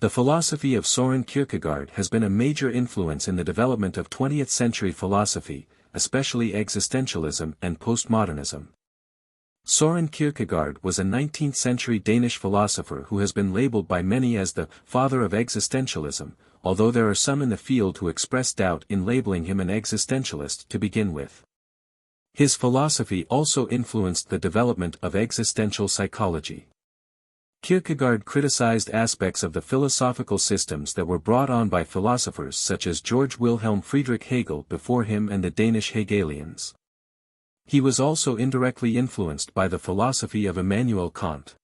The philosophy of Søren Kierkegaard has been a major influence in the development of 20th-century philosophy, especially existentialism and postmodernism. Søren Kierkegaard was a 19th-century Danish philosopher who has been labeled by many as the father of existentialism, although there are some in the field who express doubt in labeling him an existentialist to begin with. His philosophy also influenced the development of existential psychology. Kierkegaard criticized aspects of the philosophical systems that were brought on by philosophers such as Georg Wilhelm Friedrich Hegel before him and the Danish Hegelians. He was also indirectly influenced by the philosophy of Immanuel Kant.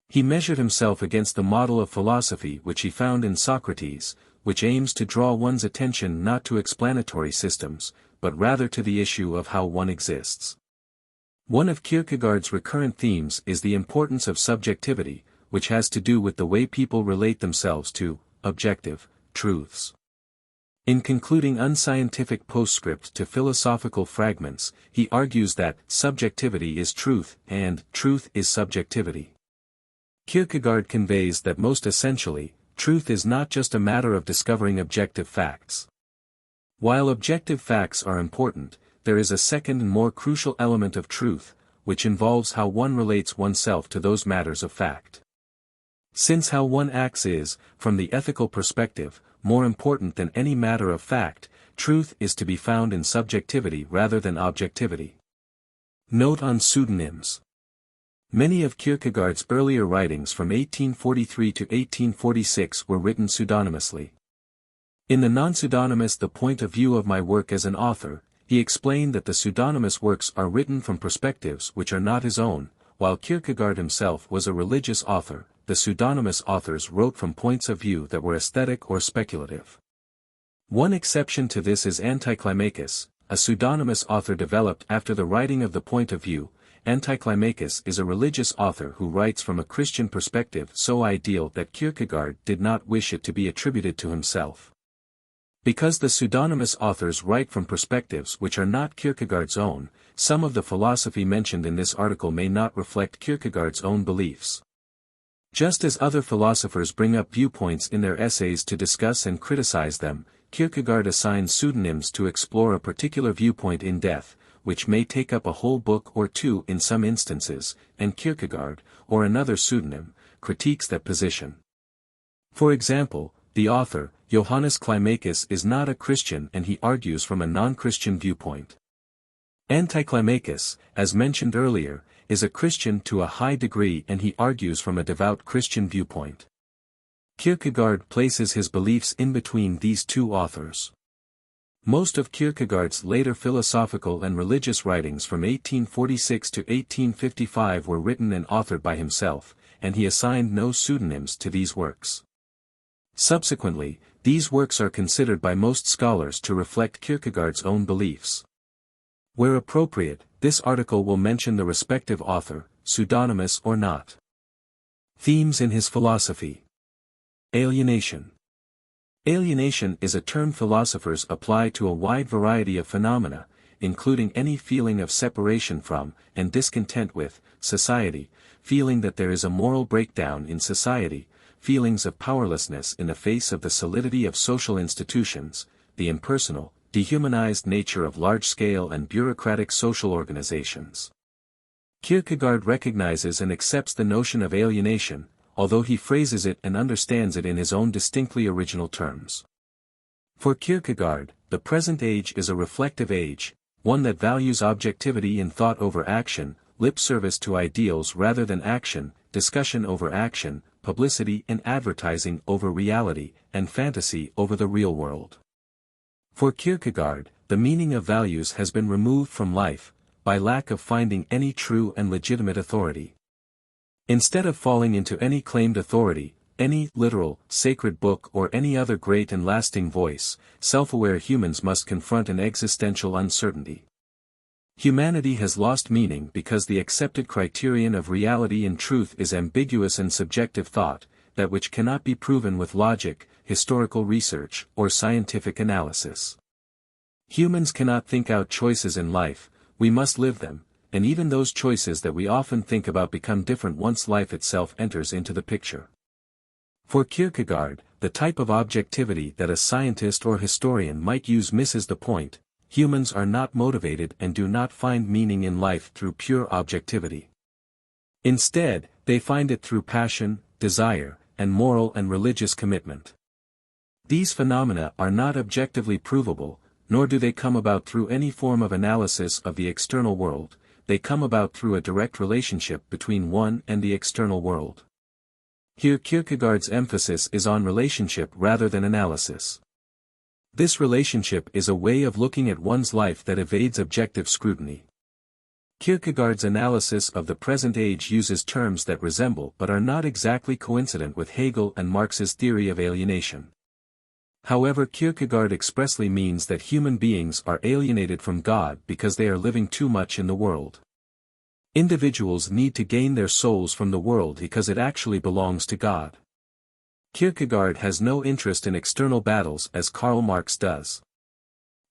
He measured himself against the model of philosophy which he found in Socrates, which aims to draw one's attention not to explanatory systems, but rather to the issue of how one exists. One of Kierkegaard's recurrent themes is the importance of subjectivity, which has to do with the way people relate themselves to objective truths. In concluding unscientific postscript to philosophical fragments, he argues that subjectivity is truth and truth is subjectivity. Kierkegaard conveys that most essentially, truth is not just a matter of discovering objective facts. While objective facts are important, there is a second and more crucial element of truth, which involves how one relates oneself to those matters of fact. Since how one acts is, from the ethical perspective, more important than any matter of fact, truth is to be found in subjectivity rather than objectivity. Note on pseudonyms. Many of Kierkegaard's earlier writings from 1843 to 1846 were written pseudonymously. In the non-pseudonymous The Point of View of My Work as an Author, he explained that the pseudonymous works are written from perspectives which are not his own. While Kierkegaard himself was a religious author, the pseudonymous authors wrote from points of view that were aesthetic or speculative. One exception to this is Anticlimacus, a pseudonymous author developed after the writing of The Point of View. Anticlimacus is a religious author who writes from a Christian perspective so ideal that Kierkegaard did not wish it to be attributed to himself. Because the pseudonymous authors write from perspectives which are not Kierkegaard's own, some of the philosophy mentioned in this article may not reflect Kierkegaard's own beliefs. Just as other philosophers bring up viewpoints in their essays to discuss and criticize them, Kierkegaard assigns pseudonyms to explore a particular viewpoint in depth, which may take up a whole book or two in some instances, and Kierkegaard, or another pseudonym, critiques that position. For example, the author, Johannes Climacus, is not a Christian and he argues from a non-Christian viewpoint. Anticlimacus, as mentioned earlier, is a Christian to a high degree and he argues from a devout Christian viewpoint. Kierkegaard places his beliefs in between these two authors. Most of Kierkegaard's later philosophical and religious writings from 1846 to 1855 were written and authored by himself, and he assigned no pseudonyms to these works. Subsequently, these works are considered by most scholars to reflect Kierkegaard's own beliefs. Where appropriate, this article will mention the respective author, pseudonymous or not. Themes in his philosophy. Alienation. Alienation is a term philosophers apply to a wide variety of phenomena, including any feeling of separation from, and discontent with, society, feeling that there is a moral breakdown in society, feelings of powerlessness in the face of the solidity of social institutions, the impersonal, dehumanized nature of large-scale and bureaucratic social organizations. Kierkegaard recognizes and accepts the notion of alienation, although he phrases it and understands it in his own distinctly original terms. For Kierkegaard, the present age is a reflective age, one that values objectivity in thought over action, lip service to ideals rather than action, discussion over action, publicity and advertising over reality, and fantasy over the real world. For Kierkegaard, the meaning of values has been removed from life, by lack of finding any true and legitimate authority. Instead of falling into any claimed authority, any literal, sacred book or any other great and lasting voice, self-aware humans must confront an existential uncertainty. Humanity has lost meaning because the accepted criterion of reality and truth is ambiguous and subjective thought, that which cannot be proven with logic, historical research, or scientific analysis. Humans cannot think out choices in life, we must live them, and even those choices that we often think about become different once life itself enters into the picture. For Kierkegaard, the type of objectivity that a scientist or historian might use misses the point. Humans are not motivated and do not find meaning in life through pure objectivity. Instead, they find it through passion, desire, and moral and religious commitment. These phenomena are not objectively provable, nor do they come about through any form of analysis of the external world. They come about through a direct relationship between one and the external world. Here Kierkegaard's emphasis is on relationship rather than analysis. This relationship is a way of looking at one's life that evades objective scrutiny. Kierkegaard's analysis of the present age uses terms that resemble but are not exactly coincident with Hegel and Marx's theory of alienation. However, Kierkegaard expressly means that human beings are alienated from God because they are living too much in the world. Individuals need to gain their souls from the world because it actually belongs to God. Kierkegaard has no interest in external battles as Karl Marx does.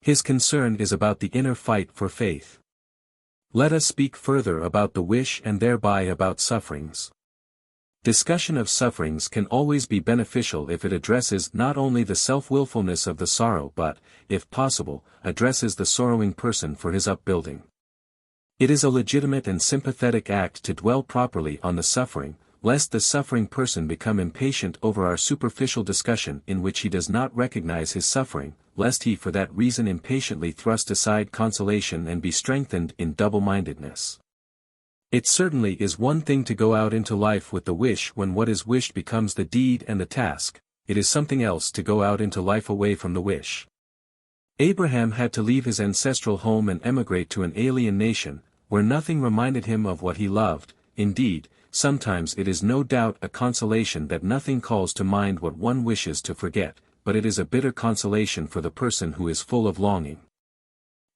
His concern is about the inner fight for faith. Let us speak further about the wish and thereby about sufferings. Discussion of sufferings can always be beneficial if it addresses not only the self-willfulness of the sorrow but, if possible, addresses the sorrowing person for his upbuilding. It is a legitimate and sympathetic act to dwell properly on the suffering, lest the suffering person become impatient over our superficial discussion in which he does not recognize his suffering, lest he for that reason impatiently thrust aside consolation and be strengthened in double-mindedness. It certainly is one thing to go out into life with the wish when what is wished becomes the deed and the task. It is something else to go out into life away from the wish. Abraham had to leave his ancestral home and emigrate to an alien nation, where nothing reminded him of what he loved. Indeed, sometimes it is no doubt a consolation that nothing calls to mind what one wishes to forget, but it is a bitter consolation for the person who is full of longing.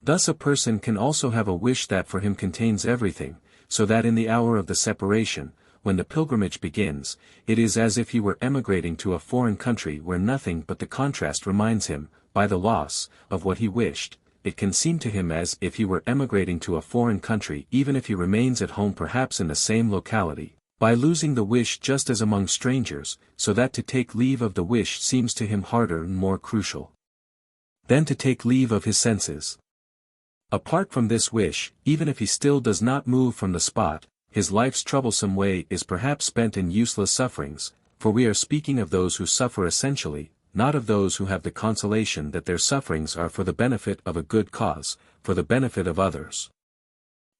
Thus a person can also have a wish that for him contains everything, so that in the hour of the separation, when the pilgrimage begins, it is as if he were emigrating to a foreign country where nothing but the contrast reminds him, by the loss, of what he wished. It can seem to him as if he were emigrating to a foreign country even if he remains at home perhaps in the same locality, by losing the wish just as among strangers, so that to take leave of the wish seems to him harder and more crucial than to take leave of his senses. Apart from this wish, even if he still does not move from the spot, his life's troublesome way is perhaps spent in useless sufferings, for we are speaking of those who suffer essentially, not of those who have the consolation that their sufferings are for the benefit of a good cause, for the benefit of others.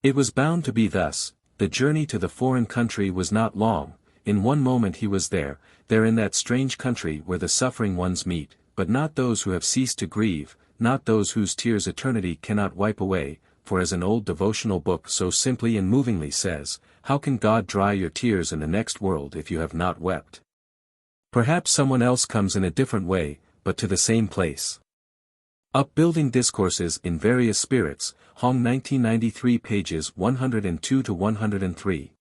It was bound to be thus. The journey to the foreign country was not long. In one moment he was there in that strange country where the suffering ones meet, but not those who have ceased to grieve, not those whose tears eternity cannot wipe away, for as an old devotional book so simply and movingly says, how can God dry your tears in the next world if you have not wept? Perhaps someone else comes in a different way, but to the same place. Upbuilding Discourses in Various Spirits, Hong 1993 pages 102 to 103.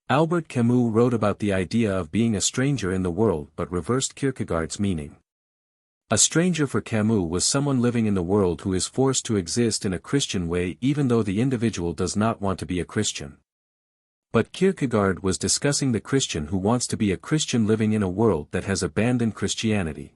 Albert Camus wrote about the idea of being a stranger in the world but reversed Kierkegaard's meaning. A stranger for Camus was someone living in the world who is forced to exist in a Christian way even though the individual does not want to be a Christian. But Kierkegaard was discussing the Christian who wants to be a Christian living in a world that has abandoned Christianity.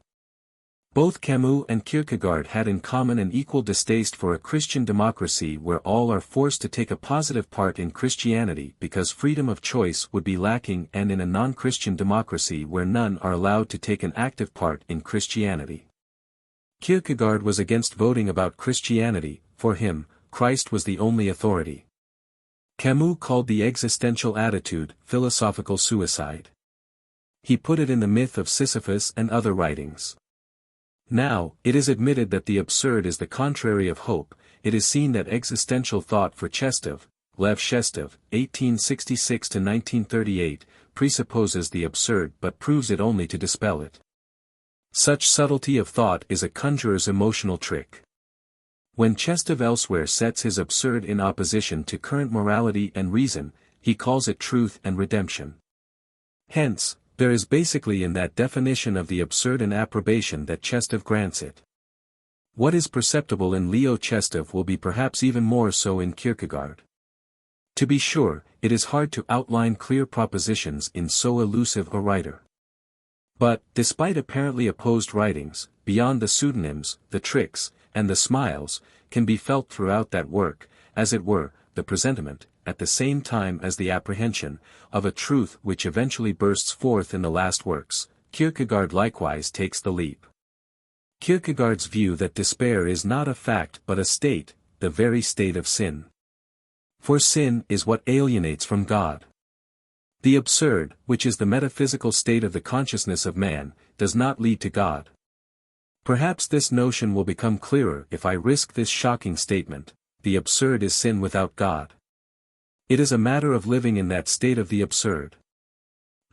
Both Camus and Kierkegaard had in common an equal distaste for a Christian democracy where all are forced to take a positive part in Christianity because freedom of choice would be lacking, and in a non-Christian democracy where none are allowed to take an active part in Christianity. Kierkegaard was against voting about Christianity. For him, Christ was the only authority. Camus called the existential attitude philosophical suicide. He put it in the myth of Sisyphus and other writings. Now, it is admitted that the absurd is the contrary of hope. It is seen that existential thought for Chestov, Lev Shestov, 1866–1938, presupposes the absurd but proves it only to dispel it. Such subtlety of thought is a conjurer's emotional trick. When Chestov elsewhere sets his absurd in opposition to current morality and reason, he calls it truth and redemption. Hence, there is basically in that definition of the absurd an approbation that Chestov grants it. What is perceptible in Leo Chestov will be perhaps even more so in Kierkegaard. To be sure, it is hard to outline clear propositions in so elusive a writer. But, despite apparently opposed writings, beyond the pseudonyms, the tricks, and the smiles, can be felt throughout that work, as it were, the presentiment, at the same time as the apprehension, of a truth which eventually bursts forth in the last works. Kierkegaard likewise takes the leap. Kierkegaard's view that despair is not a fact but a state, the very state of sin. For sin is what alienates from God. The absurd, which is the metaphysical state of the consciousness of man, does not lead to God. Perhaps this notion will become clearer if I risk this shocking statement: the absurd is sin without God. It is a matter of living in that state of the absurd.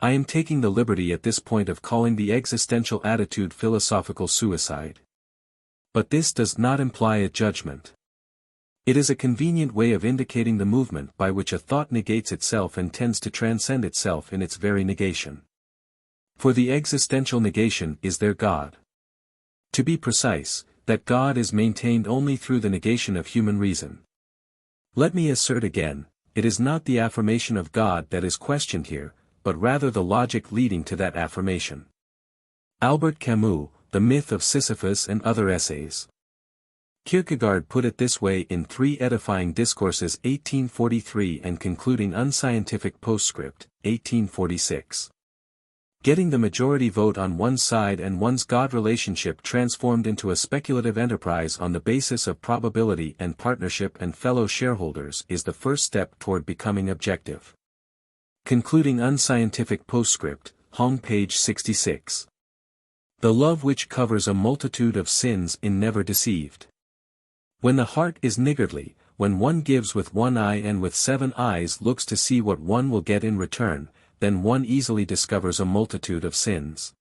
I am taking the liberty at this point of calling the existential attitude philosophical suicide. But this does not imply a judgment. It is a convenient way of indicating the movement by which a thought negates itself and tends to transcend itself in its very negation. For the existential negation is their God. To be precise, that God is maintained only through the negation of human reason. Let me assert again, it is not the affirmation of God that is questioned here, but rather the logic leading to that affirmation. Albert Camus, The Myth of Sisyphus and Other Essays. Kierkegaard put it this way in Three Edifying Discourses 1843 and Concluding Unscientific Postscript, 1846. Getting the majority vote on one's side and one's God relationship transformed into a speculative enterprise on the basis of probability and partnership and fellow shareholders is the first step toward becoming objective. Concluding Unscientific Postscript, home page 66. The love which covers a multitude of sins is never deceived. When the heart is niggardly, when one gives with one eye and with 7 eyes looks to see what one will get in return, then one easily discovers a multitude of sins.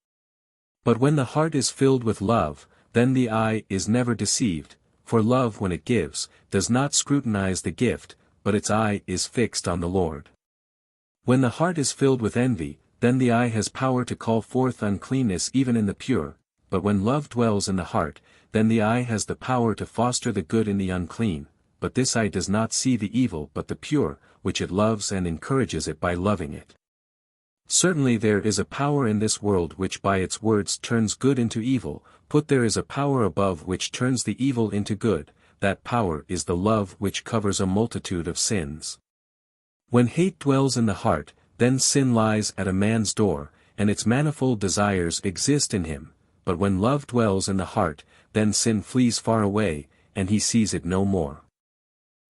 But when the heart is filled with love, then the eye is never deceived, for love when it gives, does not scrutinize the gift, but its eye is fixed on the Lord. When the heart is filled with envy, then the eye has power to call forth uncleanness even in the pure, but when love dwells in the heart, then the eye has the power to foster the good in the unclean, but this eye does not see the evil but the pure, which it loves and encourages it by loving it. Certainly there is a power in this world which by its words turns good into evil, but there is a power above which turns the evil into good, that power is the love which covers a multitude of sins. When hate dwells in the heart, then sin lies at a man's door, and its manifold desires exist in him, but when love dwells in the heart, then sin flees far away, and he sees it no more.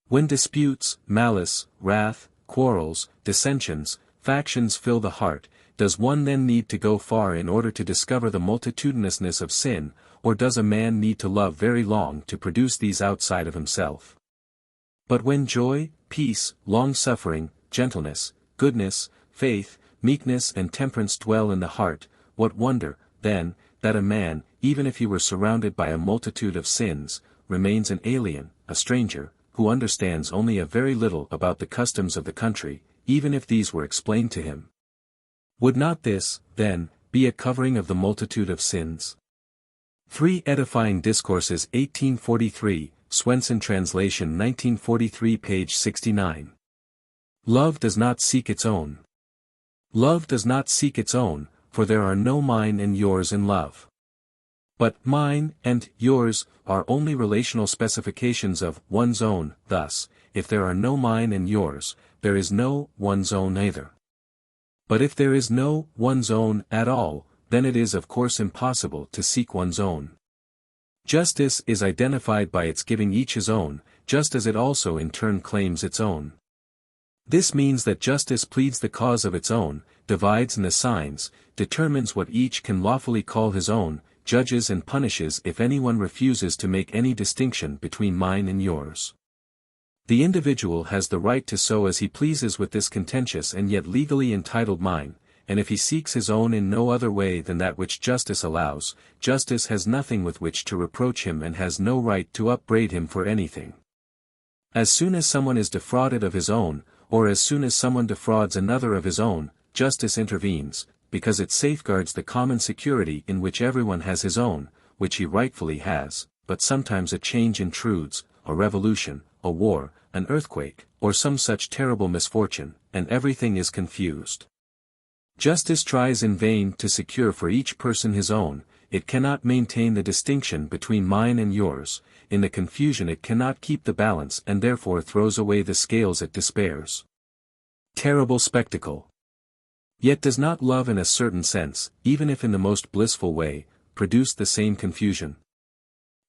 When disputes, malice, wrath, quarrels, dissensions, factions fill the heart, does one then need to go far in order to discover the multitudinousness of sin, or does a man need to love very long to produce these outside of himself? But when joy, peace, long-suffering, gentleness, goodness, faith, meekness and temperance dwell in the heart, what wonder, then, that a man, even if he were surrounded by a multitude of sins, remains an alien, a stranger, who understands only a very little about the customs of the country, even if these were explained to him. Would not this, then, be a covering of the multitude of sins? Three Edifying Discourses 1843, Swenson translation 1943 page 69. Love does not seek its own. Love does not seek its own, for there are no mine and yours in love. But mine and yours are only relational specifications of one's own. Thus, if there are no mine and yours, there is no one's own either. But if there is no one's own at all, then it is of course impossible to seek one's own. Justice is identified by its giving each his own, just as it also in turn claims its own. This means that justice pleads the cause of its own, divides and assigns, determines what each can lawfully call his own, judges and punishes if anyone refuses to make any distinction between mine and yours. The individual has the right to sow as he pleases with this contentious and yet legally entitled mine, and if he seeks his own in no other way than that which justice allows, justice has nothing with which to reproach him and has no right to upbraid him for anything. As soon as someone is defrauded of his own, or as soon as someone defrauds another of his own, justice intervenes, because it safeguards the common security in which everyone has his own, which he rightfully has, but sometimes a change intrudes, a revolution, a war, an earthquake, or some such terrible misfortune, and everything is confused. Justice tries in vain to secure for each person his own, it cannot maintain the distinction between mine and yours, in the confusion it cannot keep the balance and therefore throws away the scales it despairs. Terrible spectacle! Yet does not love in a certain sense, even if in the most blissful way, produce the same confusion?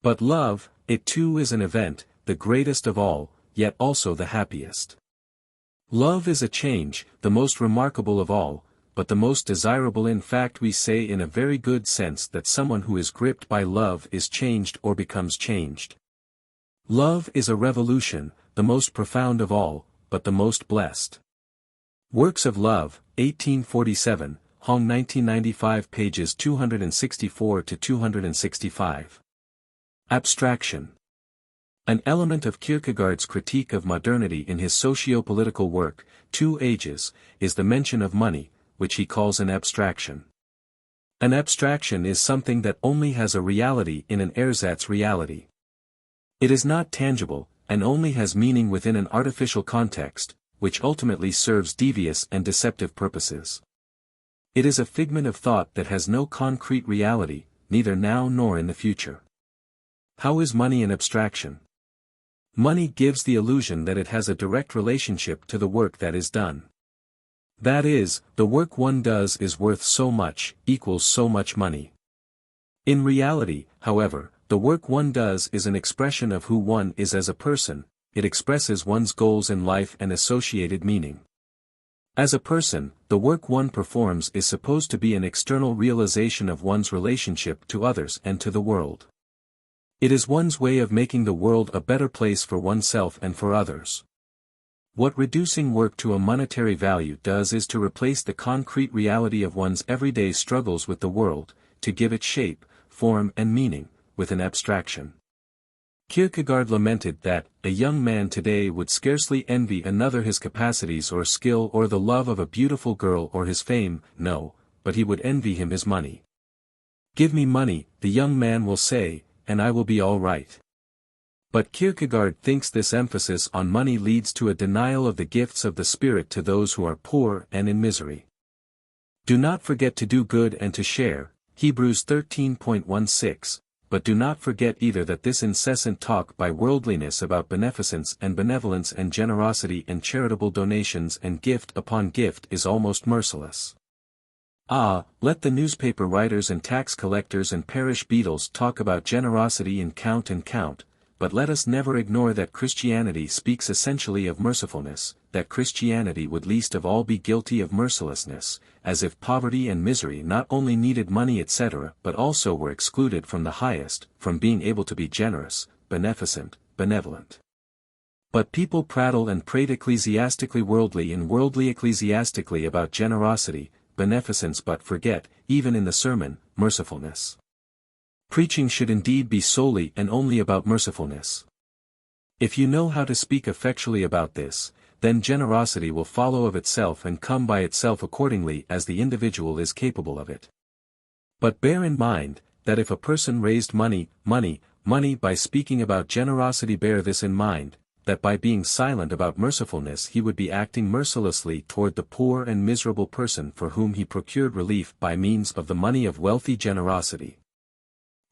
But love, it too is an event, the greatest of all, yet also the happiest. Love is a change, the most remarkable of all, but the most desirable. In fact, we say in a very good sense that someone who is gripped by love is changed or becomes changed. Love is a revolution, the most profound of all, but the most blessed. Works of Love, 1847, Hong 1995, pages 264 to 265. Abstraction. An element of Kierkegaard's critique of modernity in his socio-political work, Two Ages, is the mention of money, which he calls an abstraction. An abstraction is something that only has a reality in an ersatz reality. It is not tangible, and only has meaning within an artificial context, which ultimately serves devious and deceptive purposes. It is a figment of thought that has no concrete reality, neither now nor in the future. How is money an abstraction? Money gives the illusion that it has a direct relationship to the work that is done. That is, the work one does is worth so much, equals so much money. In reality, however, the work one does is an expression of who one is as a person, it expresses one's goals in life and associated meaning. As a person, the work one performs is supposed to be an external realization of one's relationship to others and to the world. It is one's way of making the world a better place for oneself and for others. What reducing work to a monetary value does is to replace the concrete reality of one's everyday struggles with the world, to give it shape, form and meaning, with an abstraction. Kierkegaard lamented that, a young man today would scarcely envy another his capacities or skill or the love of a beautiful girl or his fame, no, but he would envy him his money. Give me money, the young man will say, and I will be all right. But Kierkegaard thinks this emphasis on money leads to a denial of the gifts of the Spirit to those who are poor and in misery. Do not forget to do good and to share, Hebrews 13.16, but do not forget either that this incessant talk by worldliness about beneficence and benevolence and generosity and charitable donations and gift upon gift is almost merciless. Ah, let the newspaper writers and tax collectors and parish beadles talk about generosity and count, but let us never ignore that Christianity speaks essentially of mercifulness, that Christianity would least of all be guilty of mercilessness, as if poverty and misery not only needed money etc. but also were excluded from the highest, from being able to be generous, beneficent, benevolent. But people prattle and prate ecclesiastically worldly and worldly ecclesiastically about generosity, beneficence but forget, even in the sermon, mercifulness. Preaching should indeed be solely and only about mercifulness. If you know how to speak effectually about this, then generosity will follow of itself and come by itself accordingly as the individual is capable of it. But bear in mind, that if a person raised money by speaking about generosity, bear this in mind, that by being silent about mercifulness he would be acting mercilessly toward the poor and miserable person for whom he procured relief by means of the money of wealthy generosity.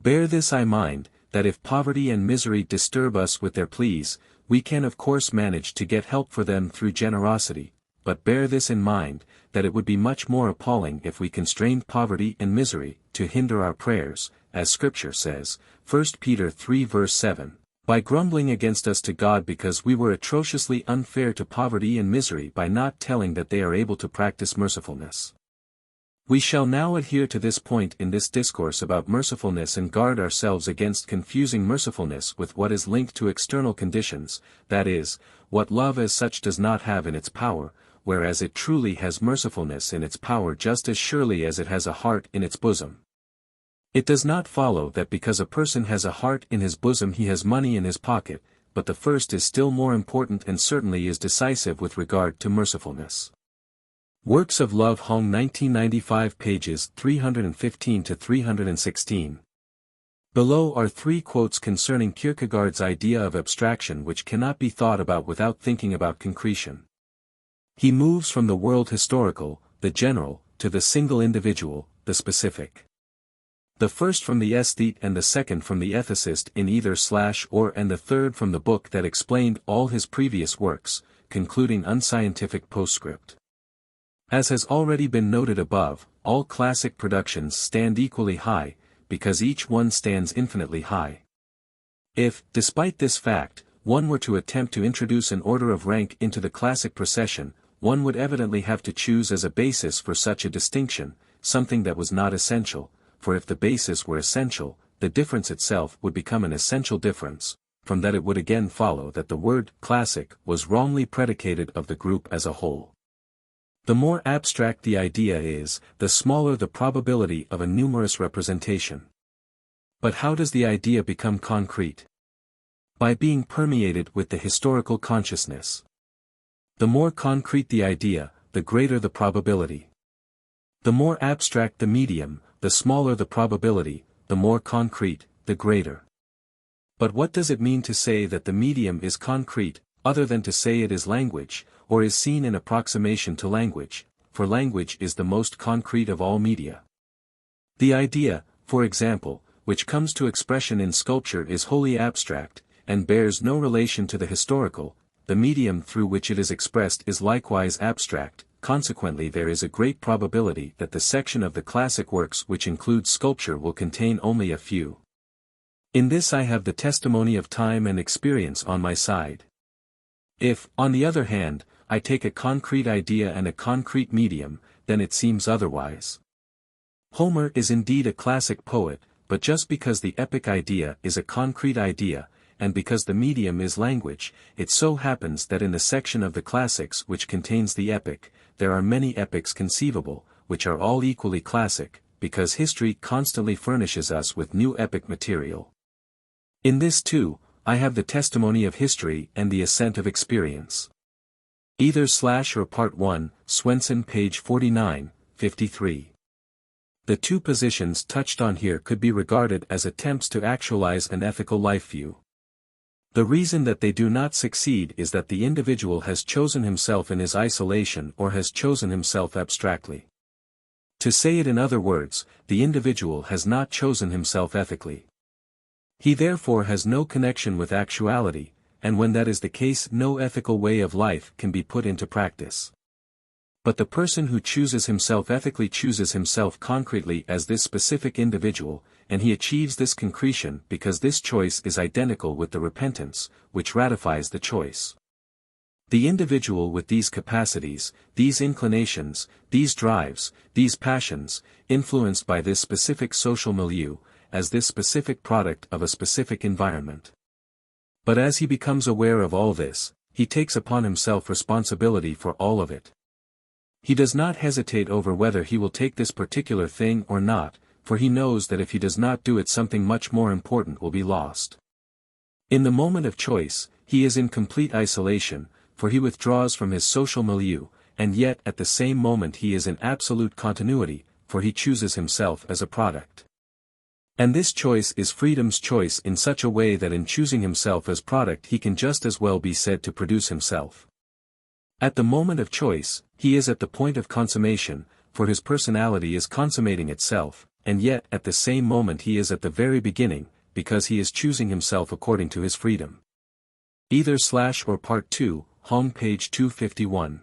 Bear this in mind, that if poverty and misery disturb us with their pleas, we can of course manage to get help for them through generosity, but bear this in mind, that it would be much more appalling if we constrained poverty and misery to hinder our prayers, as Scripture says, 1 Peter 3 verse 7, by grumbling against us to God because we were atrociously unfair to poverty and misery by not telling that they are able to practice mercifulness. We shall now adhere to this point in this discourse about mercifulness and guard ourselves against confusing mercifulness with what is linked to external conditions, that is, what love as such does not have in its power, whereas it truly has mercifulness in its power just as surely as it has a heart in its bosom. It does not follow that because a person has a heart in his bosom he has money in his pocket, but the first is still more important and certainly is decisive with regard to mercifulness. Works of Love, Hong 1995, pages 315 to 316. Below are 3 quotes concerning Kierkegaard's idea of abstraction which cannot be thought about without thinking about concretion. He moves from the world historical, the general, to to the single individual, the specific. The first from the aesthete and the second from the ethicist in either /or and the third from the book that explained all his previous works, concluding unscientific postscript. As has already been noted above, all classic productions stand equally high, because each one stands infinitely high. If, despite this fact, one were to attempt to introduce an order of rank into the classic procession, one would evidently have to choose as a basis for such a distinction, something that was not essential, for if the basis were essential, the difference itself would become an essential difference, from that it would again follow that the word classic was wrongly predicated of the group as a whole. The more abstract the idea is, the smaller the probability of a numerous representation. But how does the idea become concrete? By being permeated with the historical consciousness. The more concrete the idea, the greater the probability. The more abstract the medium, the smaller the probability, the more concrete, the greater. But what does it mean to say that the medium is concrete, other than to say it is language, or is seen in approximation to language, for language is the most concrete of all media? The idea, for example, which comes to expression in sculpture is wholly abstract, and bears no relation to the historical. The medium through which it is expressed is likewise abstract, consequently there is a great probability that the section of the classic works which includes sculpture will contain only a few. In this I have the testimony of time and experience on my side. If, on the other hand, I take a concrete idea and a concrete medium, then it seems otherwise. Homer is indeed a classic poet, but just because the epic idea is a concrete idea, and because the medium is language, it so happens that in the section of the classics which contains the epic, there are many epics conceivable, which are all equally classic, because history constantly furnishes us with new epic material. In this too, I have the testimony of history and the assent of experience. Either /or Part 1, Swenson page 49, 53. The two positions touched on here could be regarded as attempts to actualize an ethical life view. The reason that they do not succeed is that the individual has chosen himself in his isolation or has chosen himself abstractly. To say it in other words, the individual has not chosen himself ethically. He therefore has no connection with actuality, and when that is the case no ethical way of life can be put into practice. But the person who chooses himself ethically chooses himself concretely as this specific individual, and he achieves this concretion because this choice is identical with the repentance, which ratifies the choice. The individual with these capacities, these inclinations, these drives, these passions, influenced by this specific social milieu, as this specific product of a specific environment. But as he becomes aware of all this, he takes upon himself responsibility for all of it. He does not hesitate over whether he will take this particular thing or not, for he knows that if he does not do it something much more important will be lost. In the moment of choice, he is in complete isolation, for he withdraws from his social milieu, and yet at the same moment he is in absolute continuity, for he chooses himself as a product. And this choice is freedom's choice in such a way that in choosing himself as product he can just as well be said to produce himself. At the moment of choice, he is at the point of consummation, for his personality is consummating itself, and yet at the same moment he is at the very beginning, because he is choosing himself according to his freedom. Either /or Part 2, home page 251.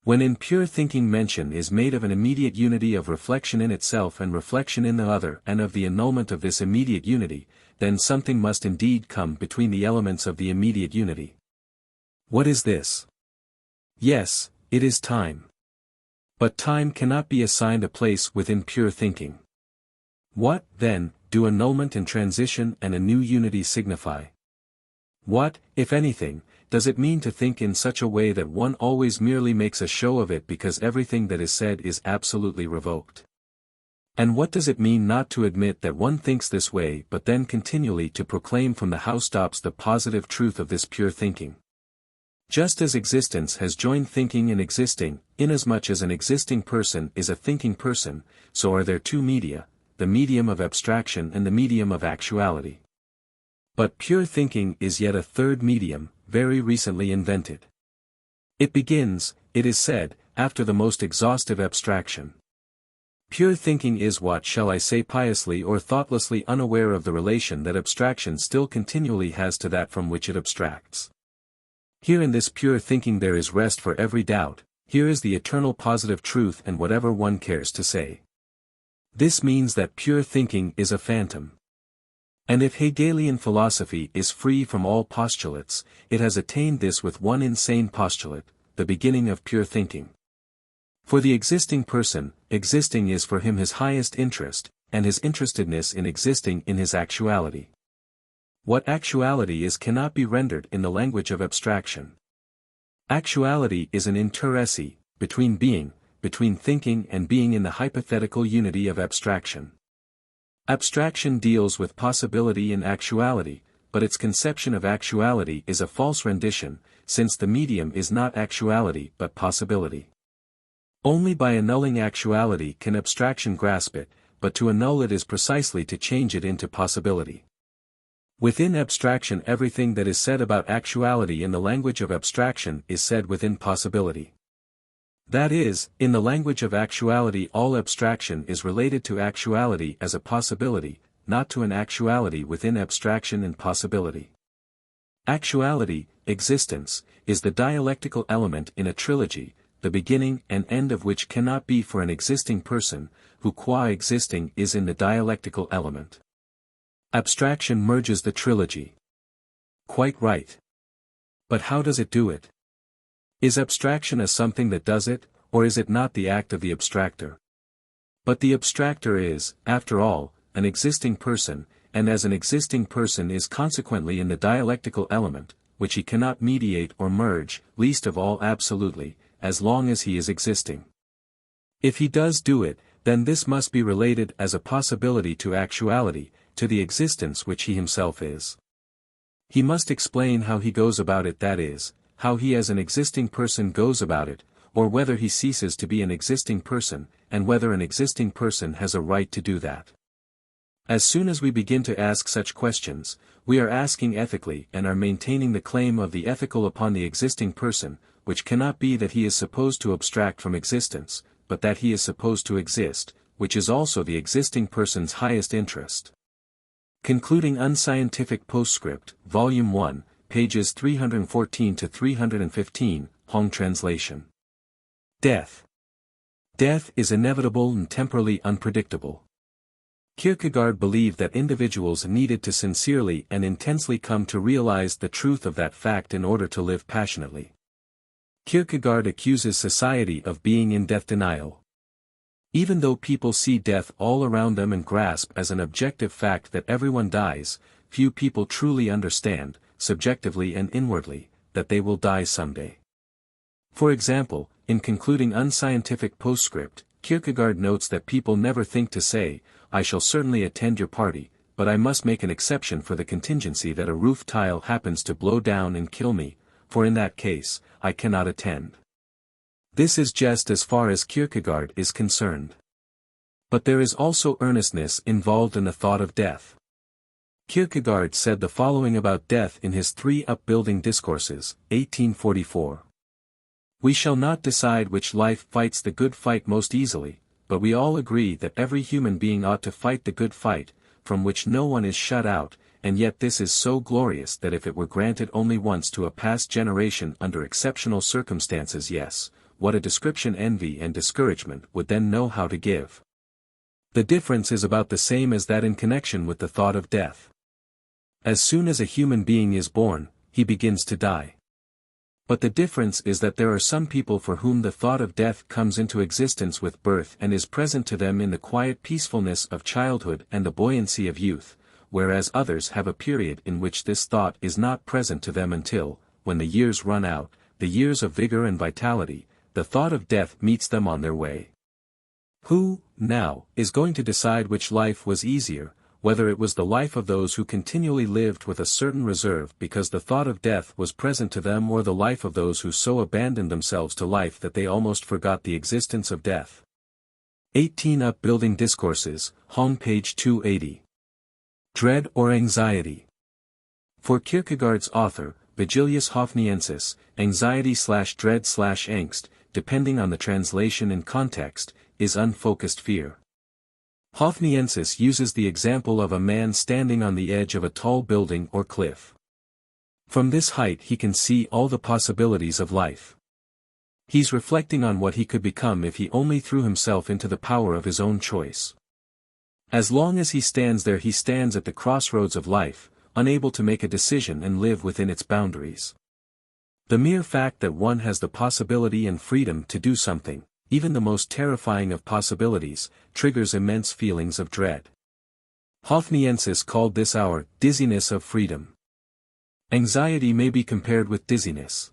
When in pure thinking mention is made of an immediate unity of reflection in itself and reflection in the other and of the annulment of this immediate unity, then something must indeed come between the elements of the immediate unity. What is this? Yes, it is time. But time cannot be assigned a place within pure thinking. What, then, do annulment and transition and a new unity signify? What, if anything, does it mean to think in such a way that one always merely makes a show of it because everything that is said is absolutely revoked? And what does it mean not to admit that one thinks this way but then continually to proclaim from the housetops the positive truth of this pure thinking? Just as existence has joined thinking in existing, inasmuch as an existing person is a thinking person, so are there two media, the medium of abstraction and the medium of actuality. But pure thinking is yet a third medium, very recently invented. It begins, it is said, after the most exhaustive abstraction. Pure thinking is what shall I say piously or thoughtlessly unaware of the relation that abstraction still continually has to that from which it abstracts. Here in this pure thinking there is rest for every doubt, here is the eternal positive truth and whatever one cares to say. This means that pure thinking is a phantom. And if Hegelian philosophy is free from all postulates, it has attained this with one insane postulate, the beginning of pure thinking. For the existing person, existing is for him his highest interest, and his interestedness in existing in his actuality. What actuality is cannot be rendered in the language of abstraction. Actuality is an interesse, between thinking and being in the hypothetical unity of abstraction. Abstraction deals with possibility and actuality, but its conception of actuality is a false rendition, since the medium is not actuality but possibility. Only by annulling actuality can abstraction grasp it, but to annul it is precisely to change it into possibility. Within abstraction everything that is said about actuality in the language of abstraction is said within possibility. That is, in the language of actuality all abstraction is related to actuality as a possibility, not to an actuality within abstraction and possibility. Actuality, existence, is the dialectical element in a trilogy, the beginning and end of which cannot be for an existing person, who qua existing is in the dialectical element. Abstraction merges the trilogy. Quite right. But how does it do it? Is abstraction a something that does it, or is it not the act of the abstractor? But the abstractor is, after all, an existing person, and as an existing person is consequently in the dialectical element, which he cannot mediate or merge, least of all absolutely, as long as he is existing. If he does do it, then this must be related as a possibility to actuality, to the existence which he himself is. He must explain how he goes about it, that is, how he as an existing person goes about it, or whether he ceases to be an existing person, and whether an existing person has a right to do that. As soon as we begin to ask such questions, we are asking ethically and are maintaining the claim of the ethical upon the existing person, which cannot be that he is supposed to abstract from existence, but that he is supposed to exist, which is also the existing person's highest interest. Concluding Unscientific Postscript, Volume 1, pages 314 to 315, Hong translation. Death. Death is inevitable and temporally unpredictable. Kierkegaard believed that individuals needed to sincerely and intensely come to realize the truth of that fact in order to live passionately. Kierkegaard accuses society of being in death denial. Even though people see death all around them and grasp as an objective fact that everyone dies, few people truly understand, subjectively and inwardly, that they will die someday. For example, in concluding Unscientific Postscript, Kierkegaard notes that people never think to say, "I shall certainly attend your party, but I must make an exception for the contingency that a roof tile happens to blow down and kill me, for in that case, I cannot attend." This is just as far as Kierkegaard is concerned. But there is also earnestness involved in the thought of death. Kierkegaard said the following about death in his 3 Upbuilding Discourses, 1844. "We shall not decide which life fights the good fight most easily, but we all agree that every human being ought to fight the good fight, from which no one is shut out, and yet this is so glorious that if it were granted only once to a past generation under exceptional circumstances, yes, what a description envy and discouragement would then know how to give. The difference is about the same as that in connection with the thought of death. As soon as a human being is born, he begins to die. But the difference is that there are some people for whom the thought of death comes into existence with birth and is present to them in the quiet peacefulness of childhood and the buoyancy of youth, whereas others have a period in which this thought is not present to them until, when the years run out, the years of vigor and vitality, the thought of death meets them on their way. Who, now, is going to decide which life was easier, whether it was the life of those who continually lived with a certain reserve because the thought of death was present to them, or the life of those who so abandoned themselves to life that they almost forgot the existence of death? 18 Upbuilding Discourses, home page 280. Dread or anxiety. For Kierkegaard's author, Vigilius Hoffniensis, anxiety/dread/angst, depending on the translation and context, is unfocused fear. Hoffniensis uses the example of a man standing on the edge of a tall building or cliff. From this height he can see all the possibilities of life. He's reflecting on what he could become if he only threw himself into the power of his own choice. As long as he stands there, he stands at the crossroads of life, unable to make a decision and live within its boundaries. The mere fact that one has the possibility and freedom to do something, even the most terrifying of possibilities, triggers immense feelings of dread. Hoffniensis called this our dizziness of freedom. Anxiety may be compared with dizziness.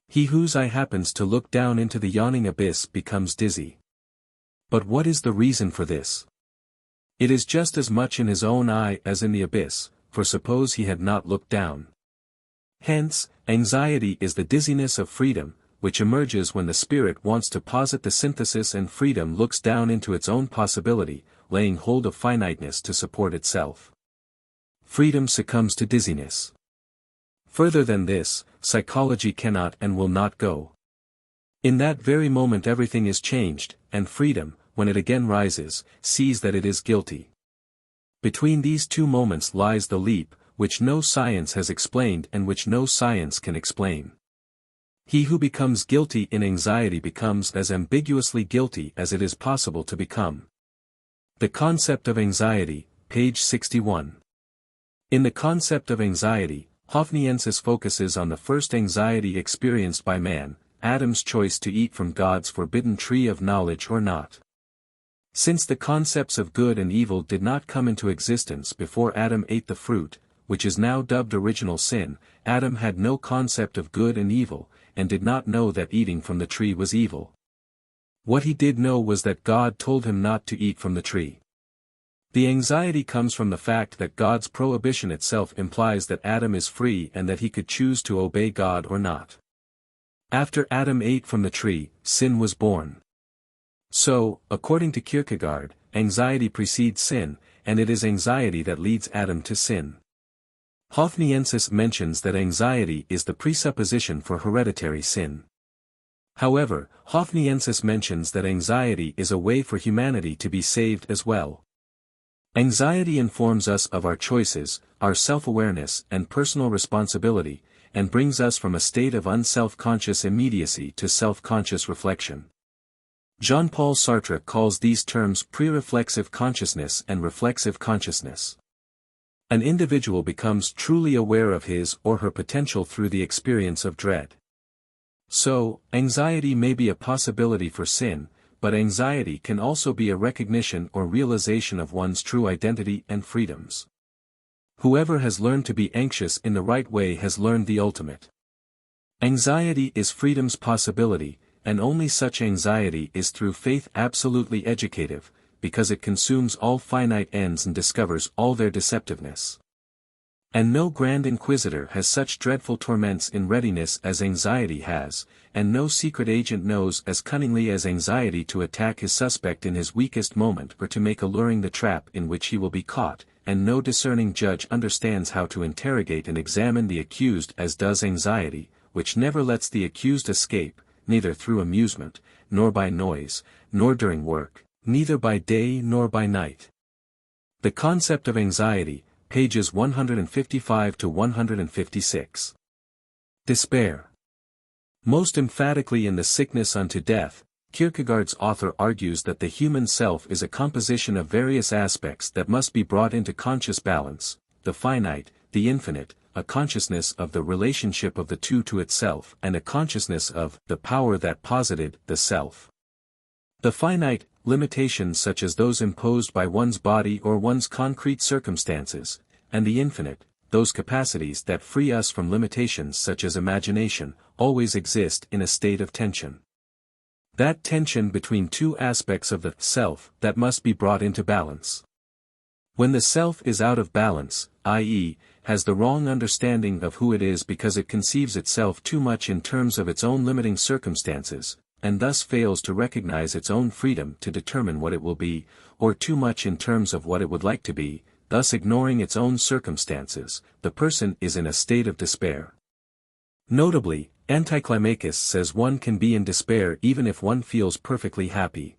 He whose eye happens to look down into the yawning abyss becomes dizzy. But what is the reason for this? It is just as much in his own eye as in the abyss, for suppose he had not looked down. Hence, anxiety is the dizziness of freedom, which emerges when the spirit wants to posit the synthesis and freedom looks down into its own possibility, laying hold of finiteness to support itself. Freedom succumbs to dizziness. Further than this, psychology cannot and will not go. In that very moment everything is changed, and freedom, when it again rises, sees that it is guilty. Between these two moments lies the leap, which no science has explained and which no science can explain. He who becomes guilty in anxiety becomes as ambiguously guilty as it is possible to become. The concept of anxiety, page 61. In the concept of anxiety, Hoffniensis focuses on the first anxiety experienced by man, Adam's choice to eat from God's forbidden tree of knowledge or not. Since the concepts of good and evil did not come into existence before Adam ate the fruit, which is now dubbed original sin, Adam had no concept of good and evil, and did not know that eating from the tree was evil. What he did know was that God told him not to eat from the tree. The anxiety comes from the fact that God's prohibition itself implies that Adam is free and that he could choose to obey God or not. After Adam ate from the tree, sin was born. So, according to Kierkegaard, anxiety precedes sin, and it is anxiety that leads Adam to sin. Hoffniensis mentions that anxiety is the presupposition for hereditary sin. However, Hoffniensis mentions that anxiety is a way for humanity to be saved as well. Anxiety informs us of our choices, our self-awareness and personal responsibility, and brings us from a state of unself-conscious immediacy to self-conscious reflection. Jean-Paul Sartre calls these terms pre-reflexive consciousness and reflexive consciousness. An individual becomes truly aware of his or her potential through the experience of dread. So, anxiety may be a possibility for sin, but anxiety can also be a recognition or realization of one's true identity and freedoms. Whoever has learned to be anxious in the right way has learned the ultimate. Anxiety is freedom's possibility, and only such anxiety is through faith absolutely educative, because it consumes all finite ends and discovers all their deceptiveness. And no grand inquisitor has such dreadful torments in readiness as anxiety has, and no secret agent knows as cunningly as anxiety to attack his suspect in his weakest moment or to make alluring the trap in which he will be caught, and no discerning judge understands how to interrogate and examine the accused as does anxiety, which never lets the accused escape, neither through amusement, nor by noise, nor during work, neither by day nor by night. The concept of anxiety, pages 155 to 156. Despair. Most emphatically in The Sickness unto Death, Kierkegaard's author argues that the human self is a composition of various aspects that must be brought into conscious balance, the finite, the infinite, a consciousness of the relationship of the two to itself, and a consciousness of the power that posited the self. The finite, limitations such as those imposed by one's body or one's concrete circumstances, and the infinite, those capacities that free us from limitations such as imagination, always exist in a state of tension. That tension between two aspects of the self that must be brought into balance. When the self is out of balance, i.e., has the wrong understanding of who it is because it conceives itself too much in terms of its own limiting circumstances, and thus fails to recognize its own freedom to determine what it will be, or too much in terms of what it would like to be, thus ignoring its own circumstances, the person is in a state of despair. Notably, Anticlimacus says one can be in despair even if one feels perfectly happy.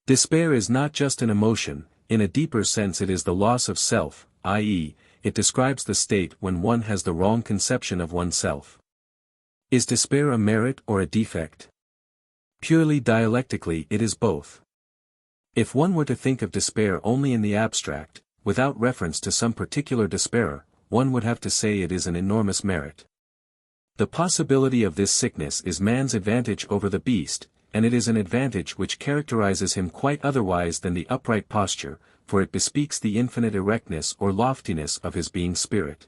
Despair is not just an emotion, in a deeper sense it is the loss of self, i.e., it describes the state when one has the wrong conception of oneself. Is despair a merit or a defect? Purely dialectically it is both. If one were to think of despair only in the abstract, without reference to some particular despairer, one would have to say it is an enormous merit. The possibility of this sickness is man's advantage over the beast, and it is an advantage which characterizes him quite otherwise than the upright posture, for it bespeaks the infinite erectness or loftiness of his being spirit.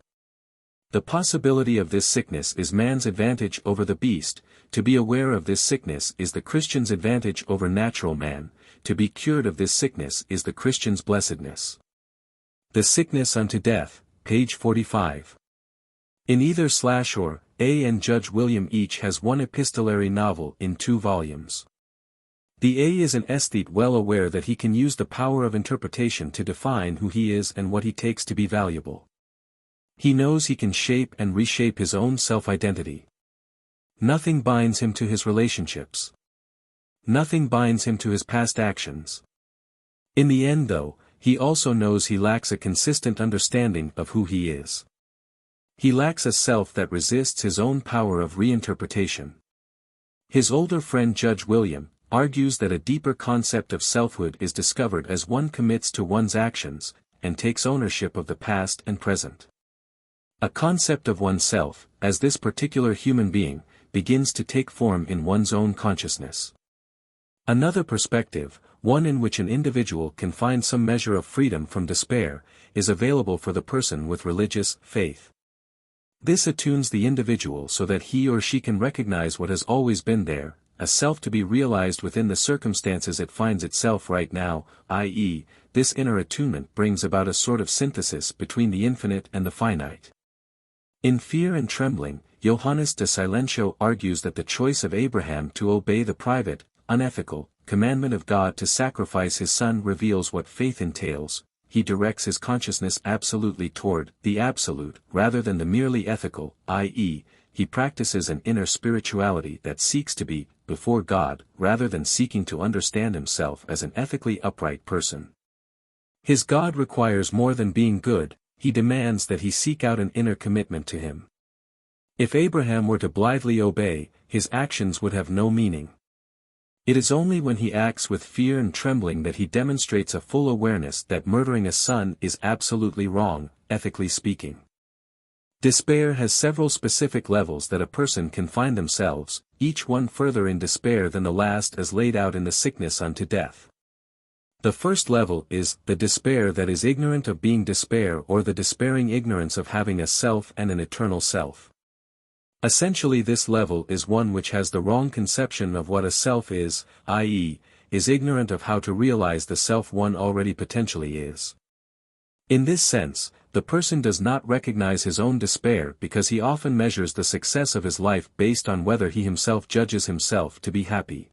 The possibility of this sickness is man's advantage over the beast. To be aware of this sickness is the Christian's advantage over natural man, to be cured of this sickness is the Christian's blessedness. The Sickness unto Death, page 45. In either / A and Judge William each has one epistolary novel in 2 volumes. The A is an aesthete well aware that he can use the power of interpretation to define who he is and what he takes to be valuable. He knows he can shape and reshape his own self-identity. Nothing binds him to his relationships. Nothing binds him to his past actions. In the end though, he also knows he lacks a consistent understanding of who he is. He lacks a self that resists his own power of reinterpretation. His older friend Judge William argues that a deeper concept of selfhood is discovered as one commits to one's actions, and takes ownership of the past and present. A concept of oneself, as this particular human being, begins to take form in one's own consciousness. Another perspective, one in which an individual can find some measure of freedom from despair, is available for the person with religious faith. This attunes the individual so that he or she can recognize what has always been there, a self to be realized within the circumstances it finds itself right now, i.e., this inner attunement brings about a sort of synthesis between the infinite and the finite. In Fear and Trembling, Johannes de Silentio argues that the choice of Abraham to obey the private, unethical, commandment of God to sacrifice his son reveals what faith entails. He directs his consciousness absolutely toward the absolute rather than the merely ethical, i.e., he practices an inner spirituality that seeks to be before God rather than seeking to understand himself as an ethically upright person. His God requires more than being good, he demands that he seek out an inner commitment to him. If Abraham were to blithely obey, his actions would have no meaning. It is only when he acts with fear and trembling that he demonstrates a full awareness that murdering a son is absolutely wrong, ethically speaking. Despair has several specific levels that a person can find themselves, each one further in despair than the last as laid out in The Sickness unto Death. The first level is the despair that is ignorant of being despair or the despairing ignorance of having a self and an eternal self. Essentially this level is one which has the wrong conception of what a self is, i.e., is ignorant of how to realize the self one already potentially is. In this sense, the person does not recognize his own despair because he often measures the success of his life based on whether he himself judges himself to be happy.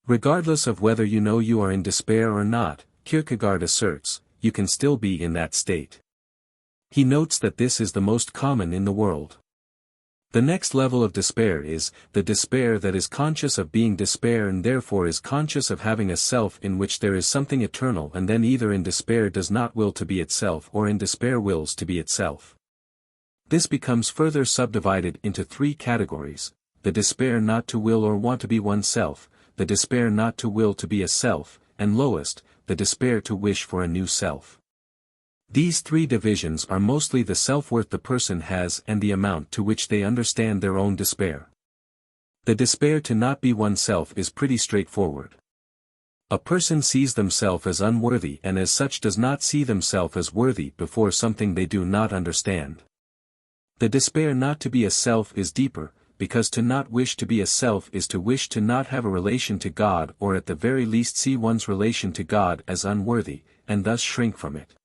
Regardless of whether you know you are in despair or not, Kierkegaard asserts, you can still be in that state. He notes that this is the most common in the world. The next level of despair is the despair that is conscious of being despair and therefore is conscious of having a self in which there is something eternal and then either in despair does not will to be itself or in despair wills to be itself. This becomes further subdivided into 3 categories, the despair not to will or want to be oneself, the despair not to will to be a self, and lowest, the despair to wish for a new self. These 3 divisions are mostly the self-worth the person has and the amount to which they understand their own despair. The despair to not be oneself is pretty straightforward. A person sees themselves as unworthy and as such does not see themselves as worthy before something they do not understand. The despair not to be a self is deeper, because to not wish to be a self is to wish to not have a relation to God or at the very least see one's relation to God as unworthy, and thus shrink from it.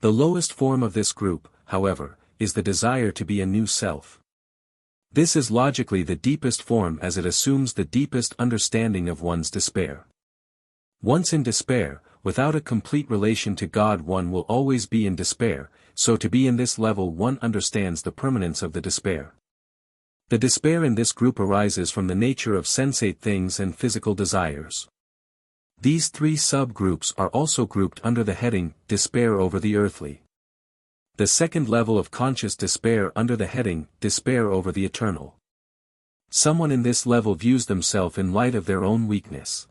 The lowest form of this group, however, is the desire to be a new self. This is logically the deepest form as it assumes the deepest understanding of one's despair. Once in despair, without a complete relation to God one will always be in despair, so to be in this level one understands the permanence of the despair. The despair in this group arises from the nature of sensate things and physical desires. These three subgroups are also grouped under the heading, despair over the earthly. The second level of conscious despair under the heading, despair over the eternal. Someone in this level views themselves in light of their own weakness.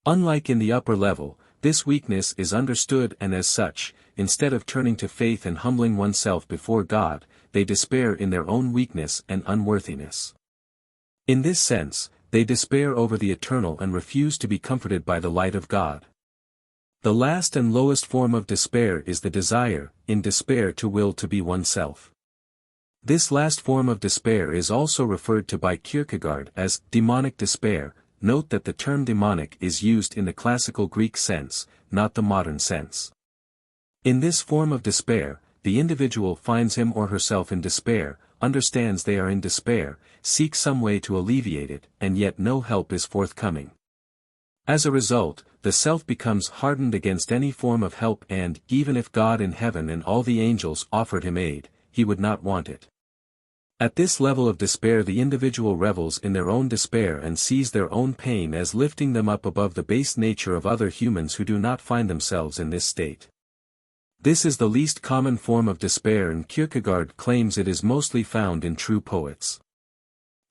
Unlike in the upper level, this weakness is understood and as such, instead of turning to faith and humbling oneself before God, they despair in their own weakness and unworthiness. In this sense, they despair over the eternal and refuse to be comforted by the light of God. The last and lowest form of despair is the desire, in despair to will to be oneself. This last form of despair is also referred to by Kierkegaard as demonic despair. Note that the term demonic is used in the classical Greek sense, not the modern sense. In this form of despair, the individual finds him or herself in despair, understands they are in despair, seeks some way to alleviate it, and yet no help is forthcoming. As a result, the self becomes hardened against any form of help and, even if God in heaven and all the angels offered him aid, he would not want it. At this level of despair the individual revels in their own despair and sees their own pain as lifting them up above the base nature of other humans who do not find themselves in this state. This is the least common form of despair, and Kierkegaard claims it is mostly found in true poets.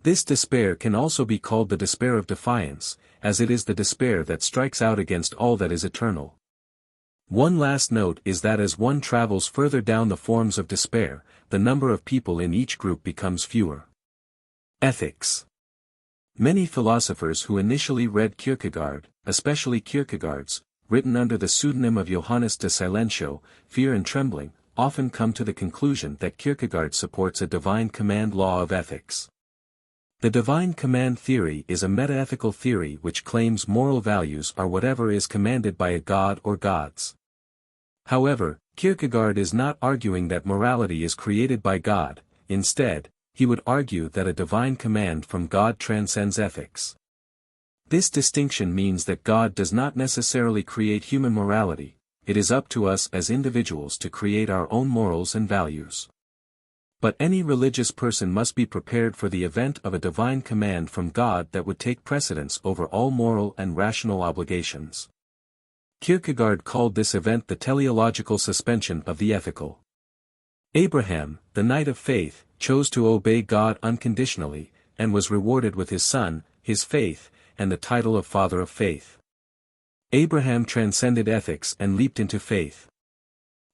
This despair can also be called the despair of defiance, as it is the despair that strikes out against all that is eternal. One last note is that as one travels further down the forms of despair, the number of people in each group becomes fewer. Ethics. Many philosophers who initially read Kierkegaard, especially Kierkegaard's, written under the pseudonym of Johannes de Silentio, Fear and Trembling, often come to the conclusion that Kierkegaard supports a divine command law of ethics. The divine command theory is a metaethical theory which claims moral values are whatever is commanded by a god or gods. However, Kierkegaard is not arguing that morality is created by God. Instead, he would argue that a divine command from God transcends ethics. This distinction means that God does not necessarily create human morality, it is up to us as individuals to create our own morals and values. But any religious person must be prepared for the event of a divine command from God that would take precedence over all moral and rational obligations. Kierkegaard called this event the teleological suspension of the ethical. Abraham, the knight of faith, chose to obey God unconditionally, and was rewarded with his son, his faith, and the title of Father of Faith. Abraham transcended ethics and leaped into faith.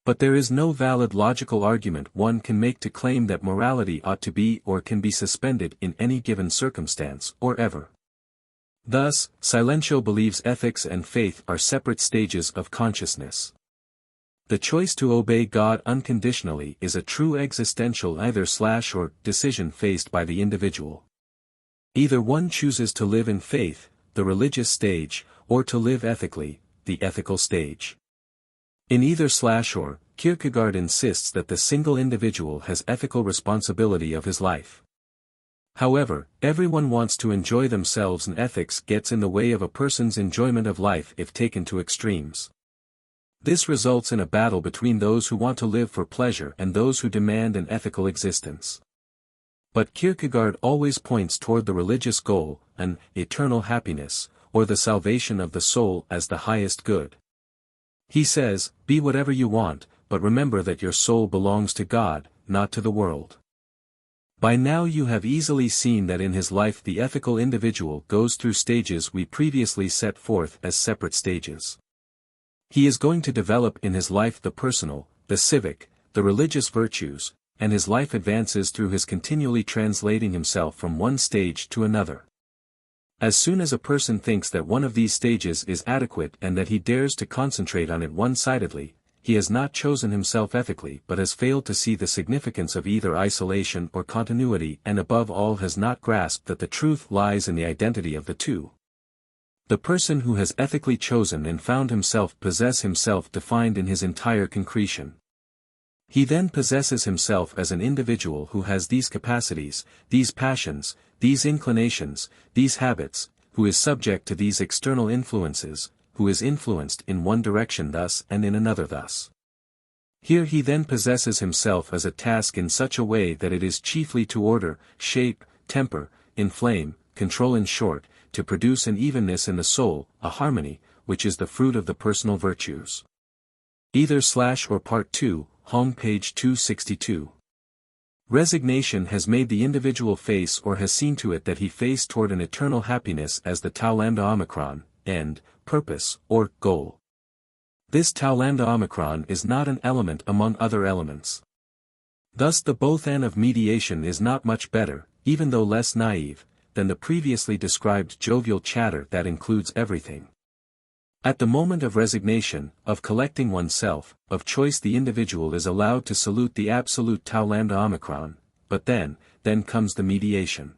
But there is no valid logical argument one can make to claim that morality ought to be or can be suspended in any given circumstance or ever. Thus, Silentio believes ethics and faith are separate stages of consciousness. The choice to obey God unconditionally is a true existential either/or decision faced by the individual. Either one chooses to live in faith, the religious stage, or to live ethically, the ethical stage. In either/or, Kierkegaard insists that the single individual has ethical responsibility of his life. However, everyone wants to enjoy themselves, and ethics gets in the way of a person's enjoyment of life if taken to extremes. This results in a battle between those who want to live for pleasure and those who demand an ethical existence. But Kierkegaard always points toward the religious goal, an eternal happiness, or the salvation of the soul as the highest good. He says, be whatever you want, but remember that your soul belongs to God, not to the world. By now you have easily seen that in his life the ethical individual goes through stages we previously set forth as separate stages. He is going to develop in his life the personal, the civic, the religious virtues, and his life advances through his continually translating himself from one stage to another. As soon as a person thinks that one of these stages is adequate and that he dares to concentrate on it one-sidedly, he has not chosen himself ethically but has failed to see the significance of either isolation or continuity, and above all has not grasped that the truth lies in the identity of the two. The person who has ethically chosen and found himself possess himself defined in his entire concretion. He then possesses himself as an individual who has these capacities, these passions, these inclinations, these habits, who is subject to these external influences, who is influenced in one direction thus and in another thus. Here he then possesses himself as a task in such a way that it is chiefly to order, shape, temper, inflame, control, in short, to produce an evenness in the soul, a harmony, which is the fruit of the personal virtues. Either/or Part 2, home page 262. Resignation has made the individual face or has seen to it that he face toward an eternal happiness as the tau lambda omicron, end, purpose, or goal. This tau lambda omicron is not an element among other elements. Thus the both end of mediation is not much better, even though less naive, than the previously described jovial chatter that includes everything. At the moment of resignation, of collecting oneself, of choice, the individual is allowed to salute the absolute tau lambda omicron, but then comes the mediation.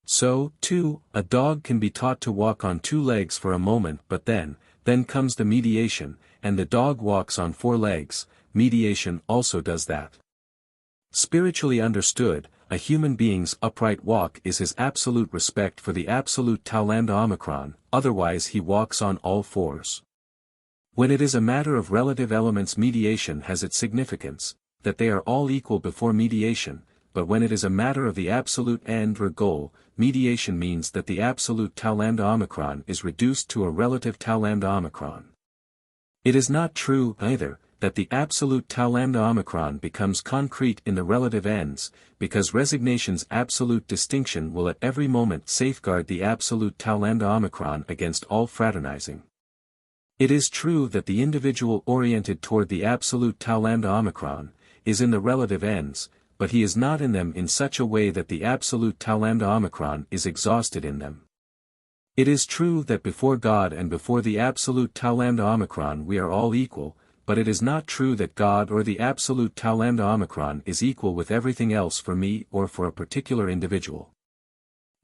So, too, a dog can be taught to walk on 2 legs for a moment, but then comes the mediation, and the dog walks on 4 legs. Mediation also does that. Spiritually understood, a human being's upright walk is his absolute respect for the absolute tau lambda omicron, otherwise he walks on all 4s. When it is a matter of relative elements, mediation has its significance, that they are all equal before mediation, but when it is a matter of the absolute end or goal, mediation means that the absolute tau lambda omicron is reduced to a relative tau lambda omicron. It is not true, either, that the absolute tau lambda omicron becomes concrete in the relative ends, because resignation's absolute distinction will at every moment safeguard the absolute tau lambda omicron against all fraternizing. It is true that the individual oriented toward the absolute tau lambda omicron is in the relative ends, but he is not in them in such a way that the absolute tau lambda omicron is exhausted in them. It is true that before God and before the absolute tau lambda omicron we are all equal, but it is not true that God or the absolute tau lambda omicron is equal with everything else for me or for a particular individual.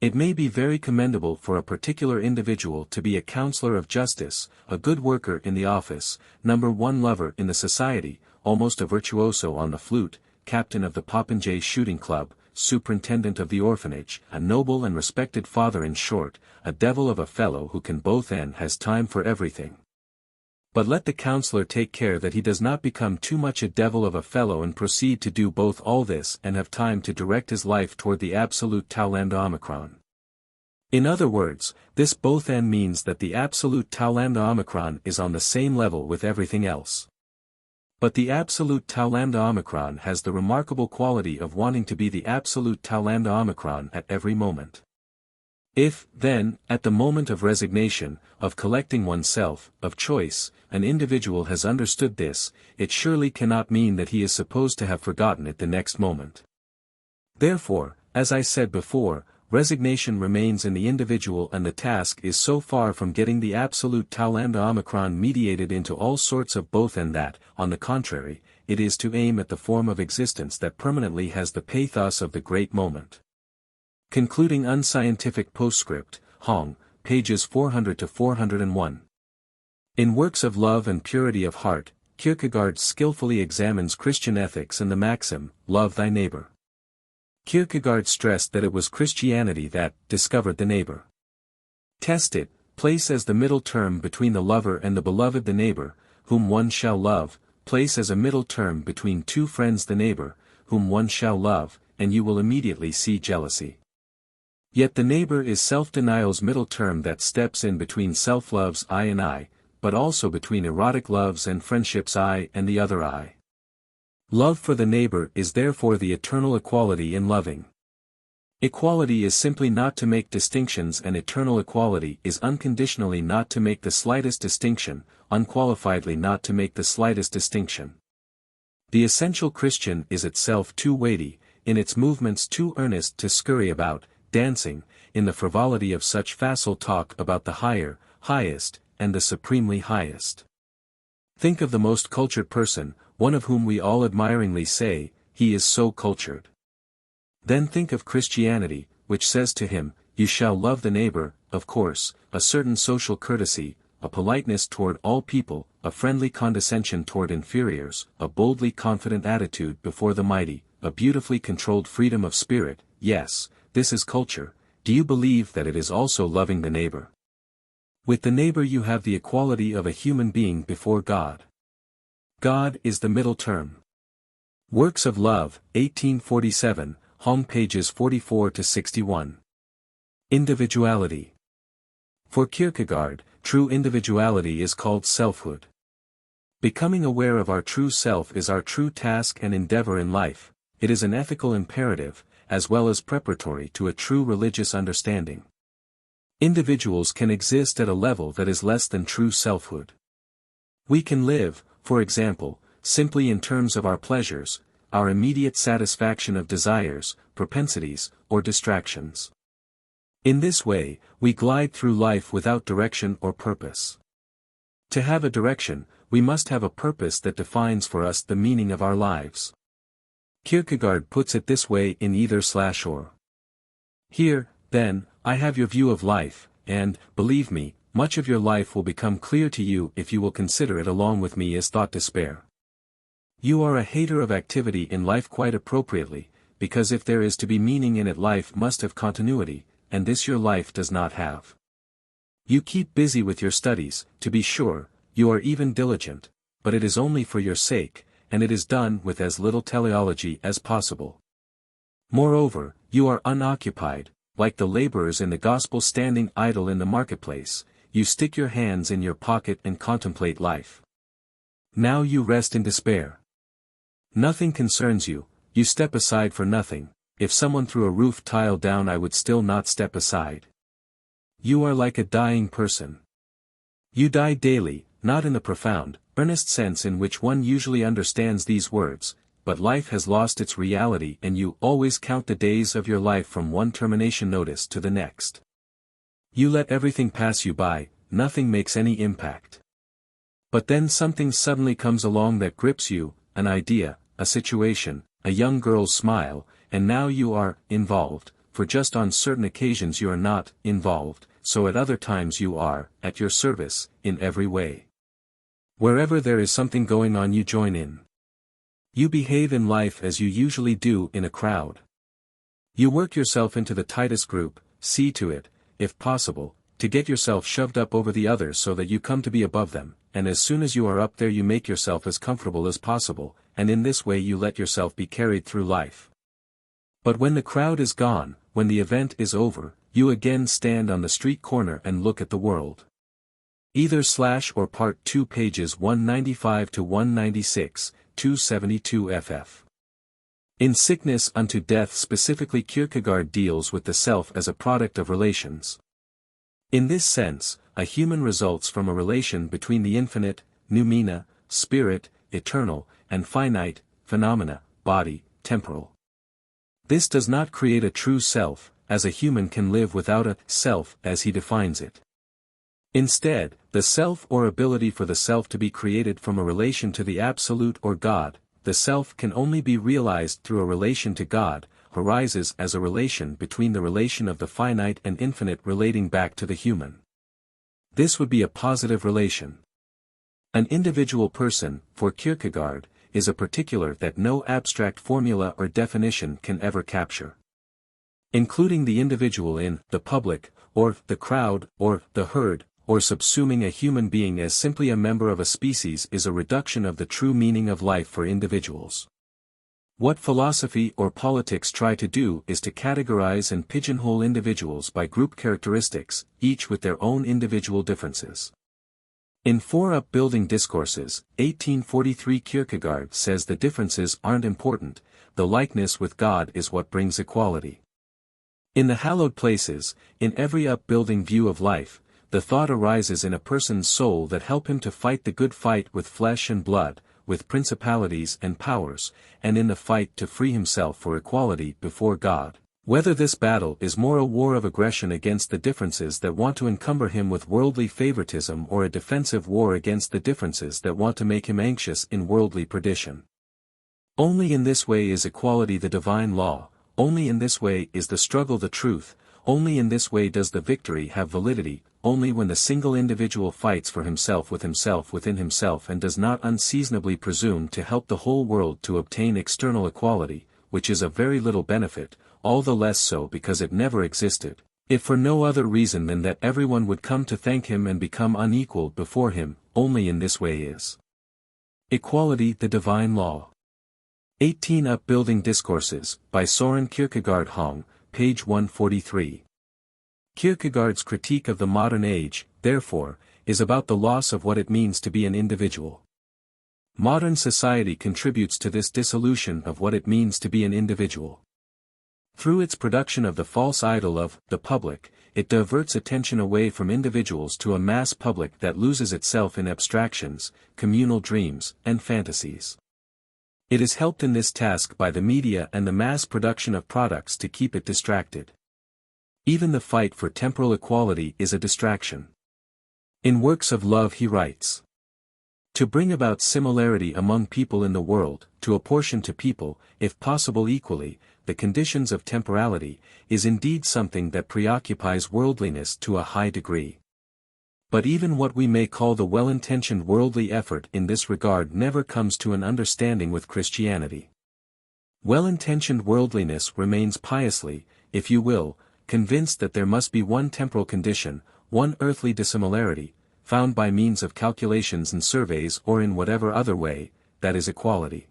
It may be very commendable for a particular individual to be a counselor of justice, a good worker in the office, number 1 lover in the society, almost a virtuoso on the flute, captain of the popinjay shooting club, superintendent of the orphanage, a noble and respected father, in short, a devil of a fellow who can both and has time for everything. But let the counselor take care that he does not become too much a devil of a fellow and proceed to do both all this and have time to direct his life toward the absolute tau lambda omicron. In other words, this both and means that the absolute tau lambda omicron is on the same level with everything else. But the absolute tau lambda omicron has the remarkable quality of wanting to be the absolute tau lambda omicron at every moment. If, then, at the moment of resignation, of collecting oneself, of choice, an individual has understood this, it surely cannot mean that he is supposed to have forgotten it the next moment. Therefore, as I said before, resignation remains in the individual, and the task is so far from getting the absolute tau lambda omicron mediated into all sorts of both and that, on the contrary, it is to aim at the form of existence that permanently has the pathos of the great moment. Concluding unscientific postscript, Hong, pages 400 to 401. In Works of Love and Purity of Heart, Kierkegaard skillfully examines Christian ethics and the maxim, love thy neighbor. Kierkegaard stressed that it was Christianity that discovered the neighbor. Test it, place as the middle term between the lover and the beloved the neighbor, whom one shall love, place as a middle term between 2 friends the neighbor, whom one shall love, and you will immediately see jealousy. Yet the neighbor is self-denial's middle term that steps in between self-love's I and I, but also between erotic loves and friendship's I and the other I. Love for the neighbor is therefore the eternal equality in loving. Equality is simply not to make distinctions, and eternal equality is unconditionally not to make the slightest distinction, unqualifiedly not to make the slightest distinction. The essential Christian is itself too weighty, in its movements too earnest to scurry about, dancing, in the frivolity of such facile talk about the higher, highest, and the supremely highest. Think of the most cultured person, one of whom we all admiringly say, he is so cultured. Then think of Christianity, which says to him, you shall love the neighbor, of course, a certain social courtesy, a politeness toward all people, a friendly condescension toward inferiors, a boldly confident attitude before the mighty, a beautifully controlled freedom of spirit. Yes, this is culture. Do you believe that it is also loving the neighbor? With the neighbor you have the equality of a human being before God. God is the middle term. Works of Love, 1847, home pages 44 to 61. Individuality. For Kierkegaard, true individuality is called selfhood. Becoming aware of our true self is our true task and endeavor in life. It is an ethical imperative, as well as preparatory to a true religious understanding. Individuals can exist at a level that is less than true selfhood. We can live, for example, simply in terms of our pleasures, our immediate satisfaction of desires, propensities, or distractions. In this way, we glide through life without direction or purpose. To have a direction, we must have a purpose that defines for us the meaning of our lives. Kierkegaard puts it this way in either/or. Here, then, I have your view of life, and, believe me, much of your life will become clear to you if you will consider it along with me as thought to spare. You are a hater of activity in life quite appropriately, because if there is to be meaning in it, life must have continuity, and this your life does not have. You keep busy with your studies, to be sure, you are even diligent, but it is only for your sake, and it is done with as little teleology as possible. Moreover, you are unoccupied, like the laborers in the gospel standing idle in the marketplace. You stick your hands in your pocket and contemplate life. Now you rest in despair. Nothing concerns you, you step aside for nothing. If someone threw a roof tile down, I would still not step aside. You are like a dying person. You die daily, not in the profound, earnest sense in which one usually understands these words, but life has lost its reality and you always count the days of your life from one termination notice to the next. You let everything pass you by, nothing makes any impact. But then something suddenly comes along that grips you, an idea, a situation, a young girl's smile, and now you are involved, for just on certain occasions you are not involved, so at other times you are, at your service, in every way. Wherever there is something going on you join in. You behave in life as you usually do in a crowd. You work yourself into the tightest group, see to it, if possible, to get yourself shoved up over the others so that you come to be above them, and as soon as you are up there you make yourself as comfortable as possible, and in this way you let yourself be carried through life. But when the crowd is gone, when the event is over, you again stand on the street corner and look at the world. Either/or Part 2 pages 195 to 196, 272 ff. In Sickness unto Death specifically Kierkegaard deals with the self as a product of relations. In this sense, a human results from a relation between the infinite, noumena, spirit, eternal, and finite, phenomena, body, temporal. This does not create a true self, as a human can live without a self as he defines it. Instead, the self or ability for the self to be created from a relation to the Absolute or God, the self can only be realized through a relation to God, arises as a relation between the relation of the finite and infinite relating back to the human. This would be a positive relation. An individual person, for Kierkegaard, is a particular that no abstract formula or definition can ever capture. Including the individual in the public, or the crowd, or the herd, or subsuming a human being as simply a member of a species is a reduction of the true meaning of life for individuals. What philosophy or politics try to do is to categorize and pigeonhole individuals by group characteristics, each with their own individual differences. In Four Upbuilding Discourses, 1843 Kierkegaard says the differences aren't important, the likeness with God is what brings equality. In the hallowed places, in every upbuilding view of life, the thought arises in a person's soul that help him to fight the good fight with flesh and blood, with principalities and powers, and in the fight to free himself for equality before God. Whether this battle is more a war of aggression against the differences that want to encumber him with worldly favoritism or a defensive war against the differences that want to make him anxious in worldly perdition. Only in this way is equality the divine law, only in this way is the struggle the truth, only in this way does the victory have validity, only when the single individual fights for himself within himself and does not unseasonably presume to help the whole world to obtain external equality, which is of very little benefit, all the less so because it never existed, if for no other reason than that everyone would come to thank him and become unequal before him, only in this way is Equality, the Divine Law. 18 Upbuilding Discourses, by Søren Kierkegaard Hong, page 143. Kierkegaard's critique of the modern age, therefore, is about the loss of what it means to be an individual. Modern society contributes to this dissolution of what it means to be an individual. Through its production of the false idol of the public, it diverts attention away from individuals to a mass public that loses itself in abstractions, communal dreams, and fantasies. It is helped in this task by the media and the mass production of products to keep it distracted. Even the fight for temporal equality is a distraction. In Works of Love he writes, "To bring about similarity among people in the world, to apportion to people, if possible equally, the conditions of temporality, is indeed something that preoccupies worldliness to a high degree. But even what we may call the well-intentioned worldly effort in this regard never comes to an understanding with Christianity. Well-intentioned worldliness remains piously, if you will, convinced that there must be one temporal condition, one earthly dissimilarity, found by means of calculations and surveys or in whatever other way, that is equality."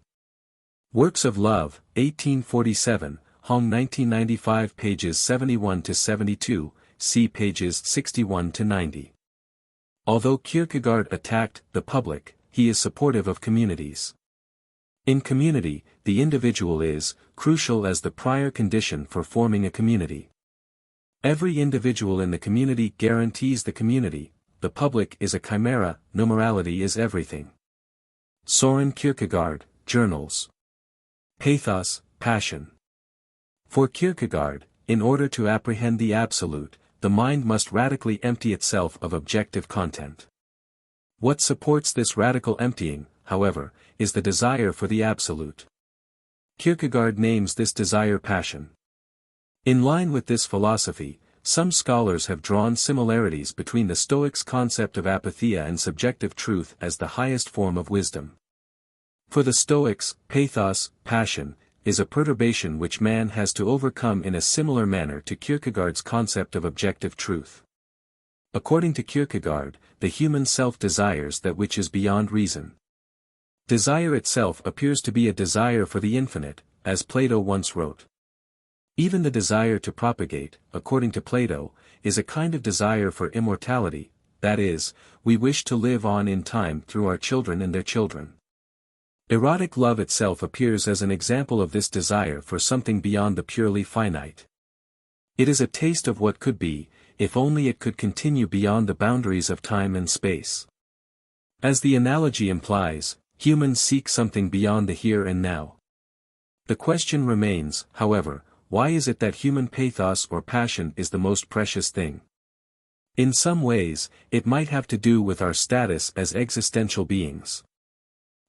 Works of Love, 1847, Hong 1995 pages 71-72, see pages 61-90. Although Kierkegaard attacked the public, he is supportive of communities. In community, the individual is crucial as the prior condition for forming a community. Every individual in the community guarantees the community, the public is a chimera, no morality is everything. Søren Kierkegaard, Journals. Pathos, Passion. For Kierkegaard, in order to apprehend the absolute, the mind must radically empty itself of objective content. What supports this radical emptying, however, is the desire for the absolute. Kierkegaard names this desire passion. In line with this philosophy, some scholars have drawn similarities between the Stoics' concept of apatheia and subjective truth as the highest form of wisdom. For the Stoics, pathos, passion, is a perturbation which man has to overcome in a similar manner to Kierkegaard's concept of objective truth. According to Kierkegaard, the human self desires that which is beyond reason. Desire itself appears to be a desire for the infinite, as Plato once wrote. Even the desire to propagate, according to Plato, is a kind of desire for immortality, that is, we wish to live on in time through our children and their children. Erotic love itself appears as an example of this desire for something beyond the purely finite. It is a taste of what could be, if only it could continue beyond the boundaries of time and space. As the analogy implies, humans seek something beyond the here and now. The question remains, however, why is it that human pathos or passion is the most precious thing? In some ways, it might have to do with our status as existential beings.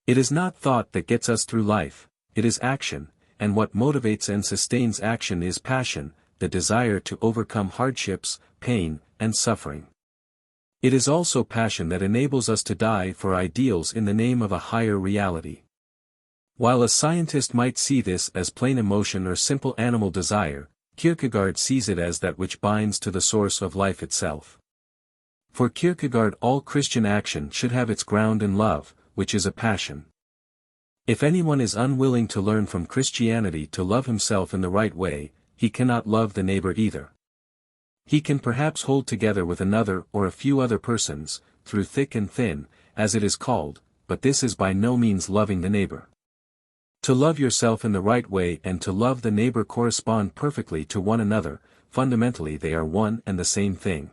It is not thought that gets us through life, it is action, and what motivates and sustains action is passion, the desire to overcome hardships, pain, and suffering. It is also passion that enables us to die for ideals in the name of a higher reality. While a scientist might see this as plain emotion or simple animal desire, Kierkegaard sees it as that which binds to the source of life itself. For Kierkegaard, all Christian action should have its ground in love, which is a passion. If anyone is unwilling to learn from Christianity to love himself in the right way, he cannot love the neighbor either. He can perhaps hold together with another or a few other persons, through thick and thin, as it is called, but this is by no means loving the neighbor. To love yourself in the right way and to love the neighbor correspond perfectly to one another, fundamentally they are one and the same thing.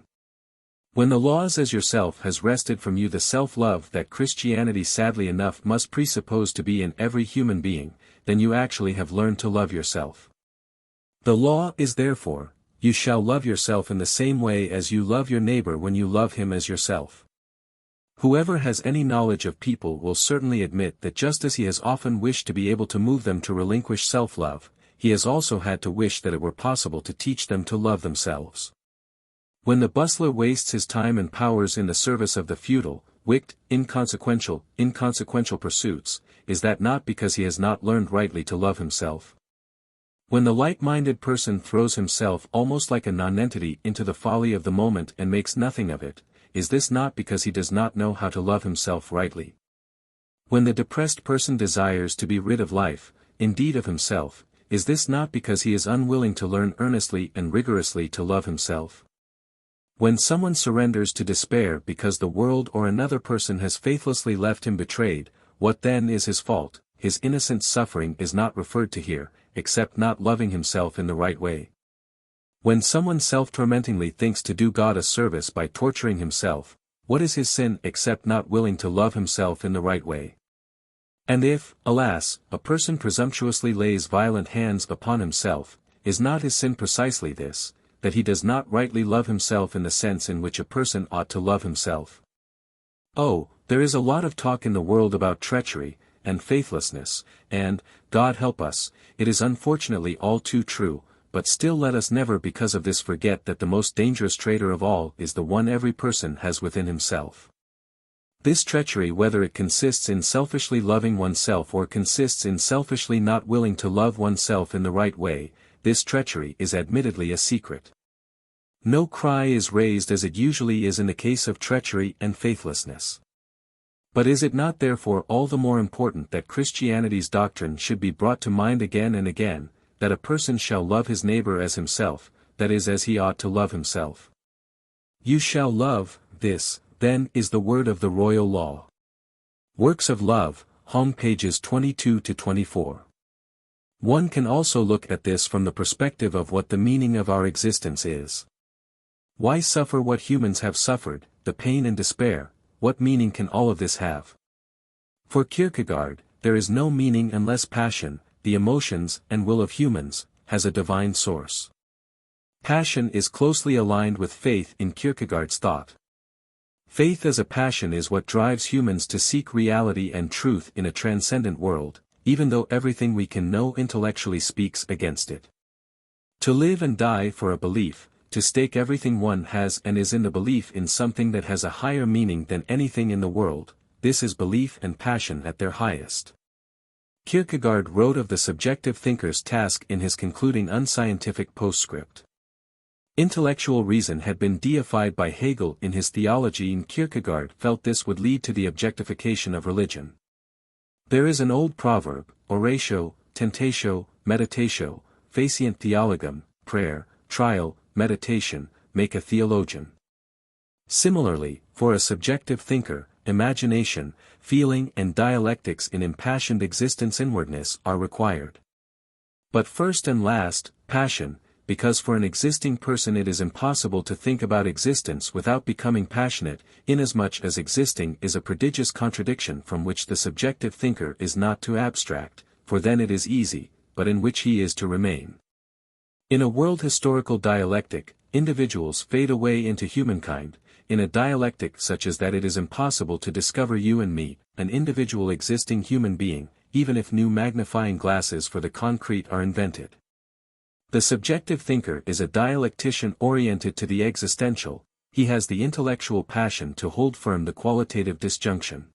When the laws as yourself has wrested from you the self-love that Christianity sadly enough must presuppose to be in every human being, then you actually have learned to love yourself. The law is therefore, you shall love yourself in the same way as you love your neighbor when you love him as yourself. Whoever has any knowledge of people will certainly admit that just as he has often wished to be able to move them to relinquish self-love, he has also had to wish that it were possible to teach them to love themselves. When the bustler wastes his time and powers in the service of the futile, wicked, inconsequential pursuits, is that not because he has not learned rightly to love himself? When the light-minded person throws himself almost like a nonentity into the folly of the moment and makes nothing of it, is this not because he does not know how to love himself rightly? When the depressed person desires to be rid of life, indeed of himself, is this not because he is unwilling to learn earnestly and rigorously to love himself? When someone surrenders to despair because the world or another person has faithlessly left him betrayed, what then is his fault? His innocent suffering is not referred to here, except not loving himself in the right way. When someone self-tormentingly thinks to do God a service by torturing himself, what is his sin except not willing to love himself in the right way? And if, alas, a person presumptuously lays violent hands upon himself, is not his sin precisely this, that he does not rightly love himself in the sense in which a person ought to love himself? Oh, there is a lot of talk in the world about treachery, and faithlessness, and, God help us, it is unfortunately all too true, but still let us never because of this forget that the most dangerous traitor of all is the one every person has within himself. This treachery, whether it consists in selfishly loving oneself or consists in selfishly not willing to love oneself in the right way, this treachery is admittedly a secret. No cry is raised as it usually is in the case of treachery and faithlessness. But is it not therefore all the more important that Christianity's doctrine should be brought to mind again and again, that a person shall love his neighbor as himself, that is as he ought to love himself? You shall love, this, then, is the word of the royal law. Works of Love, home pages 22-24. One can also look at this from the perspective of what the meaning of our existence is. Why suffer what humans have suffered, the pain and despair? What meaning can all of this have? For Kierkegaard, there is no meaning unless passion, the emotions and will of humans, has a divine source. Passion is closely aligned with faith in Kierkegaard's thought. Faith as a passion is what drives humans to seek reality and truth in a transcendent world, even though everything we can know intellectually speaks against it. To live and die for a belief, to stake everything one has and is in the belief in something that has a higher meaning than anything in the world, this is belief and passion at their highest. Kierkegaard wrote of the subjective thinker's task in his concluding unscientific postscript. Intellectual reason had been deified by Hegel in his theology, and Kierkegaard felt this would lead to the objectification of religion. There is an old proverb, oratio, tentatio, meditatio, facient theologum, prayer, trial, meditation, make a theologian. Similarly, for a subjective thinker, imagination, feeling and dialectics in impassioned existence inwardness are required. But first and last, passion, because for an existing person it is impossible to think about existence without becoming passionate, inasmuch as existing is a prodigious contradiction from which the subjective thinker is not to abstract, for then it is easy, but in which he is to remain. In a world historical dialectic, individuals fade away into humankind. In a dialectic such as that it is impossible to discover you and me, an individual existing human being, even if new magnifying glasses for the concrete are invented. The subjective thinker is a dialectician oriented to the existential, he has the intellectual passion to hold firm the qualitative disjunction.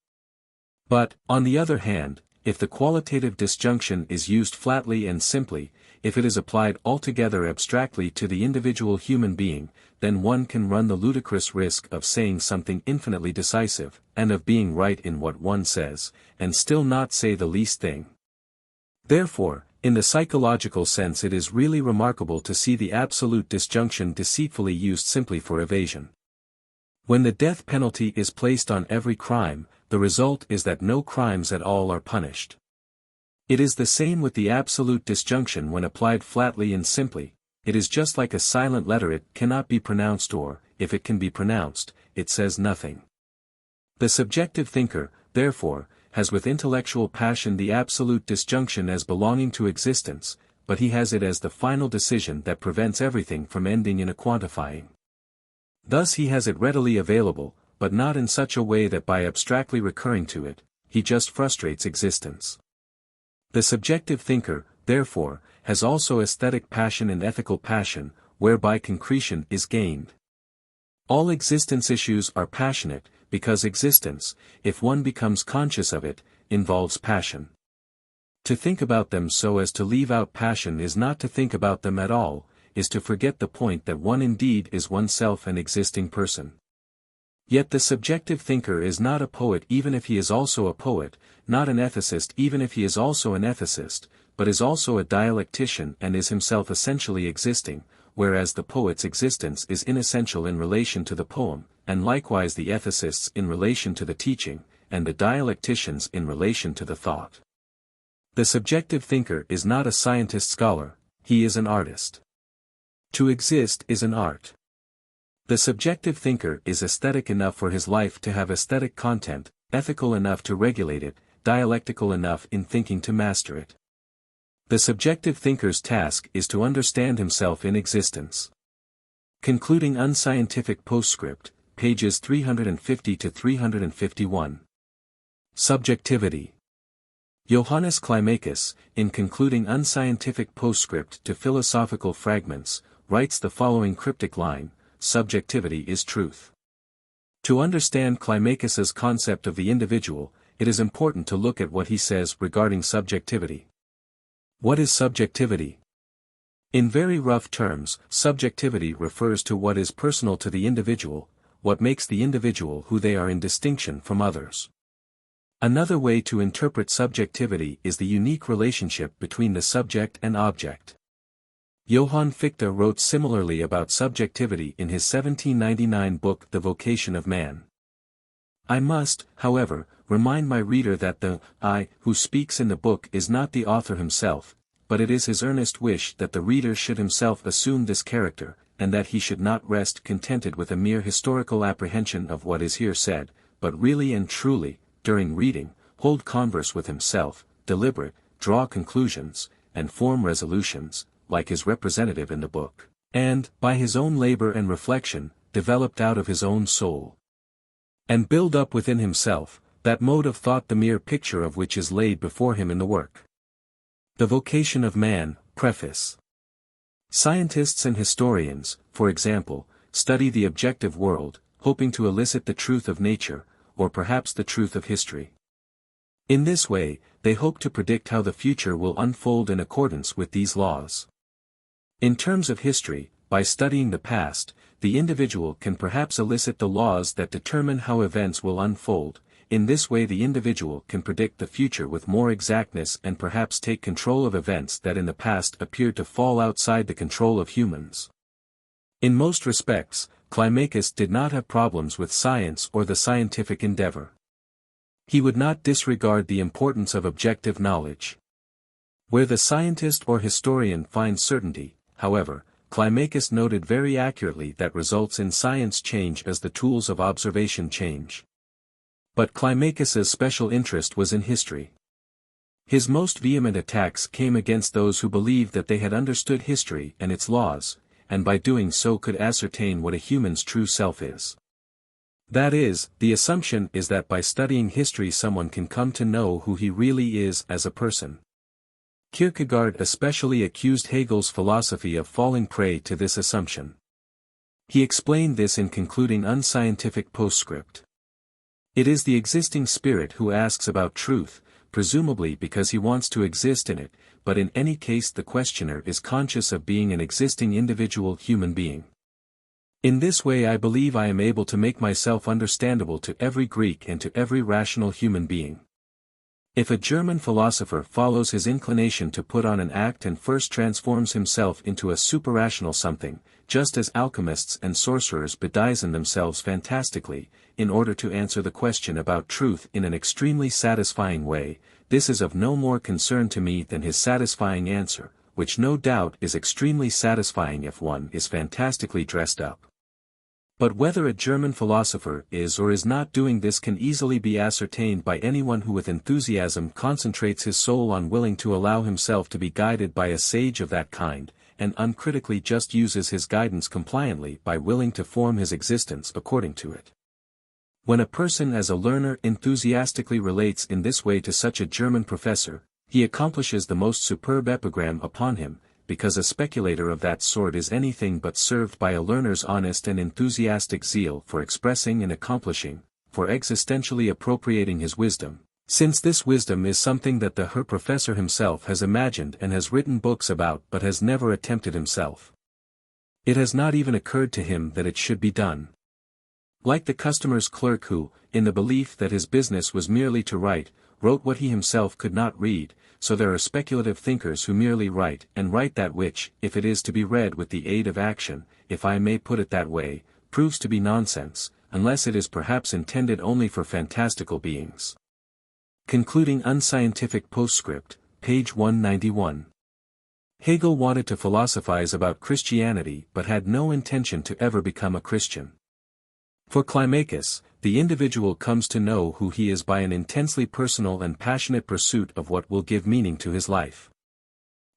But, on the other hand, if the qualitative disjunction is used flatly and simply, if it is applied altogether abstractly to the individual human being, then one can run the ludicrous risk of saying something infinitely decisive, and of being right in what one says, and still not say the least thing. Therefore, in the psychological sense it is really remarkable to see the absolute disjunction deceitfully used simply for evasion. When the death penalty is placed on every crime, the result is that no crimes at all are punished. It is the same with the absolute disjunction when applied flatly and simply. It is just like a silent letter, it cannot be pronounced, or, if it can be pronounced, it says nothing. The subjective thinker, therefore, has with intellectual passion the absolute disjunction as belonging to existence, but he has it as the final decision that prevents everything from ending in a quantifying. Thus he has it readily available, but not in such a way that by abstractly recurring to it, he just frustrates existence. The subjective thinker, therefore, has also aesthetic passion and ethical passion, whereby concretion is gained. All existence issues are passionate, because existence, if one becomes conscious of it, involves passion. To think about them so as to leave out passion is not to think about them at all, is to forget the point that one indeed is oneself an existing person. Yet the subjective thinker is not a poet even if he is also a poet, not an ethicist even if he is also an ethicist, but is also a dialectician and is himself essentially existing, whereas the poet's existence is inessential in relation to the poem, and likewise the ethicist's in relation to the teaching, and the dialectician's in relation to the thought. The subjective thinker is not a scientist scholar, he is an artist. To exist is an art. The subjective thinker is aesthetic enough for his life to have aesthetic content, ethical enough to regulate it, dialectical enough in thinking to master it. The subjective thinker's task is to understand himself in existence. Concluding unscientific postscript, pages 350 to 351. Subjectivity. Johannes Climacus, in concluding unscientific postscript to philosophical fragments, writes the following cryptic line: subjectivity is truth. To understand Climacus's concept of the individual, it is important to look at what he says regarding subjectivity. What is subjectivity? In very rough terms, subjectivity refers to what is personal to the individual, what makes the individual who they are in distinction from others. Another way to interpret subjectivity is the unique relationship between the subject and object. Johann Fichte wrote similarly about subjectivity in his 1799 book The Vocation of Man. I must, however, remind my reader that the I who speaks in the book is not the author himself, but it is his earnest wish that the reader should himself assume this character, and that he should not rest contented with a mere historical apprehension of what is here said, but really and truly, during reading, hold converse with himself, deliberate, draw conclusions, and form resolutions, like his representative in the book, and, by his own labor and reflection, developed out of his own soul, and build up within himself, that mode of thought the mere picture of which is laid before him in the work. The Vocation of Man, Preface. Scientists and historians, for example, study the objective world, hoping to elicit the truth of nature, or perhaps the truth of history. In this way, they hope to predict how the future will unfold in accordance with these laws. In terms of history, by studying the past, the individual can perhaps elicit the laws that determine how events will unfold. In this way the individual can predict the future with more exactness and perhaps take control of events that in the past appeared to fall outside the control of humans. In most respects, Climacus did not have problems with science or the scientific endeavor. He would not disregard the importance of objective knowledge. Where the scientist or historian finds certainty, however, Climacus noted very accurately that results in science change as the tools of observation change. But Climacus's special interest was in history. His most vehement attacks came against those who believed that they had understood history and its laws, and by doing so could ascertain what a human's true self is. That is, the assumption is that by studying history someone can come to know who he really is as a person. Kierkegaard especially accused Hegel's philosophy of falling prey to this assumption. He explained this in concluding unscientific postscript. It is the existing spirit who asks about truth, presumably because he wants to exist in it, but in any case the questioner is conscious of being an existing individual human being. In this way I believe I am able to make myself understandable to every Greek and to every rational human being. If a German philosopher follows his inclination to put on an act and first transforms himself into a superrational something, just as alchemists and sorcerers bedizen themselves fantastically, in order to answer the question about truth in an extremely satisfying way, this is of no more concern to me than his satisfying answer, which no doubt is extremely satisfying if one is fantastically dressed up. But whether a German philosopher is or is not doing this can easily be ascertained by anyone who with enthusiasm concentrates his soul on willing to allow himself to be guided by a sage of that kind, and uncritically just uses his guidance compliantly by willing to form his existence according to it. When a person as a learner enthusiastically relates in this way to such a German professor, he accomplishes the most superb epigram upon him, because a speculator of that sort is anything but served by a learner's honest and enthusiastic zeal for expressing and accomplishing, for existentially appropriating his wisdom, since this wisdom is something that the Herr Professor himself has imagined and has written books about but has never attempted himself. It has not even occurred to him that it should be done. Like the customer's clerk who, in the belief that his business was merely to write, wrote what he himself could not read, so there are speculative thinkers who merely write and write that which, if it is to be read with the aid of action, if I may put it that way, proves to be nonsense, unless it is perhaps intended only for fantastical beings. Concluding unscientific postscript, page 191. Hegel wanted to philosophize about Christianity but had no intention to ever become a Christian. For Climacus, the individual comes to know who he is by an intensely personal and passionate pursuit of what will give meaning to his life.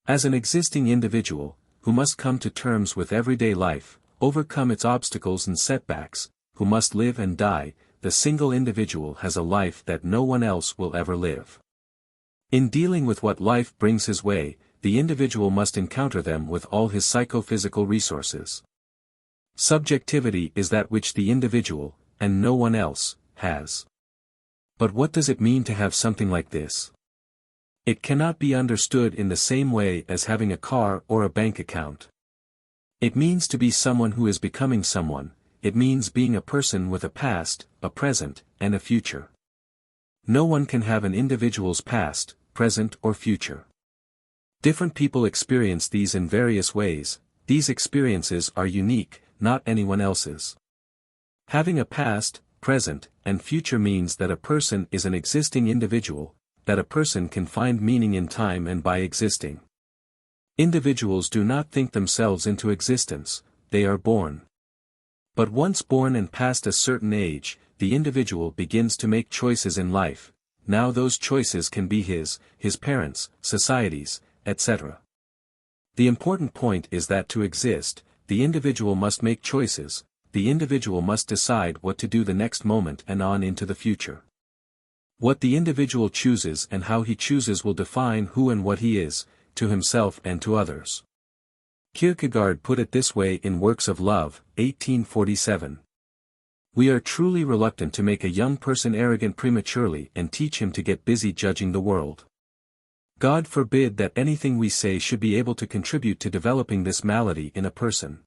As an existing individual, who must come to terms with everyday life, overcome its obstacles and setbacks, who must live and die, the single individual has a life that no one else will ever live. In dealing with what life brings his way, the individual must encounter them with all his psychophysical resources. Subjectivity is that which the individual, and no one else, has. But what does it mean to have something like this? It cannot be understood in the same way as having a car or a bank account. It means to be someone who is becoming someone, it means being a person with a past, a present, and a future. No one can have an individual's past, present or future. Different people experience these in various ways, these experiences are unique, not anyone else's. Having a past, present, and future means that a person is an existing individual, that a person can find meaning in time and by existing. Individuals do not think themselves into existence, they are born. But once born and past a certain age, the individual begins to make choices in life. Now those choices can be his parents, society's, etc. The important point is that to exist, the individual must make choices, the individual must decide what to do the next moment and on into the future. What the individual chooses and how he chooses will define who and what he is, to himself and to others. Kierkegaard put it this way in Works of Love, 1847. We are truly reluctant to make a young person arrogant prematurely and teach him to get busy judging the world. God forbid that anything we say should be able to contribute to developing this malady in a person.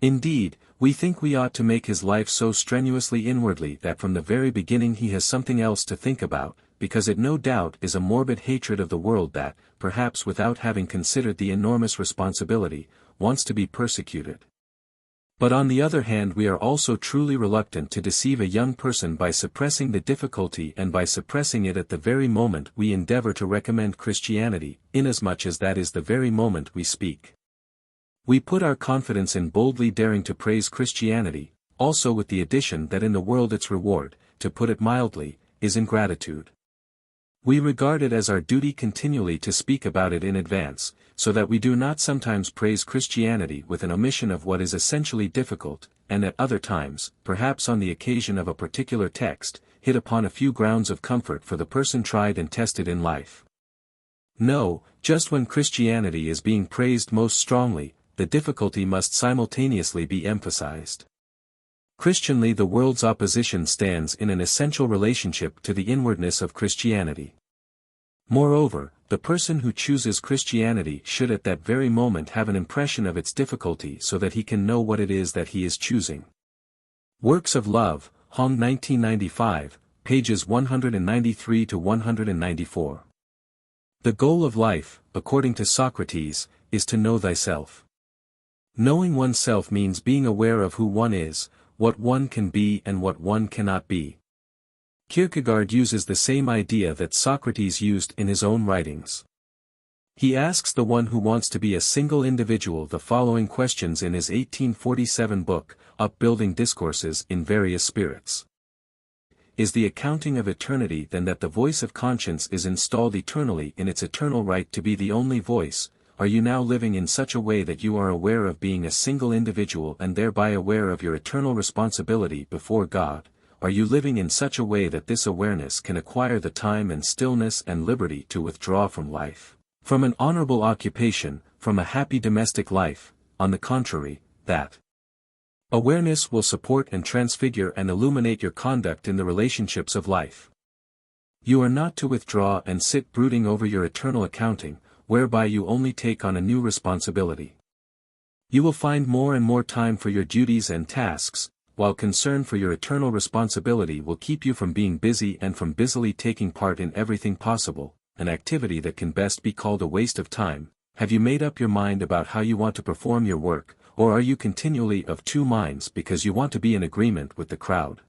Indeed, we think we ought to make his life so strenuously inwardly that from the very beginning he has something else to think about, because it no doubt is a morbid hatred of the world that, perhaps without having considered the enormous responsibility, wants to be persecuted. But on the other hand we are also truly reluctant to deceive a young person by suppressing the difficulty and by suppressing it at the very moment we endeavor to recommend Christianity, inasmuch as that is the very moment we speak. We put our confidence in boldly daring to praise Christianity, also with the addition that in the world its reward, to put it mildly, is ingratitude. We regard it as our duty continually to speak about it in advance, so that we do not sometimes praise Christianity with an omission of what is essentially difficult, and at other times, perhaps on the occasion of a particular text, hit upon a few grounds of comfort for the person tried and tested in life. No, just when Christianity is being praised most strongly, the difficulty must simultaneously be emphasized. Christianly the world's opposition stands in an essential relationship to the inwardness of Christianity. Moreover, the person who chooses Christianity should at that very moment have an impression of its difficulty so that he can know what it is that he is choosing. Works of Love, Hong 1995, pages 193 to 194. The goal of life, according to Socrates, is to know thyself. Knowing oneself means being aware of who one is, what one can be and what one cannot be. Kierkegaard uses the same idea that Socrates used in his own writings. He asks the one who wants to be a single individual the following questions in his 1847 book, Upbuilding Discourses in Various Spirits. Is the accounting of eternity then that the voice of conscience is installed eternally in its eternal right to be the only voice? Are you now living in such a way that you are aware of being a single individual and thereby aware of your eternal responsibility before God? Are you living in such a way that this awareness can acquire the time and stillness and liberty to withdraw from life, from an honorable occupation, from a happy domestic life? On the contrary, that awareness will support and transfigure and illuminate your conduct in the relationships of life. You are not to withdraw and sit brooding over your eternal accounting, whereby you only take on a new responsibility. You will find more and more time for your duties and tasks, while concern for your eternal responsibility will keep you from being busy and from busily taking part in everything possible, an activity that can best be called a waste of time, have you made up your mind about how you want to perform your work, or are you continually of two minds because you want to be in agreement with the crowd?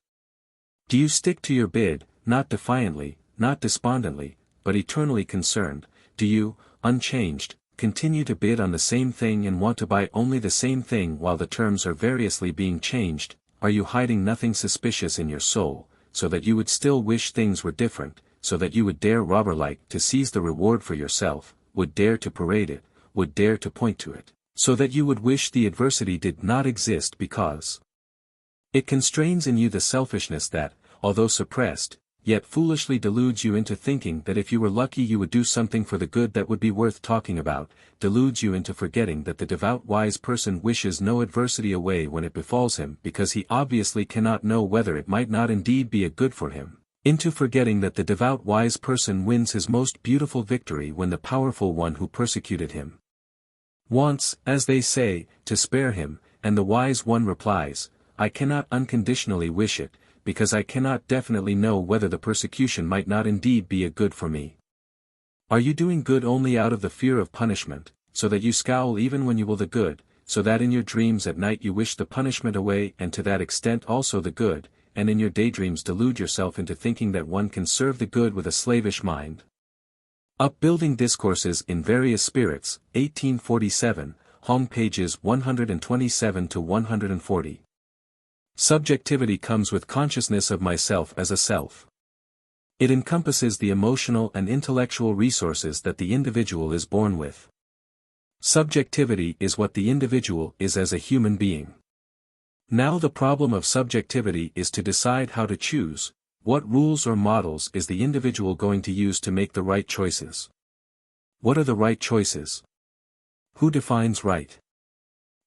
Do you stick to your bid, not defiantly, not despondently, but eternally concerned? Do you, unchanged, continue to bid on the same thing and want to buy only the same thing while the terms are variously being changed? Are you hiding nothing suspicious in your soul, so that you would still wish things were different, so that you would dare robber-like to seize the reward for yourself, would dare to parade it, would dare to point to it, so that you would wish the adversity did not exist because it constrains in you the selfishness that, although suppressed, yet foolishly deludes you into thinking that if you were lucky you would do something for the good that would be worth talking about, deludes you into forgetting that the devout wise person wishes no adversity away when it befalls him because he obviously cannot know whether it might not indeed be a good for him, into forgetting that the devout wise person wins his most beautiful victory when the powerful one who persecuted him wants, as they say, to spare him, and the wise one replies, I cannot unconditionally wish it, because I cannot definitely know whether the persecution might not indeed be a good for me. Are you doing good only out of the fear of punishment, so that you scowl even when you will the good, so that in your dreams at night you wish the punishment away and to that extent also the good, and in your daydreams delude yourself into thinking that one can serve the good with a slavish mind? Upbuilding Discourses in Various Spirits, 1847, home pages 127 to 140. Subjectivity comes with consciousness of myself as a self. It encompasses the emotional and intellectual resources that the individual is born with. Subjectivity is what the individual is as a human being. Now the problem of subjectivity is to decide how to choose, what rules or models is the individual going to use to make the right choices. What are the right choices? Who defines right?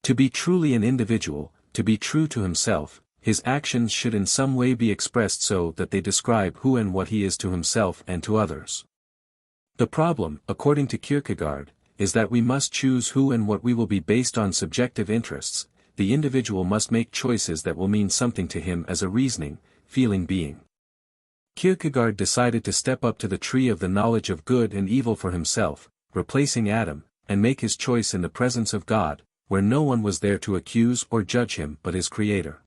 To be truly an individual, to be true to himself, his actions should in some way be expressed so that they describe who and what he is to himself and to others. The problem, according to Kierkegaard, is that we must choose who and what we will be based on subjective interests. The individual must make choices that will mean something to him as a reasoning, feeling being. Kierkegaard decided to step up to the tree of the knowledge of good and evil for himself, replacing Adam, and make his choice in the presence of God, where no one was there to accuse or judge him but his Creator.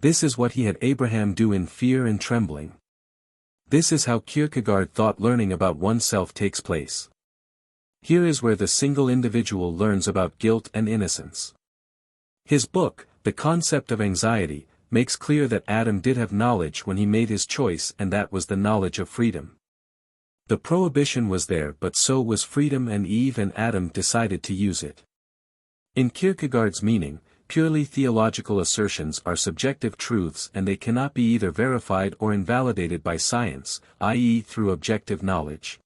This is what he had Abraham do in fear and trembling. This is how Kierkegaard thought learning about oneself takes place. Here is where the single individual learns about guilt and innocence. His book, The Concept of Anxiety, makes clear that Adam did have knowledge when he made his choice, and that was the knowledge of freedom. The prohibition was there, but so was freedom, and Eve and Adam decided to use it. In Kierkegaard's meaning, purely theological assertions are subjective truths, and they cannot be either verified or invalidated by science, i.e. through objective knowledge.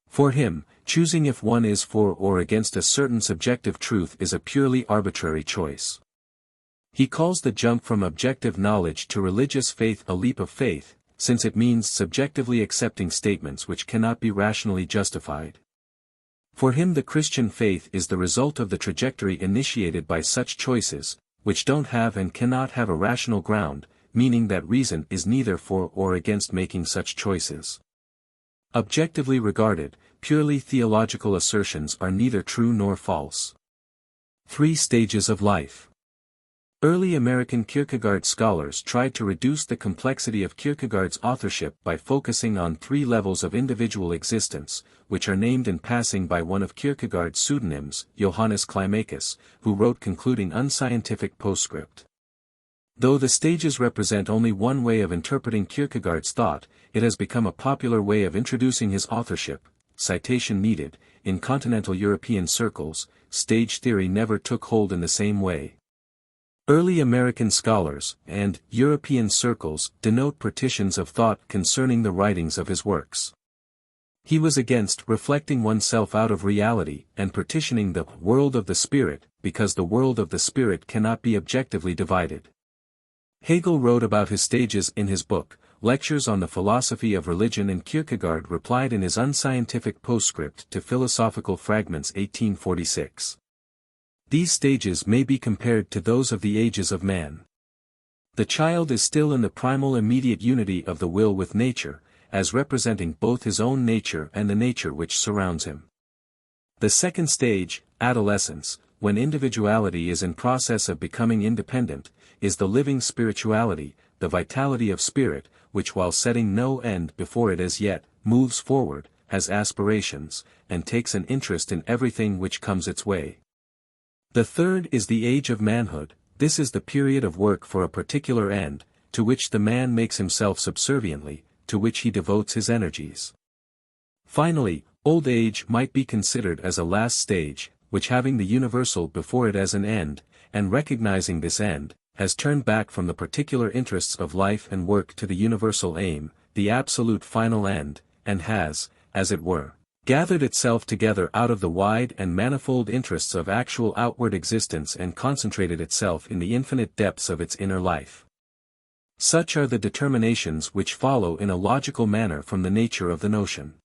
For him, choosing if one is for or against a certain subjective truth is a purely arbitrary choice. He calls the jump from objective knowledge to religious faith a leap of faith, since it means subjectively accepting statements which cannot be rationally justified. For him the Christian faith is the result of the trajectory initiated by such choices, which don't have and cannot have a rational ground, meaning that reason is neither for or against making such choices. Objectively regarded, purely theological assertions are neither true nor false. 3 Stages of Life. Early American Kierkegaard scholars tried to reduce the complexity of Kierkegaard's authorship by focusing on 3 levels of individual existence, which are named in passing by one of Kierkegaard's pseudonyms, Johannes Climacus, who wrote concluding unscientific postscript. Though the stages represent only one way of interpreting Kierkegaard's thought, it has become a popular way of introducing his authorship. Citation needed. In continental European circles, stage theory never took hold in the same way. Early American scholars, and European circles, denote partitions of thought concerning the writings of his works. He was against reflecting oneself out of reality, and partitioning the world of the spirit, because the world of the spirit cannot be objectively divided. Hegel wrote about his stages in his book, Lectures on the Philosophy of Religion, and Kierkegaard replied in his unscientific postscript to Philosophical Fragments 1846. These stages may be compared to those of the ages of man. The child is still in the primal immediate unity of the will with nature, as representing both his own nature and the nature which surrounds him. The second stage, adolescence, when individuality is in process of becoming independent, is the living spirituality, the vitality of spirit, which while setting no end before it as yet, moves forward, has aspirations, and takes an interest in everything which comes its way. The third is the age of manhood. This is the period of work for a particular end, to which the man makes himself subserviently, to which he devotes his energies. Finally, old age might be considered as a last stage, which having the universal before it as an end, and recognizing this end, has turned back from the particular interests of life and work to the universal aim, the absolute final end, and has, as it were, gathered itself together out of the wide and manifold interests of actual outward existence and concentrated itself in the infinite depths of its inner life. Such are the determinations which follow in a logical manner from the nature of the notion.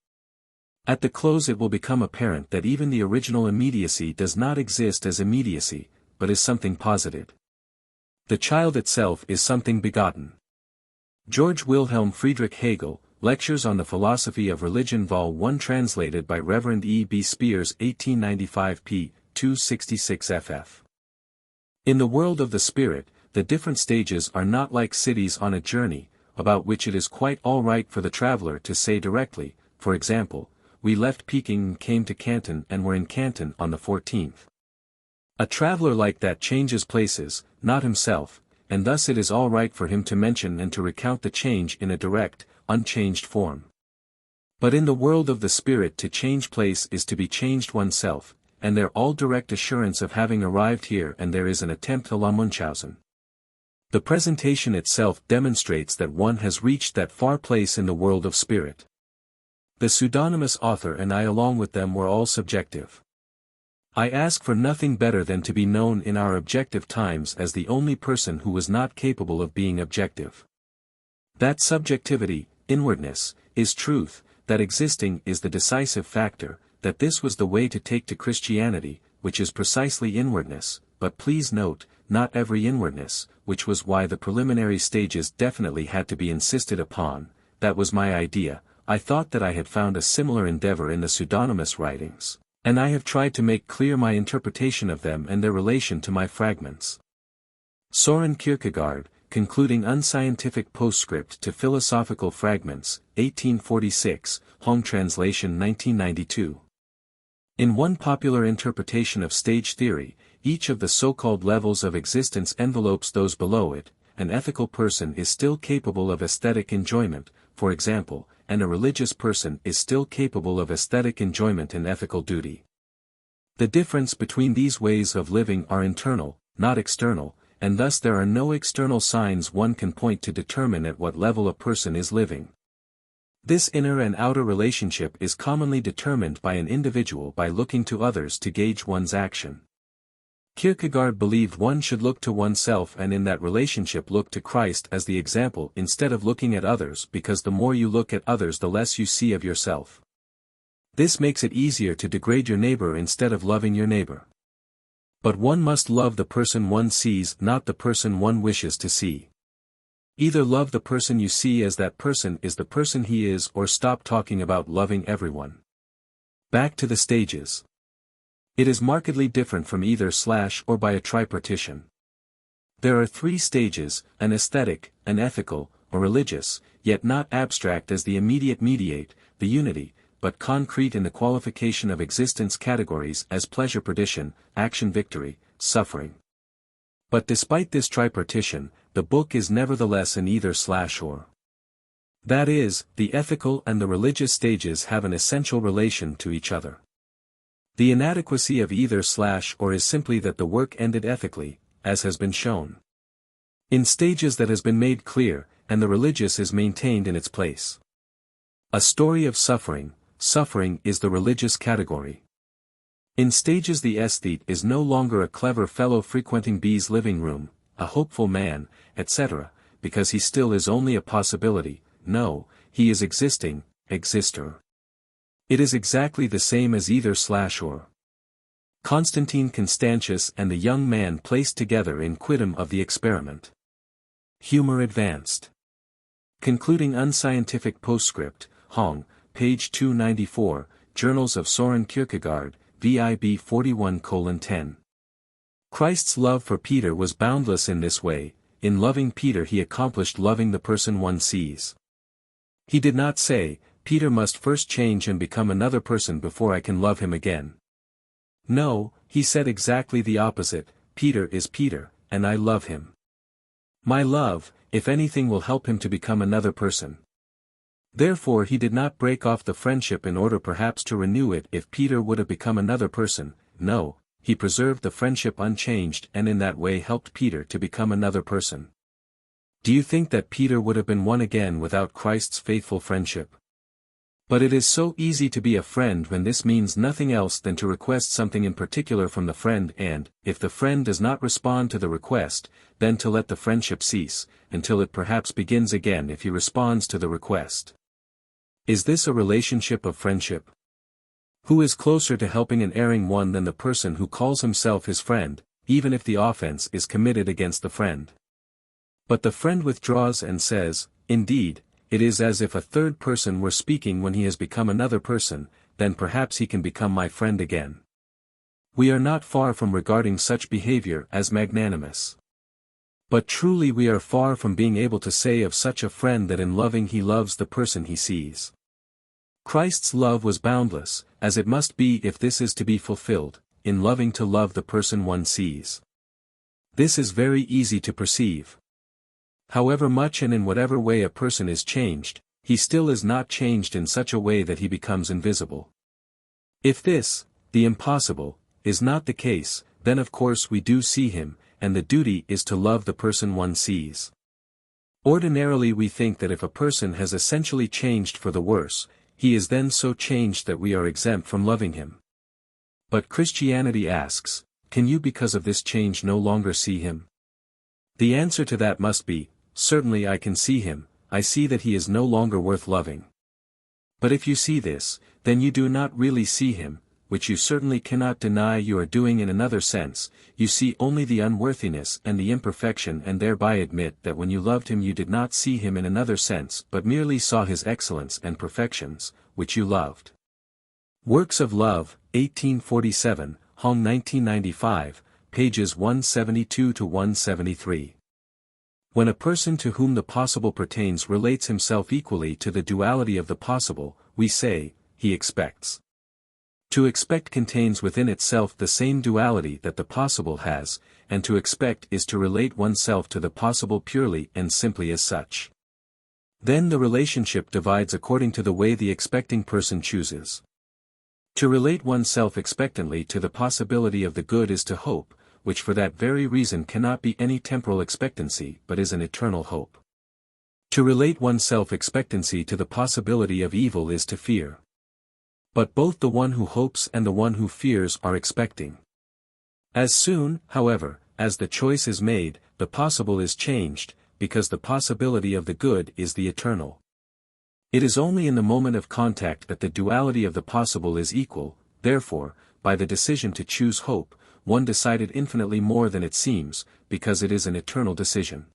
At the close it will become apparent that even the original immediacy does not exist as immediacy, but is something posited. The child itself is something begotten. George Wilhelm Friedrich Hegel, Lectures on the Philosophy of Religion Vol. 1 translated by Rev. E. B. Spears 1895 p. 266 ff. In the world of the spirit, the different stages are not like cities on a journey, about which it is quite all right for the traveler to say directly, for example, we left Peking and came to Canton and were in Canton on the 14th. A traveler like that changes places, not himself, and thus it is all right for him to mention and to recount the change in a direct, unchanged form. But in the world of the spirit to change place is to be changed oneself, and there all direct assurance of having arrived here and there is an attempt à la Munchausen. The presentation itself demonstrates that one has reached that far place in the world of spirit. The pseudonymous author and I along with them were all subjective. I ask for nothing better than to be known in our objective times as the only person who was not capable of being objective. That subjectivity, inwardness, is truth, that existing is the decisive factor, that this was the way to take to Christianity, which is precisely inwardness, but please note, not every inwardness, which was why the preliminary stages definitely had to be insisted upon. That was my idea. I thought that I had found a similar endeavor in the pseudonymous writings, and I have tried to make clear my interpretation of them and their relation to my fragments. Søren Kierkegaard, Concluding Unscientific Postscript to Philosophical Fragments, 1846, Hong Translation 1992. In one popular interpretation of stage theory, each of the so-called levels of existence envelopes those below it. An ethical person is still capable of aesthetic enjoyment, for example, and a religious person is still capable of aesthetic enjoyment and ethical duty. The difference between these ways of living are internal, not external, and thus there are no external signs one can point to determine at what level a person is living. This inner and outer relationship is commonly determined by an individual by looking to others to gauge one's action. Kierkegaard believed one should look to oneself and in that relationship look to Christ as the example instead of looking at others, because the more you look at others the less you see of yourself. This makes it easier to degrade your neighbor instead of loving your neighbor. But one must love the person one sees, not the person one wishes to see. Either love the person you see as that person is the person he is, or stop talking about loving everyone. Back to the stages. It is markedly different from either / or by a tripartition. There are three stages, an aesthetic, an ethical, or religious, yet not abstract as the immediate mediate, the unity, but concrete in the qualification of existence categories as pleasure perdition, action victory, suffering. But despite this tripartition, the book is nevertheless in either / or. That is, the ethical and the religious stages have an essential relation to each other. The inadequacy of either / or is simply that the work ended ethically, as has been shown. In stages that has been made clear, and the religious is maintained in its place. A story of suffering. Suffering is the religious category. In stages the aesthete is no longer a clever fellow frequenting B's living room, a hopeful man, etc., because he still is only a possibility. No, he is existing, exister. It is exactly the same as either / or. Constantine Constantius and the young man placed together in Quidem of the experiment. Humor advanced. Concluding unscientific postscript, Hong, page 294, Journals of Søren Kierkegaard, VIB 41:10. Christ's love for Peter was boundless in this way. In loving Peter he accomplished loving the person one sees. He did not say, Peter must first change and become another person before I can love him again. No, he said exactly the opposite, Peter is Peter, and I love him. My love, if anything, will help him to become another person. Therefore he did not break off the friendship in order perhaps to renew it if Peter would have become another person, no, he preserved the friendship unchanged and in that way helped Peter to become another person. Do you think that Peter would have been one again without Christ's faithful friendship? But it is so easy to be a friend when this means nothing else than to request something in particular from the friend and, if the friend does not respond to the request, then to let the friendship cease, until it perhaps begins again if he responds to the request. Is this a relationship of friendship? Who is closer to helping an erring one than the person who calls himself his friend, even if the offense is committed against the friend? But the friend withdraws and says, indeed, it is as if a third person were speaking when he has become another person, then perhaps he can become my friend again. We are not far from regarding such behavior as magnanimous. But truly we are far from being able to say of such a friend that in loving he loves the person he sees. Christ's love was boundless, as it must be if this is to be fulfilled, in loving to love the person one sees. This is very easy to perceive. However much and in whatever way a person is changed, he still is not changed in such a way that he becomes invisible. If this, the impossible, is not the case, then of course we do see him, and the duty is to love the person one sees. Ordinarily we think that if a person has essentially changed for the worse, he is then so changed that we are exempt from loving him. But Christianity asks, can you because of this change no longer see him? The answer to that must be, certainly I can see him, I see that he is no longer worth loving. But if you see this, then you do not really see him, which you certainly cannot deny you are doing in another sense, you see only the unworthiness and the imperfection and thereby admit that when you loved him you did not see him in another sense but merely saw his excellence and perfections, which you loved. Works of Love, 1847, Hong 1995, pages 172 to 173. When a person to whom the possible pertains relates himself equally to the duality of the possible, we say, he expects. To expect contains within itself the same duality that the possible has, and to expect is to relate oneself to the possible purely and simply as such. Then the relationship divides according to the way the expecting person chooses. To relate oneself expectantly to the possibility of the good is to hope, which for that very reason cannot be any temporal expectancy but is an eternal hope. To relate oneself expectancy to the possibility of evil is to fear. But both the one who hopes and the one who fears are expecting. As soon, however, as the choice is made, the possible is changed, because the possibility of the good is the eternal. It is only in the moment of contact that the duality of the possible is equal, therefore, by the decision to choose hope, one decided infinitely more than it seems, because it is an eternal decision.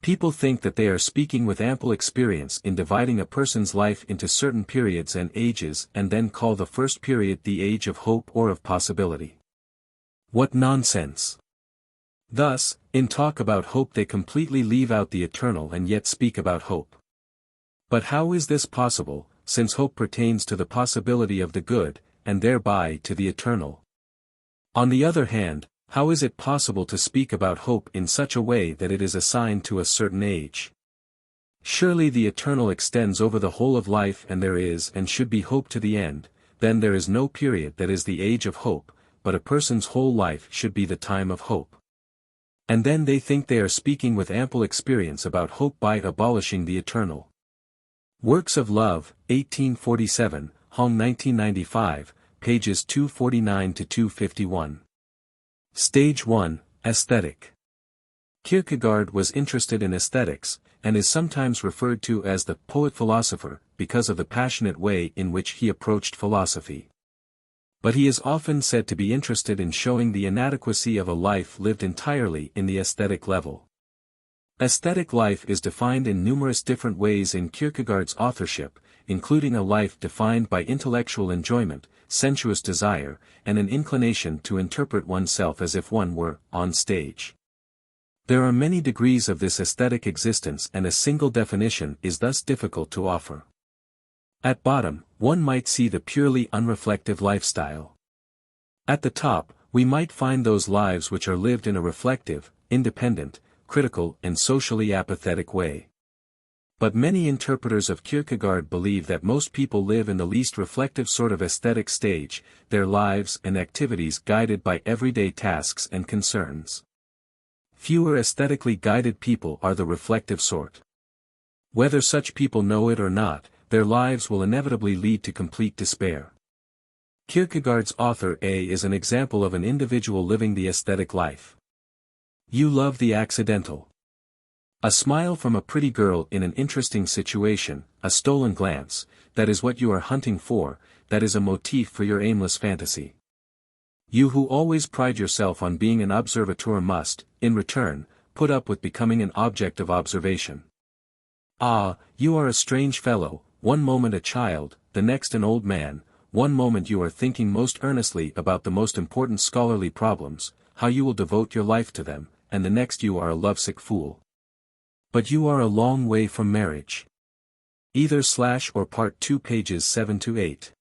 People think that they are speaking with ample experience in dividing a person's life into certain periods and ages and then call the first period the age of hope or of possibility. What nonsense! Thus, in talk about hope they completely leave out the eternal and yet speak about hope. But how is this possible, since hope pertains to the possibility of the good, and thereby to the eternal? On the other hand, how is it possible to speak about hope in such a way that it is assigned to a certain age? Surely the eternal extends over the whole of life and there is and should be hope to the end, then there is no period that is the age of hope, but a person's whole life should be the time of hope. And then they think they are speaking with ample experience about hope by abolishing the eternal. Works of Love, 1847, Hong 1995, pages 249 to 251. Stage 1, Aesthetic. Kierkegaard was interested in aesthetics, and is sometimes referred to as the poet-philosopher, because of the passionate way in which he approached philosophy. But he is often said to be interested in showing the inadequacy of a life lived entirely in the aesthetic level. Aesthetic life is defined in numerous different ways in Kierkegaard's authorship, including a life defined by intellectual enjoyment, sensuous desire, and an inclination to interpret oneself as if one were on stage. There are many degrees of this aesthetic existence, and a single definition is thus difficult to offer. At bottom, one might see the purely unreflective lifestyle. At the top, we might find those lives which are lived in a reflective, independent, critical, and socially apathetic way. But many interpreters of Kierkegaard believe that most people live in the least reflective sort of aesthetic stage, their lives and activities guided by everyday tasks and concerns. Fewer aesthetically guided people are the reflective sort. Whether such people know it or not, their lives will inevitably lead to complete despair. Kierkegaard's author A is an example of an individual living the aesthetic life. You love the accidental. A smile from a pretty girl in an interesting situation, a stolen glance, that is what you are hunting for, that is a motif for your aimless fantasy. You who always pride yourself on being an observateur must, in return, put up with becoming an object of observation. Ah, you are a strange fellow, one moment a child, the next an old man, one moment you are thinking most earnestly about the most important scholarly problems, how you will devote your life to them, and the next you are a lovesick fool. But you are a long way from marriage. Either/or part 2 pages 7 to 8.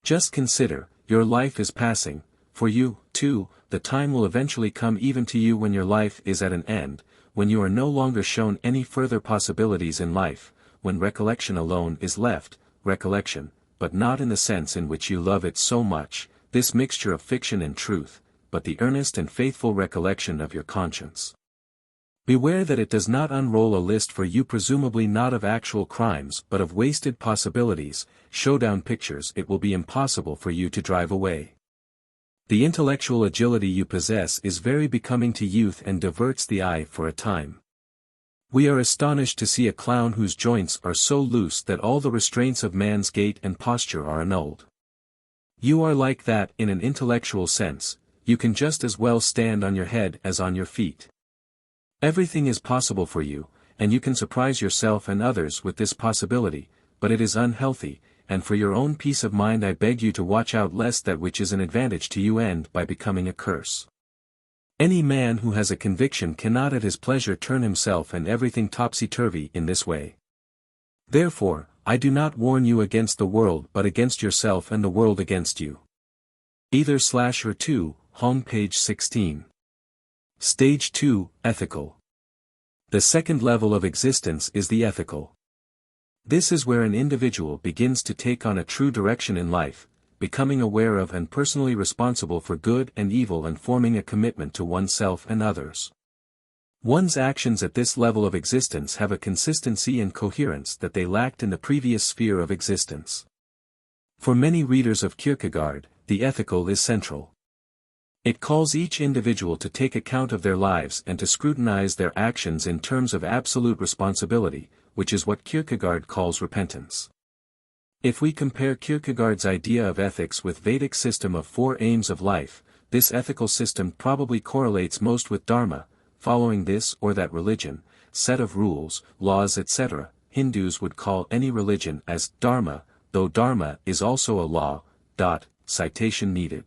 Just consider, your life is passing, for you, too, the time will eventually come even to you when your life is at an end, when you are no longer shown any further possibilities in life, when recollection alone is left, recollection, but not in the sense in which you love it so much, this mixture of fiction and truth, but the earnest and faithful recollection of your conscience. Beware that it does not unroll a list for you, presumably not of actual crimes but of wasted possibilities, showdown pictures it will be impossible for you to drive away. The intellectual agility you possess is very becoming to youth and diverts the eye for a time. We are astonished to see a clown whose joints are so loose that all the restraints of man's gait and posture are annulled. You are like that in an intellectual sense, you can just as well stand on your head as on your feet. Everything is possible for you, and you can surprise yourself and others with this possibility, but it is unhealthy, and for your own peace of mind I beg you to watch out lest that which is an advantage to you end by becoming a curse. Any man who has a conviction cannot at his pleasure turn himself and everything topsy-turvy in this way. Therefore, I do not warn you against the world but against yourself and the world against you. Either/or 2, home page 16. Stage 2, Ethical. The second level of existence is the ethical. This is where an individual begins to take on a true direction in life, becoming aware of and personally responsible for good and evil and forming a commitment to oneself and others. One's actions at this level of existence have a consistency and coherence that they lacked in the previous sphere of existence. For many readers of Kierkegaard, the ethical is central. It calls each individual to take account of their lives and to scrutinize their actions in terms of absolute responsibility, which is what Kierkegaard calls repentance. If we compare Kierkegaard's idea of ethics with Vedic system of 4 aims of life, this ethical system probably correlates most with Dharma, following this or that religion, set of rules, laws etc. Hindus would call any religion as Dharma, though Dharma is also a law. Citation needed.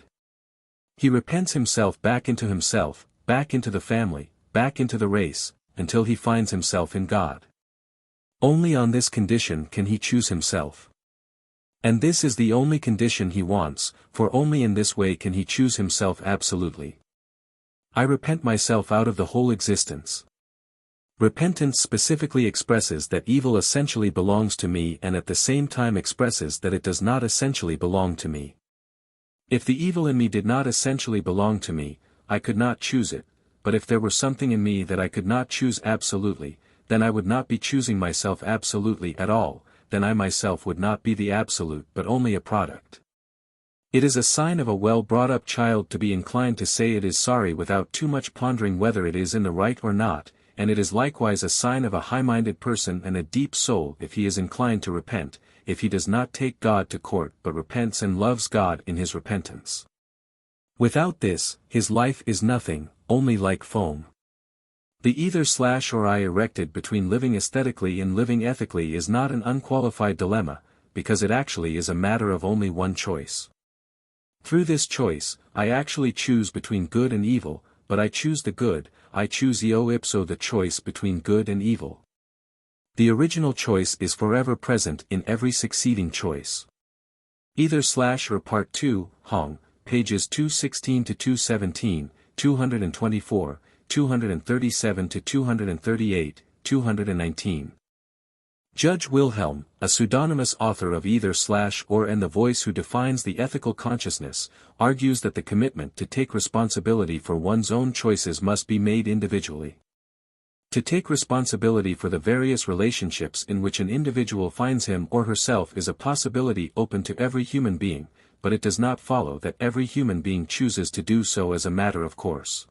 He repents himself, back into the family, back into the race, until he finds himself in God. Only on this condition can he choose himself. And this is the only condition he wants, for only in this way can he choose himself absolutely. I repent myself out of the whole existence. Repentance specifically expresses that evil essentially belongs to me and at the same time expresses that it does not essentially belong to me. If the evil in me did not essentially belong to me, I could not choose it, but if there were something in me that I could not choose absolutely, then I would not be choosing myself absolutely at all, then I myself would not be the absolute but only a product. It is a sign of a well-brought-up child to be inclined to say it is sorry without too much pondering whether it is in the right or not, and it is likewise a sign of a high-minded person and a deep soul if he is inclined to repent, if he does not take God to court but repents and loves God in his repentance. Without this, his life is nothing, only like foam. The either/or I erected between living aesthetically and living ethically is not an unqualified dilemma, because it actually is a matter of only one choice. Through this choice, I actually choose between good and evil, but I choose the good, I choose eo ipso the choice between good and evil. The original choice is forever present in every succeeding choice. Either/or Part 2, Hong, pages 216 to 217, 224, 237 to 238, 219. Judge Wilhelm, a pseudonymous author of Either/or and the voice who defines the ethical consciousness, argues that the commitment to take responsibility for one's own choices must be made individually. To take responsibility for the various relationships in which an individual finds him or herself is a possibility open to every human being, but it does not follow that every human being chooses to do so as a matter of course.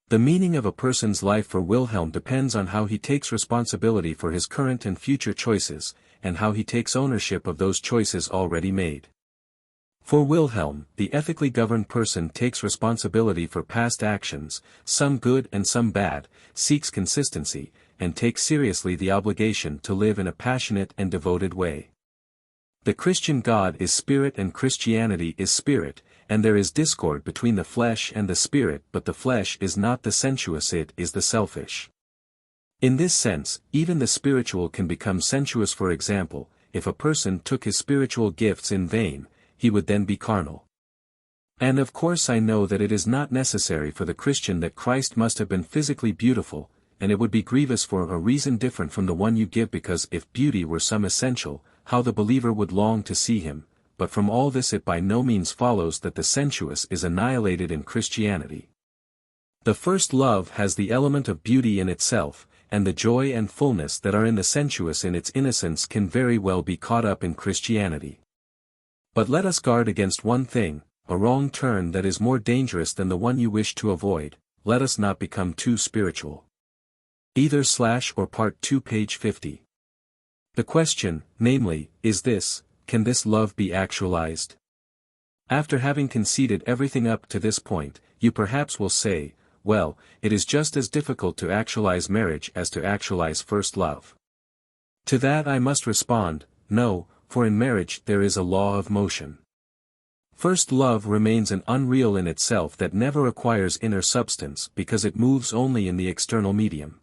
The meaning of a person's life for Wilhelm depends on how he takes responsibility for his current and future choices, and how he takes ownership of those choices already made. For Wilhelm, the ethically governed person takes responsibility for past actions, some good and some bad, seeks consistency, and takes seriously the obligation to live in a passionate and devoted way. The Christian God is spirit and Christianity is spirit, and there is discord between the flesh and the spirit, but the flesh is not the sensuous, it is the selfish. In this sense, even the spiritual can become sensuous. For example, if a person took his spiritual gifts in vain, he would then be carnal. And of course I know that it is not necessary for the Christian that Christ must have been physically beautiful, and it would be grievous for a reason different from the one you give, because if beauty were some essential, how the believer would long to see him. But from all this it by no means follows that the sensuous is annihilated in Christianity. The first love has the element of beauty in itself, and the joy and fullness that are in the sensuous in its innocence can very well be caught up in Christianity. But let us guard against one thing, a wrong turn that is more dangerous than the one you wish to avoid: let us not become too spiritual. Either/or Part 2, page 50. The question, namely, is this: can this love be actualized? After having conceded everything up to this point, you perhaps will say, well, it is just as difficult to actualize marriage as to actualize first love. To that I must respond, no, for in marriage there is a law of motion. First love remains an unreal in itself that never acquires inner substance because it moves only in the external medium.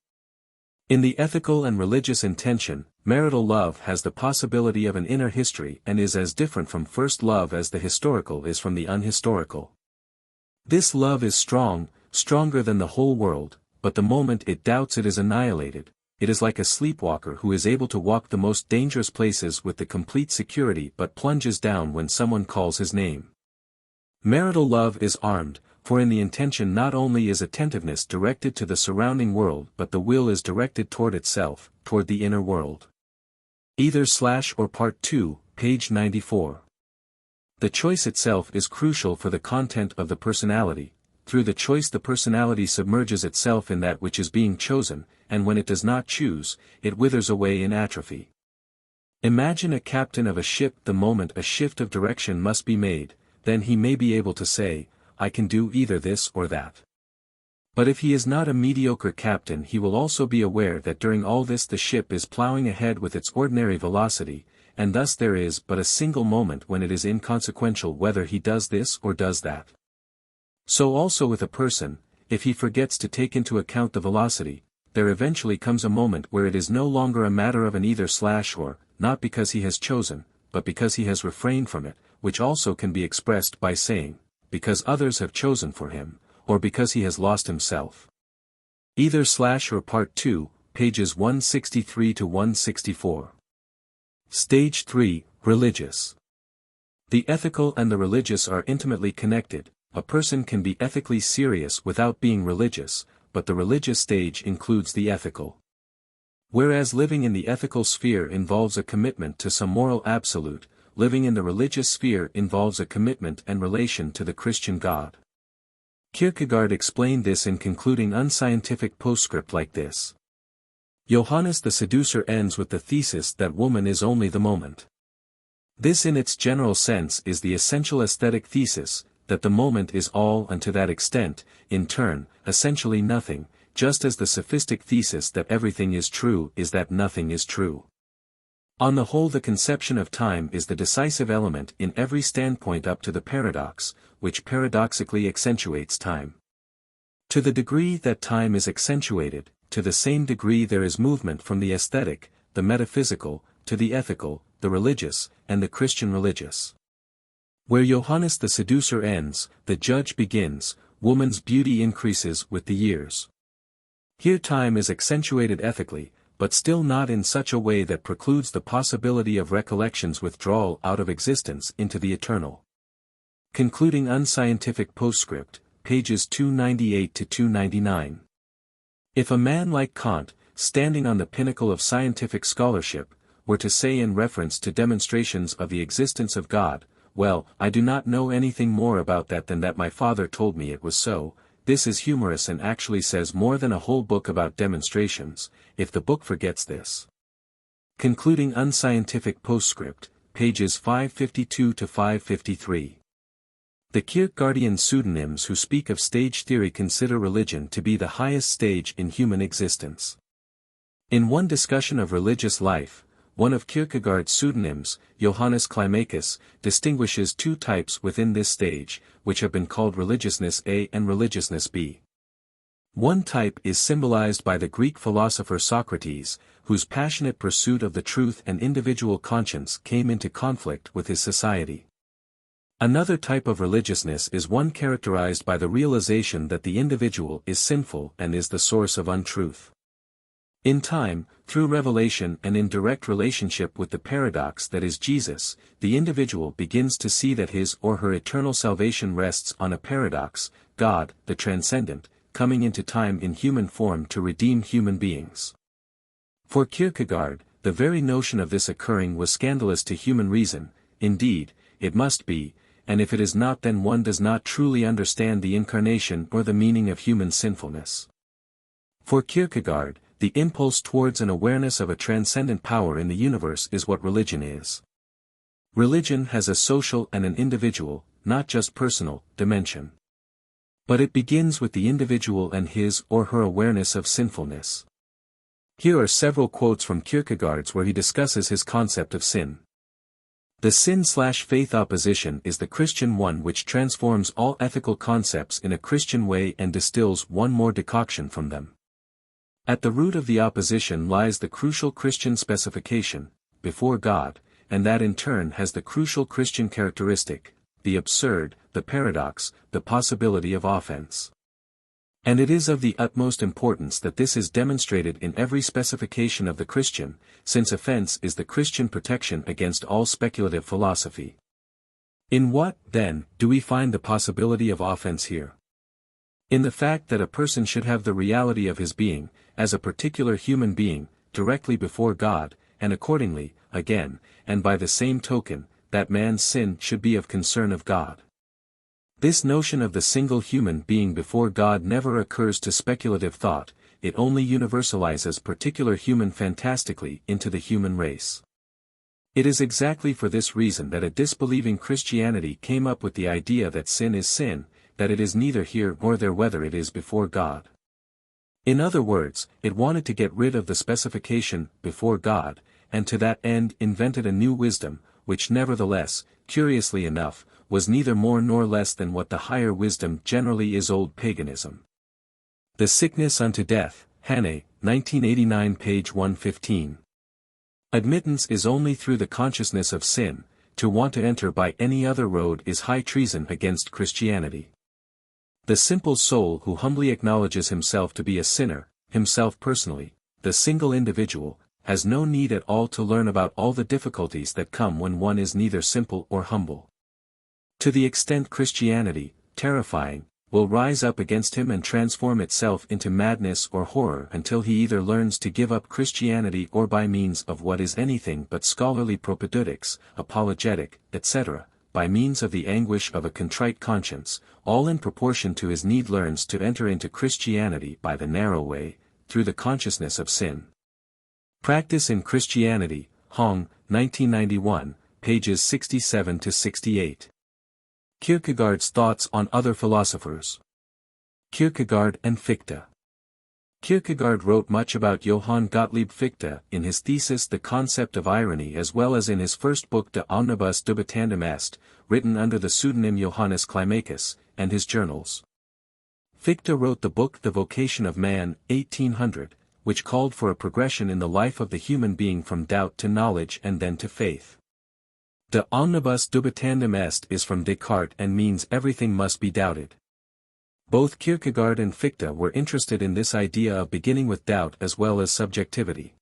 In the ethical and religious intention, marital love has the possibility of an inner history and is as different from first love as the historical is from the unhistorical. This love is strong, stronger than the whole world, but the moment it doubts it is annihilated. It is like a sleepwalker who is able to walk the most dangerous places with the complete security but plunges down when someone calls his name. Marital love is armed, for in the intention not only is attentiveness directed to the surrounding world but the will is directed toward itself, toward the inner world. Either/or Part 2, page 94. The choice itself is crucial for the content of the personality. Through the choice the personality submerges itself in that which is being chosen, and when it does not choose, it withers away in atrophy. Imagine a captain of a ship. The moment a shift of direction must be made, then he may be able to say, I can do either this or that. But if he is not a mediocre captain, he will also be aware that during all this the ship is plowing ahead with its ordinary velocity, and thus there is but a single moment when it is inconsequential whether he does this or does that. So also with a person, if he forgets to take into account the velocity, there eventually comes a moment where it is no longer a matter of an either/or, not because he has chosen, but because he has refrained from it, which also can be expressed by saying, because others have chosen for him, or because he has lost himself. Either/or Part 2, pages 163 to 164. Stage 3, Religious. The ethical and the religious are intimately connected. A person can be ethically serious without being religious, but the religious stage includes the ethical. Whereas living in the ethical sphere involves a commitment to some moral absolute, living in the religious sphere involves a commitment and relation to the Christian God. Kierkegaard explained this in concluding unscientific postscript like this. Johannes the Seducer ends with the thesis that woman is only the moment. This in its general sense is the essential aesthetic thesis, that the moment is all and to that extent, in turn, essentially nothing, just as the sophistic thesis that everything is true is that nothing is true. On the whole, the conception of time is the decisive element in every standpoint up to the paradox, which paradoxically accentuates time. To the degree that time is accentuated, to the same degree there is movement from the aesthetic, the metaphysical, to the ethical, the religious, and the Christian religious. Where Johannes the seducer ends, the judge begins, woman's beauty increases with the years. Here time is accentuated ethically, but still not in such a way that precludes the possibility of recollection's withdrawal out of existence into the eternal. Concluding unscientific postscript, pages 298 to 299. If a man like Kant, standing on the pinnacle of scientific scholarship, were to say in reference to demonstrations of the existence of God, "Well, I do not know anything more about that than that my father told me it was so," this is humorous and actually says more than a whole book about demonstrations, if the book forgets this. Concluding unscientific postscript, pages 552 to 553. The Kierkegaardian pseudonyms who speak of stage theory consider religion to be the highest stage in human existence. In one discussion of religious life, one of Kierkegaard's pseudonyms, Johannes Climacus, distinguishes two types within this stage, which have been called religiousness A and religiousness B. One type is symbolized by the Greek philosopher Socrates, whose passionate pursuit of the truth and individual conscience came into conflict with his society. Another type of religiousness is one characterized by the realization that the individual is sinful and is the source of untruth. In time, through revelation and in direct relationship with the paradox that is Jesus, the individual begins to see that his or her eternal salvation rests on a paradox, God, the transcendent, coming into time in human form to redeem human beings. For Kierkegaard, the very notion of this occurring was scandalous to human reason. Indeed, it must be, and if it is not, then one does not truly understand the incarnation or the meaning of human sinfulness. For Kierkegaard, the impulse towards an awareness of a transcendent power in the universe is what religion is. Religion has a social and an individual, not just personal, dimension. But it begins with the individual and his or her awareness of sinfulness. Here are several quotes from Kierkegaard's where he discusses his concept of sin. The sin/faith opposition is the Christian one which transforms all ethical concepts in a Christian way and distills one more decoction from them. At the root of the opposition lies the crucial Christian specification, before God, and that in turn has the crucial Christian characteristic, the absurd, the paradox, the possibility of offense. And it is of the utmost importance that this is demonstrated in every specification of the Christian, since offense is the Christian protection against all speculative philosophy. In what, then, do we find the possibility of offense here? In the fact that a person should have the reality of his being, as a particular human being, directly before God, and accordingly, again, and by the same token, that man's sin should be of concern of God. This notion of the single human being before God never occurs to speculative thought, it only universalizes particular human fantastically into the human race. It is exactly for this reason that a disbelieving Christianity came up with the idea that sin is sin, that it is neither here nor there whether it is before God. In other words, it wanted to get rid of the specification, before God, and to that end invented a new wisdom, which nevertheless, curiously enough, was neither more nor less than what the higher wisdom generally is, old paganism. The Sickness unto Death, Hannay, 1989, page 115. Admittance is only through the consciousness of sin. To want to enter by any other road is high treason against Christianity. The simple soul who humbly acknowledges himself to be a sinner, himself personally, the single individual, has no need at all to learn about all the difficulties that come when one is neither simple or humble. To the extent Christianity, terrifying, will rise up against him and transform itself into madness or horror until he either learns to give up Christianity or by means of what is anything but scholarly propaedeutics, apologetic, etc., by means of the anguish of a contrite conscience, all in proportion to his need learns to enter into Christianity by the narrow way, through the consciousness of sin. Practice in Christianity, Hong, 1991, pages 67 to 68. Kierkegaard's thoughts on other philosophers. Kierkegaard and Fichte. Kierkegaard wrote much about Johann Gottlieb Fichte in his thesis The Concept of Irony as well as in his first book De Omnibus Dubitandum Est, written under the pseudonym Johannes Climacus, and his journals. Fichte wrote the book The Vocation of Man, 1800, which called for a progression in the life of the human being from doubt to knowledge and then to faith. De Omnibus Dubitandum Est is from Descartes and means everything must be doubted. Both Kierkegaard and Fichte were interested in this idea of beginning with doubt as well as subjectivity.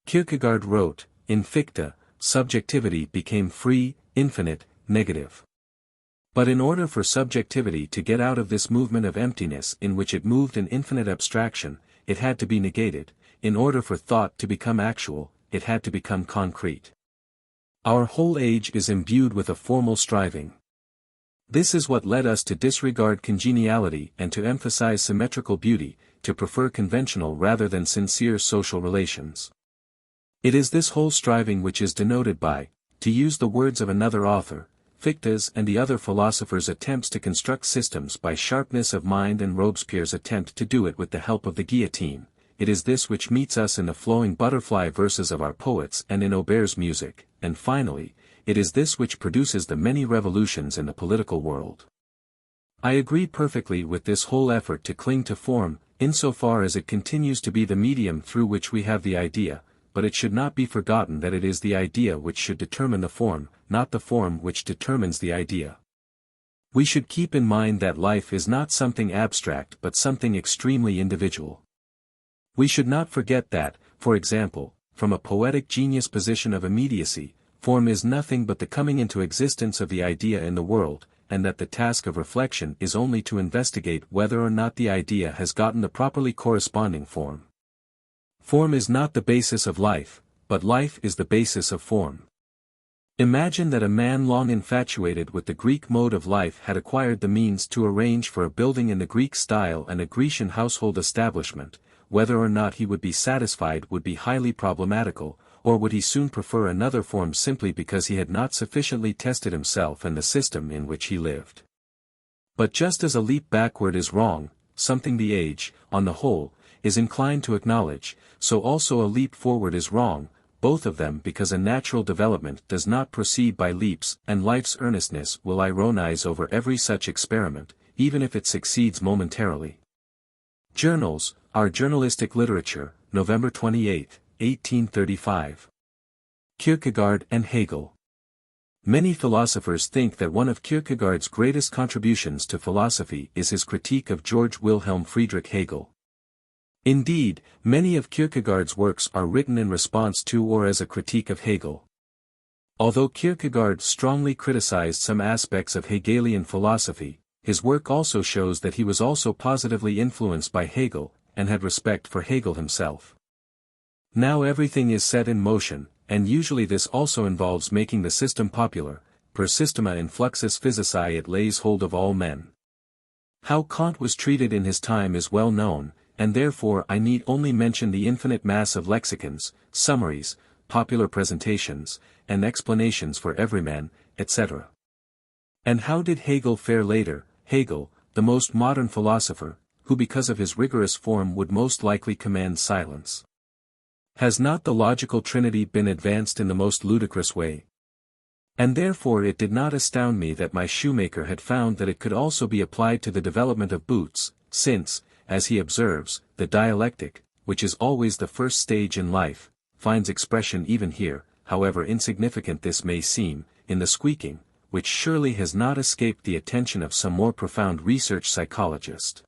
Kierkegaard wrote, in Fichte, subjectivity became free, infinite, negative. But in order for subjectivity to get out of this movement of emptiness in which it moved in infinite abstraction, it had to be negated. In order for thought to become actual, it had to become concrete. Our whole age is imbued with a formal striving. This is what led us to disregard congeniality and to emphasize symmetrical beauty, to prefer conventional rather than sincere social relations. It is this whole striving which is denoted by, to use the words of another author, Fichte's and the other philosophers' attempts to construct systems by sharpness of mind and Robespierre's attempt to do it with the help of the guillotine. It is this which meets us in the flowing butterfly verses of our poets and in Auber's music, and finally, it is this which produces the many revolutions in the political world. I agree perfectly with this whole effort to cling to form, insofar as it continues to be the medium through which we have the idea, but it should not be forgotten that it is the idea which should determine the form, not the form which determines the idea. We should keep in mind that life is not something abstract but something extremely individual. We should not forget that, for example, from a poetic genius position of immediacy, form is nothing but the coming into existence of the idea in the world, and that the task of reflection is only to investigate whether or not the idea has gotten the properly corresponding form. Form is not the basis of life, but life is the basis of form. Imagine that a man long infatuated with the Greek mode of life had acquired the means to arrange for a building in the Greek style and a Grecian household establishment. Whether or not he would be satisfied would be highly problematical, or would he soon prefer another form simply because he had not sufficiently tested himself and the system in which he lived. But just as a leap backward is wrong, something the age, on the whole, is inclined to acknowledge, so also a leap forward is wrong, both of them because a natural development does not proceed by leaps, and life's earnestness will ironize over every such experiment, even if it succeeds momentarily. Journals, Our Journalistic Literature, November 28, 1835. Kierkegaard and Hegel. Many philosophers think that one of Kierkegaard's greatest contributions to philosophy is his critique of Georg Wilhelm Friedrich Hegel. Indeed, many of Kierkegaard's works are written in response to or as a critique of Hegel. Although Kierkegaard strongly criticized some aspects of Hegelian philosophy, his work also shows that he was also positively influenced by Hegel, and had respect for Hegel himself. Now everything is set in motion, and usually this also involves making the system popular. Per systema in fluxus physici it lays hold of all men. How Kant was treated in his time is well known, and therefore I need only mention the infinite mass of lexicons, summaries, popular presentations, and explanations for everyman, etc. And how did Hegel fare later? Hegel, the most modern philosopher, who because of his rigorous form would most likely command silence. Has not the logical trinity been advanced in the most ludicrous way? And therefore it did not astound me that my shoemaker had found that it could also be applied to the development of boots, since, as he observes, the dialectic, which is always the first stage in life, finds expression even here, however insignificant this may seem, in the squeaking, which surely has not escaped the attention of some more profound research psychologist.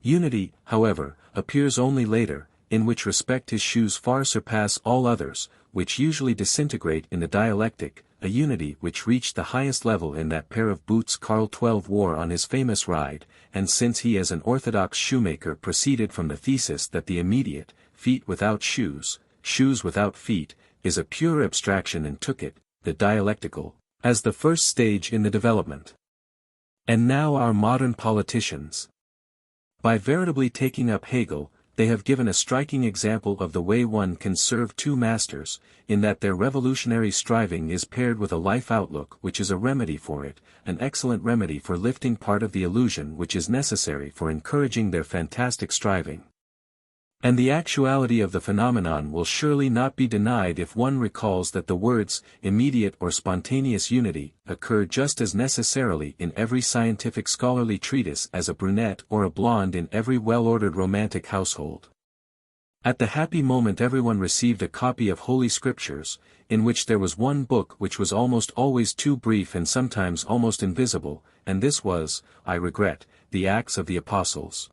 Unity, however, appears only later, in which respect his shoes far surpass all others, which usually disintegrate in the dialectic, a unity which reached the highest level in that pair of boots Karl XII wore on his famous ride, and since he as an orthodox shoemaker proceeded from the thesis that the immediate, feet without shoes, shoes without feet, is a pure abstraction and took it, the dialectical, as the first stage in the development. And now our modern politicians. By veritably taking up Hegel, they have given a striking example of the way one can serve two masters, in that their revolutionary striving is paired with a life outlook which is a remedy for it, an excellent remedy for lifting part of the illusion which is necessary for encouraging their fantastic striving. And the actuality of the phenomenon will surely not be denied if one recalls that the words, immediate or spontaneous unity, occur just as necessarily in every scientific scholarly treatise as a brunette or a blonde in every well-ordered romantic household. At the happy moment everyone received a copy of Holy Scriptures, in which there was one book which was almost always too brief and sometimes almost invisible, and this was, I regret, the Acts of the Apostles.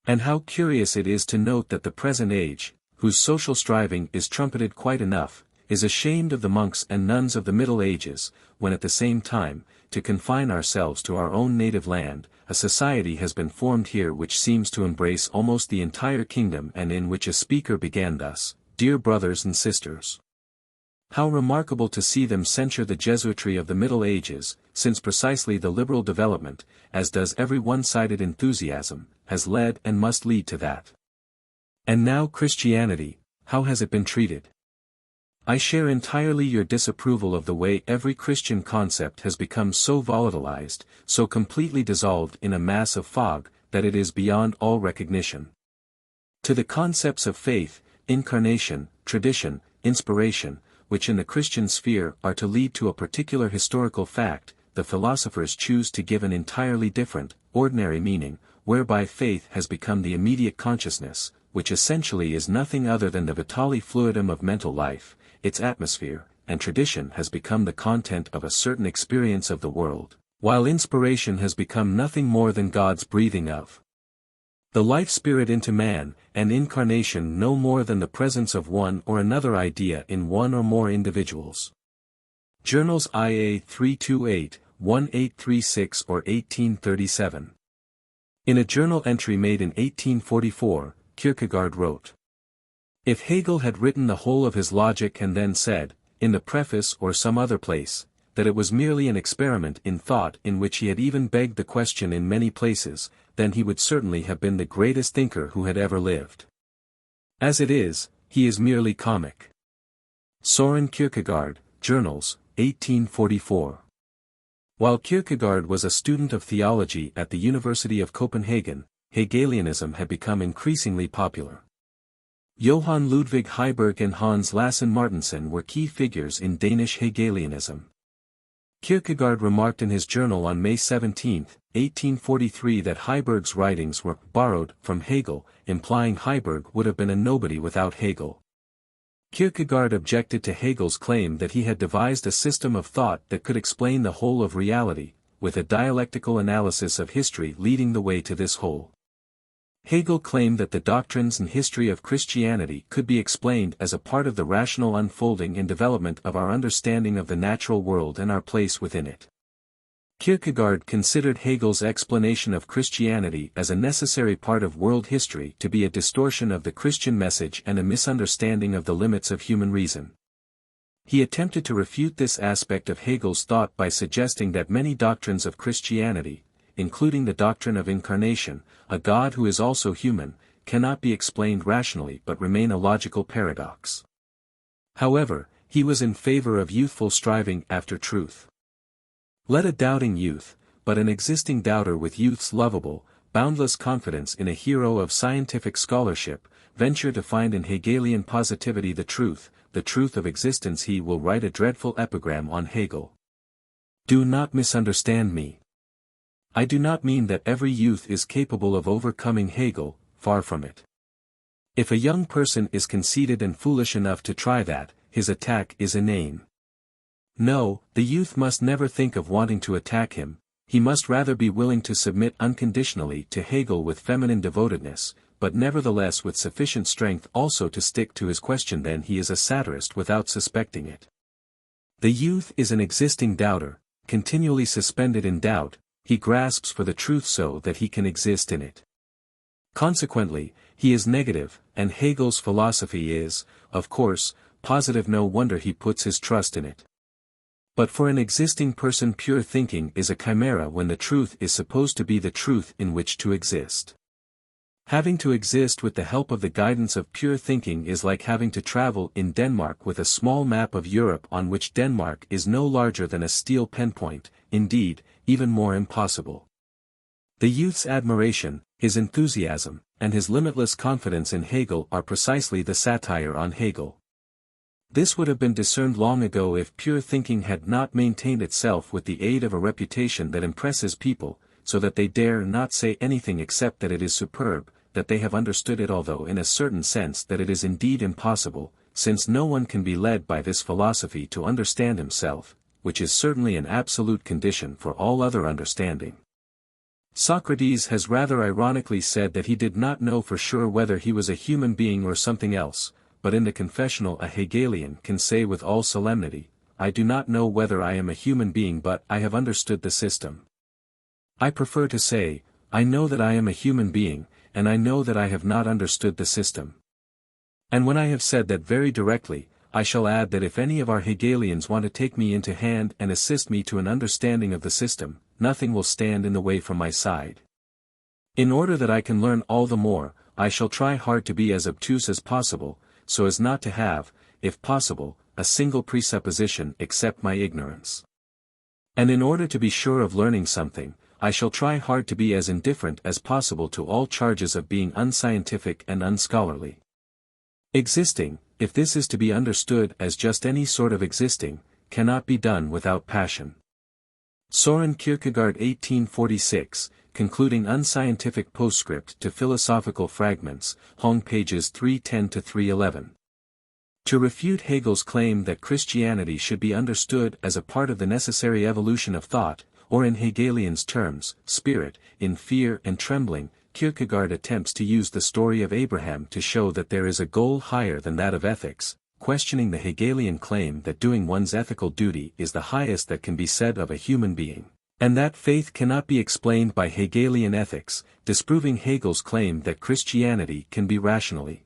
And how curious it is to note that the present age, whose social striving is trumpeted quite enough, is ashamed of the monks and nuns of the Middle Ages, when at the same time, to confine ourselves to our own native land, a society has been formed here which seems to embrace almost the entire kingdom and in which a speaker began thus, "Dear brothers and sisters." How remarkable to see them censure the Jesuitry of the Middle Ages, since precisely the liberal development, as does every one-sided enthusiasm, has led and must lead to that. And now Christianity, how has it been treated? I share entirely your disapproval of the way every Christian concept has become so volatilized, so completely dissolved in a mass of fog, that it is beyond all recognition. To the concepts of faith, incarnation, tradition, inspiration, which in the Christian sphere are to lead to a particular historical fact, the philosophers choose to give an entirely different, ordinary meaning, whereby faith has become the immediate consciousness, which essentially is nothing other than the vitale fluidum of mental life, its atmosphere, and tradition has become the content of a certain experience of the world, while inspiration has become nothing more than God's breathing of the life spirit into man, and incarnation no more than the presence of one or another idea in one or more individuals. Journals IA 328, 1836 or 1837. In a journal entry made in 1844, Kierkegaard wrote, "If Hegel had written the whole of his logic and then said, in the preface or some other place, that it was merely an experiment in thought in which he had even begged the question in many places, then he would certainly have been the greatest thinker who had ever lived. As it is, he is merely comic." Søren Kierkegaard, Journals, 1844. While Kierkegaard was a student of theology at the University of Copenhagen, Hegelianism had become increasingly popular. Johann Ludwig Heiberg and Hans Lassen Martensen were key figures in Danish Hegelianism. Kierkegaard remarked in his journal on May 17, 1843 that Heiberg's writings were borrowed from Hegel, implying Heiberg would have been a nobody without Hegel. Kierkegaard objected to Hegel's claim that he had devised a system of thought that could explain the whole of reality, with a dialectical analysis of history leading the way to this whole. Hegel claimed that the doctrines and history of Christianity could be explained as a part of the rational unfolding and development of our understanding of the natural world and our place within it. Kierkegaard considered Hegel's explanation of Christianity as a necessary part of world history to be a distortion of the Christian message and a misunderstanding of the limits of human reason. He attempted to refute this aspect of Hegel's thought by suggesting that many doctrines of Christianity, including the doctrine of incarnation, a God who is also human, cannot be explained rationally but remain a logical paradox. However, he was in favor of youthful striving after truth. Let a doubting youth, but an existing doubter with youth's lovable, boundless confidence in a hero of scientific scholarship, venture to find in Hegelian positivity the truth of existence. He will write a dreadful epigram on Hegel. Do not misunderstand me. I do not mean that every youth is capable of overcoming Hegel, far from it. If a young person is conceited and foolish enough to try that, his attack is inane. No, the youth must never think of wanting to attack him, he must rather be willing to submit unconditionally to Hegel with feminine devotedness, but nevertheless with sufficient strength also to stick to his question. Then he is a satirist without suspecting it. The youth is an existing doubter, continually suspended in doubt. He grasps for the truth so that he can exist in it. Consequently, he is negative, and Hegel's philosophy is, of course, positive. No wonder he puts his trust in it. But for an existing person pure thinking is a chimera when the truth is supposed to be the truth in which to exist. Having to exist with the help of the guidance of pure thinking is like having to travel in Denmark with a small map of Europe on which Denmark is no larger than a steel penpoint, indeed, even more impossible. The youth's admiration, his enthusiasm, and his limitless confidence in Hegel are precisely the satire on Hegel. This would have been discerned long ago if pure thinking had not maintained itself with the aid of a reputation that impresses people, so that they dare not say anything except that it is superb, that they have understood it, although in a certain sense that it is indeed impossible, since no one can be led by this philosophy to understand himself, which is certainly an absolute condition for all other understanding. Socrates has rather ironically said that he did not know for sure whether he was a human being or something else, but in the confessional a Hegelian can say with all solemnity, "I do not know whether I am a human being, but I have understood the system." I prefer to say, I know that I am a human being, and I know that I have not understood the system. And when I have said that very directly, I shall add that if any of our Hegelians want to take me into hand and assist me to an understanding of the system, nothing will stand in the way from my side. In order that I can learn all the more, I shall try hard to be as obtuse as possible, so as not to have, if possible, a single presupposition except my ignorance. And in order to be sure of learning something, I shall try hard to be as indifferent as possible to all charges of being unscientific and unscholarly. Existing, if this is to be understood as just any sort of existing, cannot be done without passion. Søren Kierkegaard 1846, concluding unscientific postscript to philosophical fragments, Hong pages 310 to 311. To refute Hegel's claim that Christianity should be understood as a part of the necessary evolution of thought, or in Hegelian's terms, spirit, in fear and trembling, Kierkegaard attempts to use the story of Abraham to show that there is a goal higher than that of ethics, questioning the Hegelian claim that doing one's ethical duty is the highest that can be said of a human being, and that faith cannot be explained by Hegelian ethics, disproving Hegel's claim that Christianity can be rationally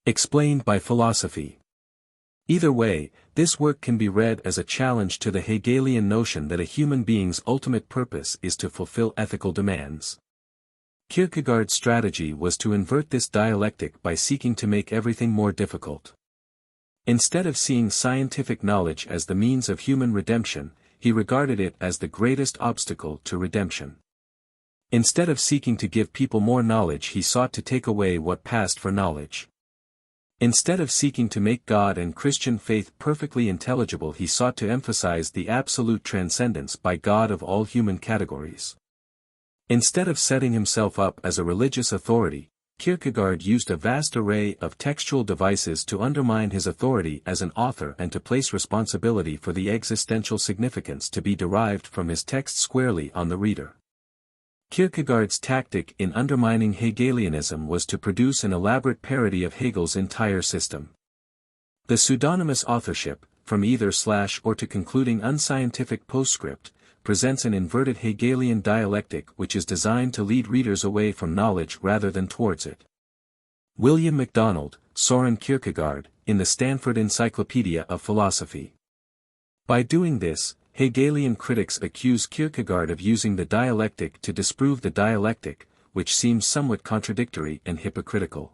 explained by philosophy. Either way, this work can be read as a challenge to the Hegelian notion that a human being's ultimate purpose is to fulfill ethical demands. Kierkegaard's strategy was to invert this dialectic by seeking to make everything more difficult. Instead of seeing scientific knowledge as the means of human redemption, he regarded it as the greatest obstacle to redemption. Instead of seeking to give people more knowledge, he sought to take away what passed for knowledge. Instead of seeking to make God and Christian faith perfectly intelligible, he sought to emphasize the absolute transcendence by God of all human categories. Instead of setting himself up as a religious authority, Kierkegaard used a vast array of textual devices to undermine his authority as an author and to place responsibility for the existential significance to be derived from his text squarely on the reader. Kierkegaard's tactic in undermining Hegelianism was to produce an elaborate parody of Hegel's entire system. The pseudonymous authorship, from either / or to concluding unscientific postscript, presents an inverted Hegelian dialectic which is designed to lead readers away from knowledge rather than towards it. William MacDonald, Søren Kierkegaard, in the Stanford Encyclopedia of Philosophy. By doing this, Hegelian critics accuse Kierkegaard of using the dialectic to disprove the dialectic, which seems somewhat contradictory and hypocritical.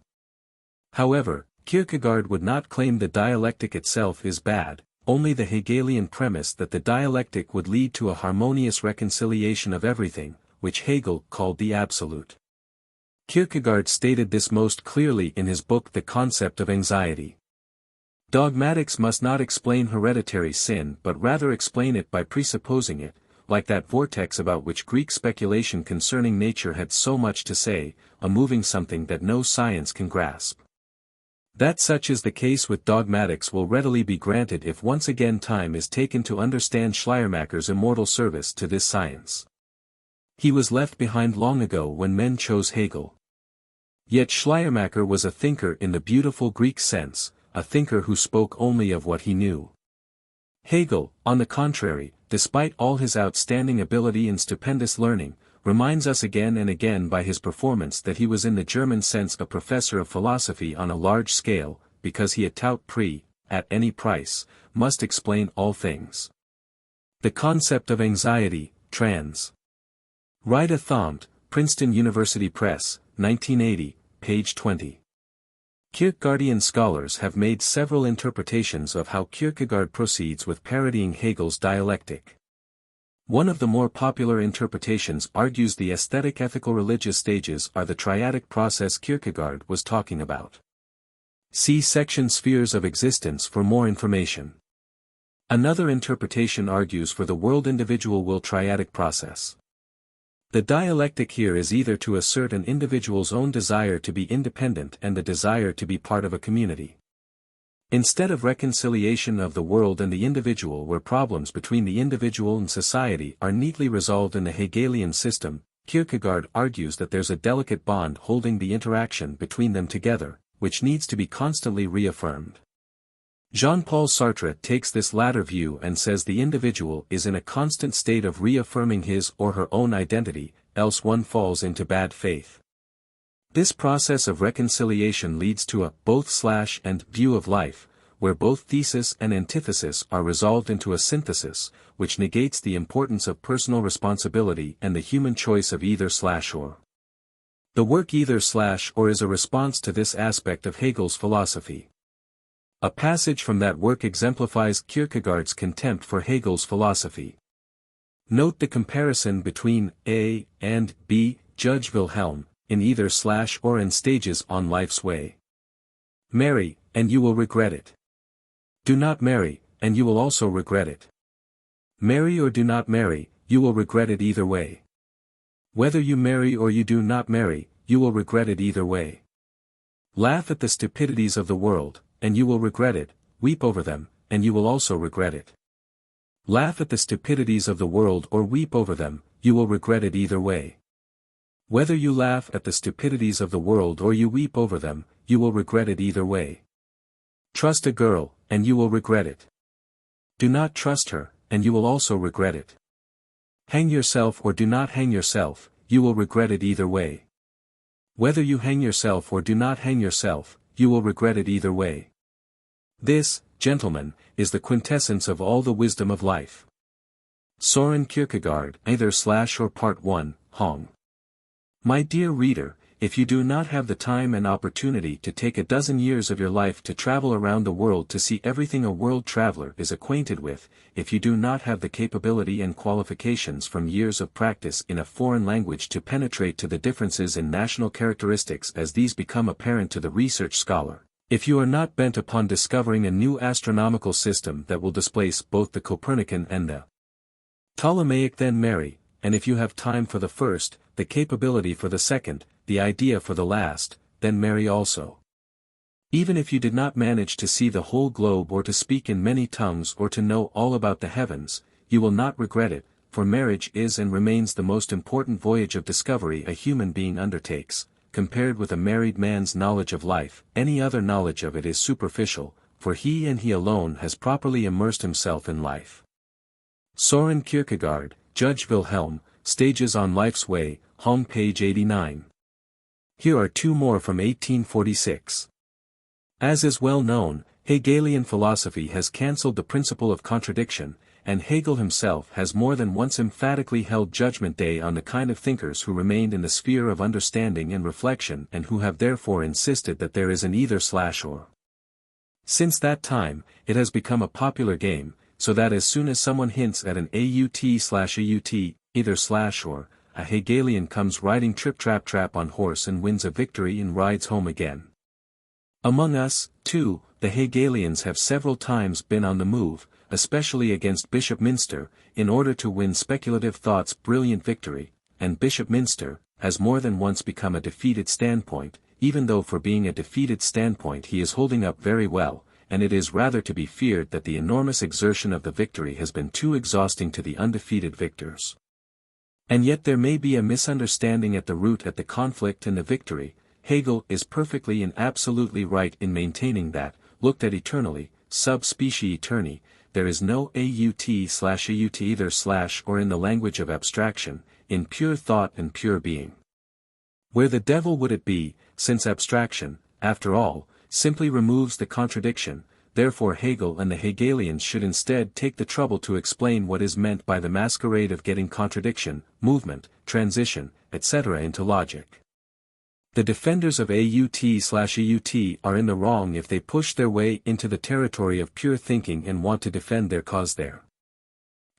However, Kierkegaard would not claim the dialectic itself is bad, only the Hegelian premise that the dialectic would lead to a harmonious reconciliation of everything, which Hegel called the absolute. Kierkegaard stated this most clearly in his book The Concept of Anxiety. Dogmatics must not explain hereditary sin but rather explain it by presupposing it, like that vortex about which Greek speculation concerning nature had so much to say, a moving something that no science can grasp. That such is the case with dogmatics will readily be granted if once again time is taken to understand Schleiermacher's immortal service to this science. He was left behind long ago when men chose Hegel. Yet Schleiermacher was a thinker in the beautiful Greek sense, a thinker who spoke only of what he knew. Hegel, on the contrary, despite all his outstanding ability and stupendous learning, reminds us again and again by his performance that he was in the German sense a professor of philosophy on a large scale, because he at any price, must explain all things. The Concept of Anxiety, trans. Rita Thompt, Princeton University Press, 1980, page 20. Kierkegaardian scholars have made several interpretations of how Kierkegaard proceeds with parodying Hegel's dialectic. One of the more popular interpretations argues the aesthetic ethical religious stages are the triadic process Kierkegaard was talking about. See section Spheres of Existence for more information. Another interpretation argues for the world individual will triadic process. The dialectic here is either to assert an individual's own desire to be independent and the desire to be part of a community. Instead of reconciliation of the world and the individual where problems between the individual and society are neatly resolved in the Hegelian system, Kierkegaard argues that there's a delicate bond holding the interaction between them together, which needs to be constantly reaffirmed. Jean-Paul Sartre takes this latter view and says the individual is in a constant state of reaffirming his or her own identity, else one falls into bad faith. This process of reconciliation leads to a both/and view of life, where both thesis and antithesis are resolved into a synthesis, which negates the importance of personal responsibility and the human choice of either/or. The work Either/or is a response to this aspect of Hegel's philosophy. A passage from that work exemplifies Kierkegaard's contempt for Hegel's philosophy. Note the comparison between A and B, Judge Wilhelm, in Either/or and Stages on Life's Way. Marry, and you will regret it. Do not marry, and you will also regret it. Marry or do not marry, you will regret it either way. Whether you marry or you do not marry, you will regret it either way. Laugh at the stupidities of the world, and you will regret it, weep over them, and you will also regret it. Laugh at the stupidities of the world or weep over them, you will regret it either way. Whether you laugh at the stupidities of the world or you weep over them, you will regret it either way. Trust a girl, and you will regret it. Do not trust her, and you will also regret it. Hang yourself or do not hang yourself, you will regret it either way. Whether you hang yourself or do not hang yourself, you will regret it either way. This, gentlemen, is the quintessence of all the wisdom of life. Søren Kierkegaard, Either/or Part 1, Hong. My dear reader, if you do not have the time and opportunity to take a dozen years of your life to travel around the world to see everything a world traveler is acquainted with, if you do not have the capability and qualifications from years of practice in a foreign language to penetrate to the differences in national characteristics as these become apparent to the research scholar, if you are not bent upon discovering a new astronomical system that will displace both the Copernican and the Ptolemaic, then marry, and if you have time for the first, the capability for the second, the idea for the last, then marry also. Even if you did not manage to see the whole globe or to speak in many tongues or to know all about the heavens, you will not regret it, for marriage is and remains the most important voyage of discovery a human being undertakes. Compared with a married man's knowledge of life, any other knowledge of it is superficial, for he and he alone has properly immersed himself in life. Søren Kierkegaard, Judge Wilhelm, Stages on Life's Way, Hong, page 89. Here are two more from 1846. As is well known, Hegelian philosophy has cancelled the principle of contradiction, and Hegel himself has more than once emphatically held Judgment Day on the kind of thinkers who remained in the sphere of understanding and reflection and who have therefore insisted that there is an either/or. Since that time, it has become a popular game, so that as soon as someone hints at an out/aut, either/or, a Hegelian comes riding trip-trap-trap on horse and wins a victory and rides home again. Among us, too, the Hegelians have several times been on the move, especially against Bishop Minster, in order to win speculative thought's brilliant victory, and Bishop Minster has more than once become a defeated standpoint, even though for being a defeated standpoint he is holding up very well, and it is rather to be feared that the enormous exertion of the victory has been too exhausting to the undefeated victors. And yet there may be a misunderstanding at the root at the conflict and the victory. Hegel is perfectly and absolutely right in maintaining that, looked at eternally, sub specie eterni, there is no out/aut either/or in the language of abstraction, in pure thought and pure being. Where the devil would it be, since abstraction, after all, simply removes the contradiction, therefore Hegel and the Hegelians should instead take the trouble to explain what is meant by the masquerade of getting contradiction, movement, transition, etc. into logic. The defenders of out/aut are in the wrong if they push their way into the territory of pure thinking and want to defend their cause there.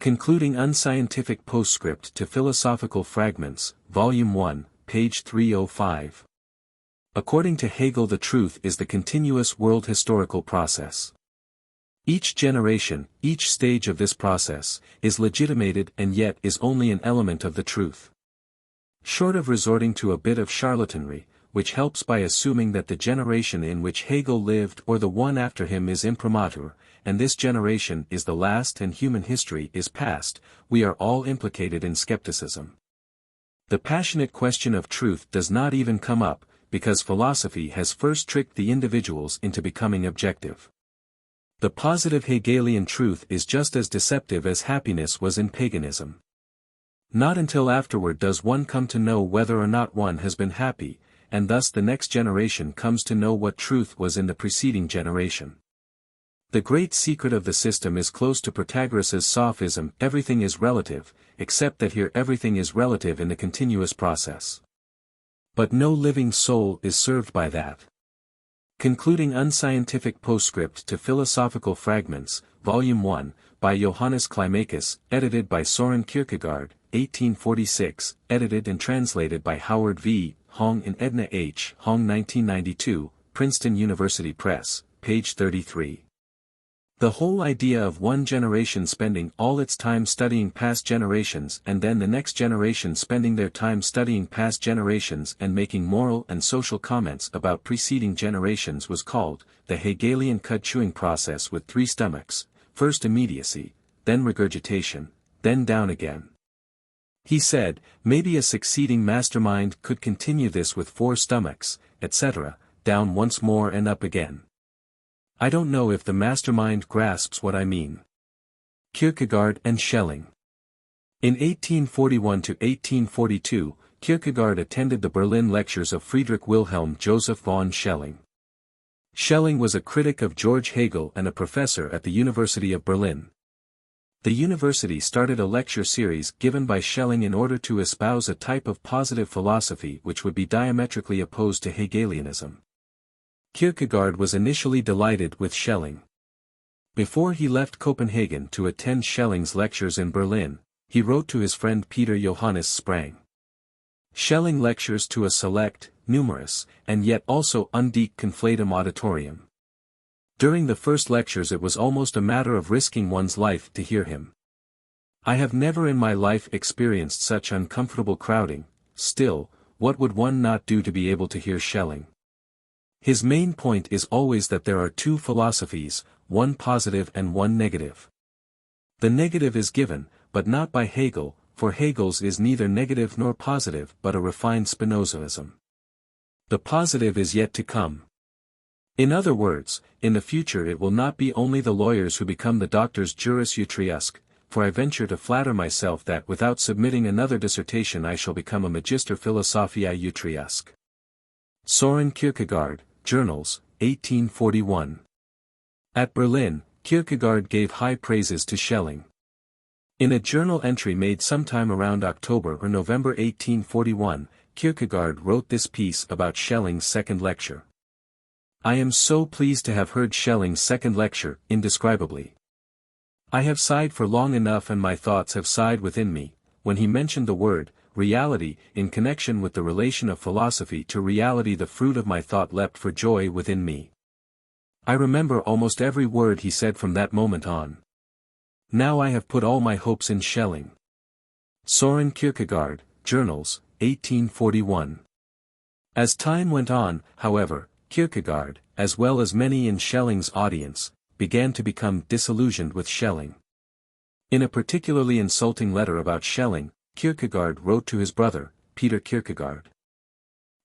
Concluding Unscientific Postscript to Philosophical Fragments, Volume 1, page 305. According to Hegel, the truth is the continuous world historical process. Each generation, each stage of this process, is legitimated and yet is only an element of the truth. Short of resorting to a bit of charlatanry, which helps by assuming that the generation in which Hegel lived or the one after him is imprimatur, and this generation is the last and human history is past, we are all implicated in skepticism. The passionate question of truth does not even come up, because philosophy has first tricked the individuals into becoming objective. The positive Hegelian truth is just as deceptive as happiness was in paganism. Not until afterward does one come to know whether or not one has been happy, and thus the next generation comes to know what truth was in the preceding generation. The great secret of the system is close to Protagoras' sophism: everything is relative, except that here everything is relative in the continuous process. But no living soul is served by that. Concluding Unscientific Postscript to Philosophical Fragments, Volume 1, by Johannes Climacus, edited by Søren Kierkegaard, 1846, edited and translated by Howard V. Hong and Edna H. Hong, 1992, Princeton University Press, page 33. The whole idea of one generation spending all its time studying past generations and then the next generation spending their time studying past generations and making moral and social comments about preceding generations was called the Hegelian cud-chewing process with three stomachs: first immediacy, then regurgitation, then down again. He said, maybe a succeeding mastermind could continue this with four stomachs, etc., down once more and up again. I don't know if the mastermind grasps what I mean. Kierkegaard and Schelling. In 1841 to 1842, Kierkegaard attended the Berlin lectures of Friedrich Wilhelm Joseph von Schelling. Schelling was a critic of George Hegel and a professor at the University of Berlin. The university started a lecture series given by Schelling in order to espouse a type of positive philosophy which would be diametrically opposed to Hegelianism. Kierkegaard was initially delighted with Schelling. Before he left Copenhagen to attend Schelling's lectures in Berlin, he wrote to his friend Peter Johannes Sprang. Schelling lectures to a select, numerous, and yet also undique conflatum auditorium. During the first lectures it was almost a matter of risking one's life to hear him. I have never in my life experienced such uncomfortable crowding. Still, what would one not do to be able to hear Schelling? His main point is always that there are two philosophies, one positive and one negative. The negative is given, but not by Hegel, for Hegel's is neither negative nor positive but a refined Spinozaism. The positive is yet to come. In other words, in the future it will not be only the lawyers who become the doctors juris utriusque, for I venture to flatter myself that without submitting another dissertation I shall become a Magister Philosophiae utriusque. Søren Kierkegaard, Journals, 1841. At Berlin, Kierkegaard gave high praises to Schelling. In a journal entry made sometime around October or November 1841, Kierkegaard wrote this piece about Schelling's second lecture. I am so pleased to have heard Schelling's second lecture, indescribably. I have sighed for long enough and my thoughts have sighed within me, when he mentioned the word, reality, in connection with the relation of philosophy to reality. The fruit of my thought leapt for joy within me. I remember almost every word he said from that moment on. Now I have put all my hopes in Schelling. Søren Kierkegaard, Journals, 1841. As time went on, however, Kierkegaard, as well as many in Schelling's audience, began to become disillusioned with Schelling. In a particularly insulting letter about Schelling, Kierkegaard wrote to his brother, Peter Kierkegaard.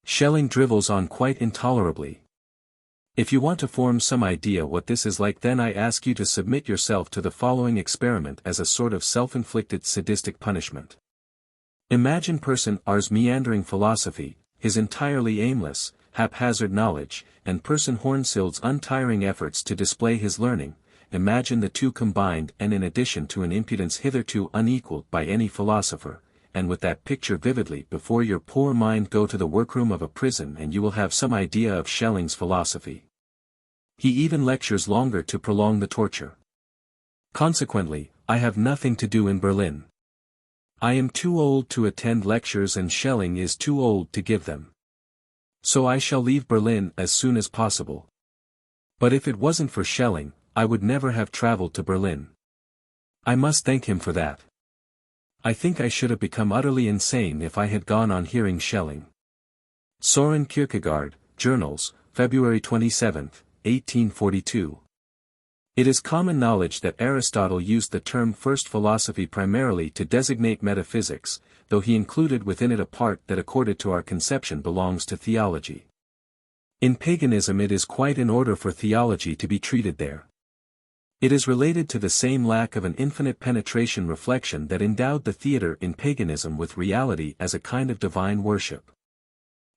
Schelling drivels on quite intolerably. If you want to form some idea what this is like, then I ask you to submit yourself to the following experiment as a sort of self-inflicted sadistic punishment. Imagine person R's meandering philosophy, his entirely aimless, haphazard knowledge, and person Hornsild's untiring efforts to display his learning. Imagine the two combined and in addition to an impudence hitherto unequaled by any philosopher, and with that picture vividly before your poor mind go to the workroom of a prison and you will have some idea of Schelling's philosophy. He even lectures longer to prolong the torture. Consequently, I have nothing to do in Berlin. I am too old to attend lectures and Schelling is too old to give them. So I shall leave Berlin as soon as possible. But if it wasn't for Schelling, I would never have traveled to Berlin. I must thank him for that. I think I should have become utterly insane if I had gone on hearing Schelling. Søren Kierkegaard, Journals, February 27, 1842. It is common knowledge that Aristotle used the term first philosophy primarily to designate metaphysics, though he included within it a part that accorded to our conception belongs to theology. In paganism it is quite in order for theology to be treated there. It is related to the same lack of an infinite penetration reflection that endowed the theater in paganism with reality as a kind of divine worship.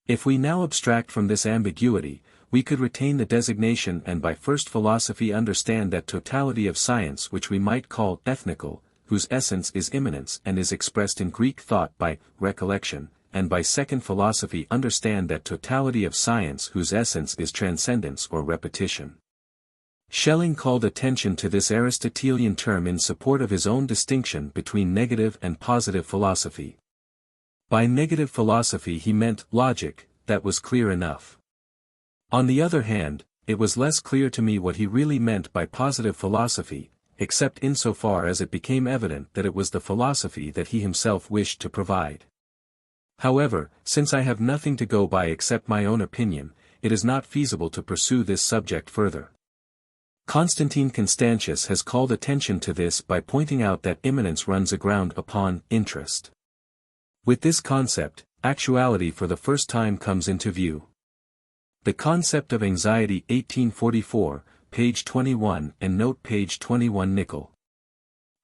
If we now abstract from this ambiguity, we could retain the designation and by first philosophy understand that totality of science which we might call ethnical, whose essence is immanence and is expressed in Greek thought by recollection, and by second philosophy understand that totality of science whose essence is transcendence or repetition. Schelling called attention to this Aristotelian term in support of his own distinction between negative and positive philosophy. By negative philosophy he meant logic, that was clear enough. On the other hand, it was less clear to me what he really meant by positive philosophy, except insofar as it became evident that it was the philosophy that he himself wished to provide. However, since I have nothing to go by except my own opinion, it is not feasible to pursue this subject further. Constantine Constantius has called attention to this by pointing out that immanence runs aground upon interest. With this concept, actuality for the first time comes into view. The Concept of Anxiety 1844, page 21 and note page 21 nickel.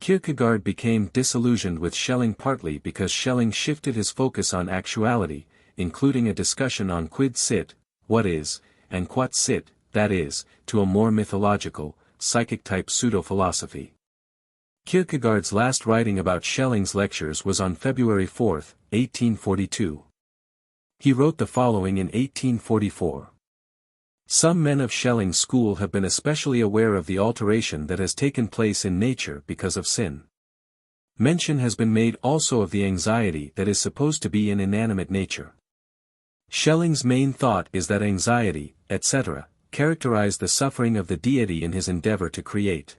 Kierkegaard became disillusioned with Schelling partly because Schelling shifted his focus on actuality, including a discussion on quid sit, what is, and quod sit, that is, to a more mythological, psychic-type pseudo-philosophy. Kierkegaard's last writing about Schelling's lectures was on February 4, 1842. He wrote the following in 1844. Some men of Schelling's school have been especially aware of the alteration that has taken place in nature because of sin. Mention has been made also of the anxiety that is supposed to be in inanimate nature. Schelling's main thought is that anxiety, etc., characterize the suffering of the deity in his endeavor to create.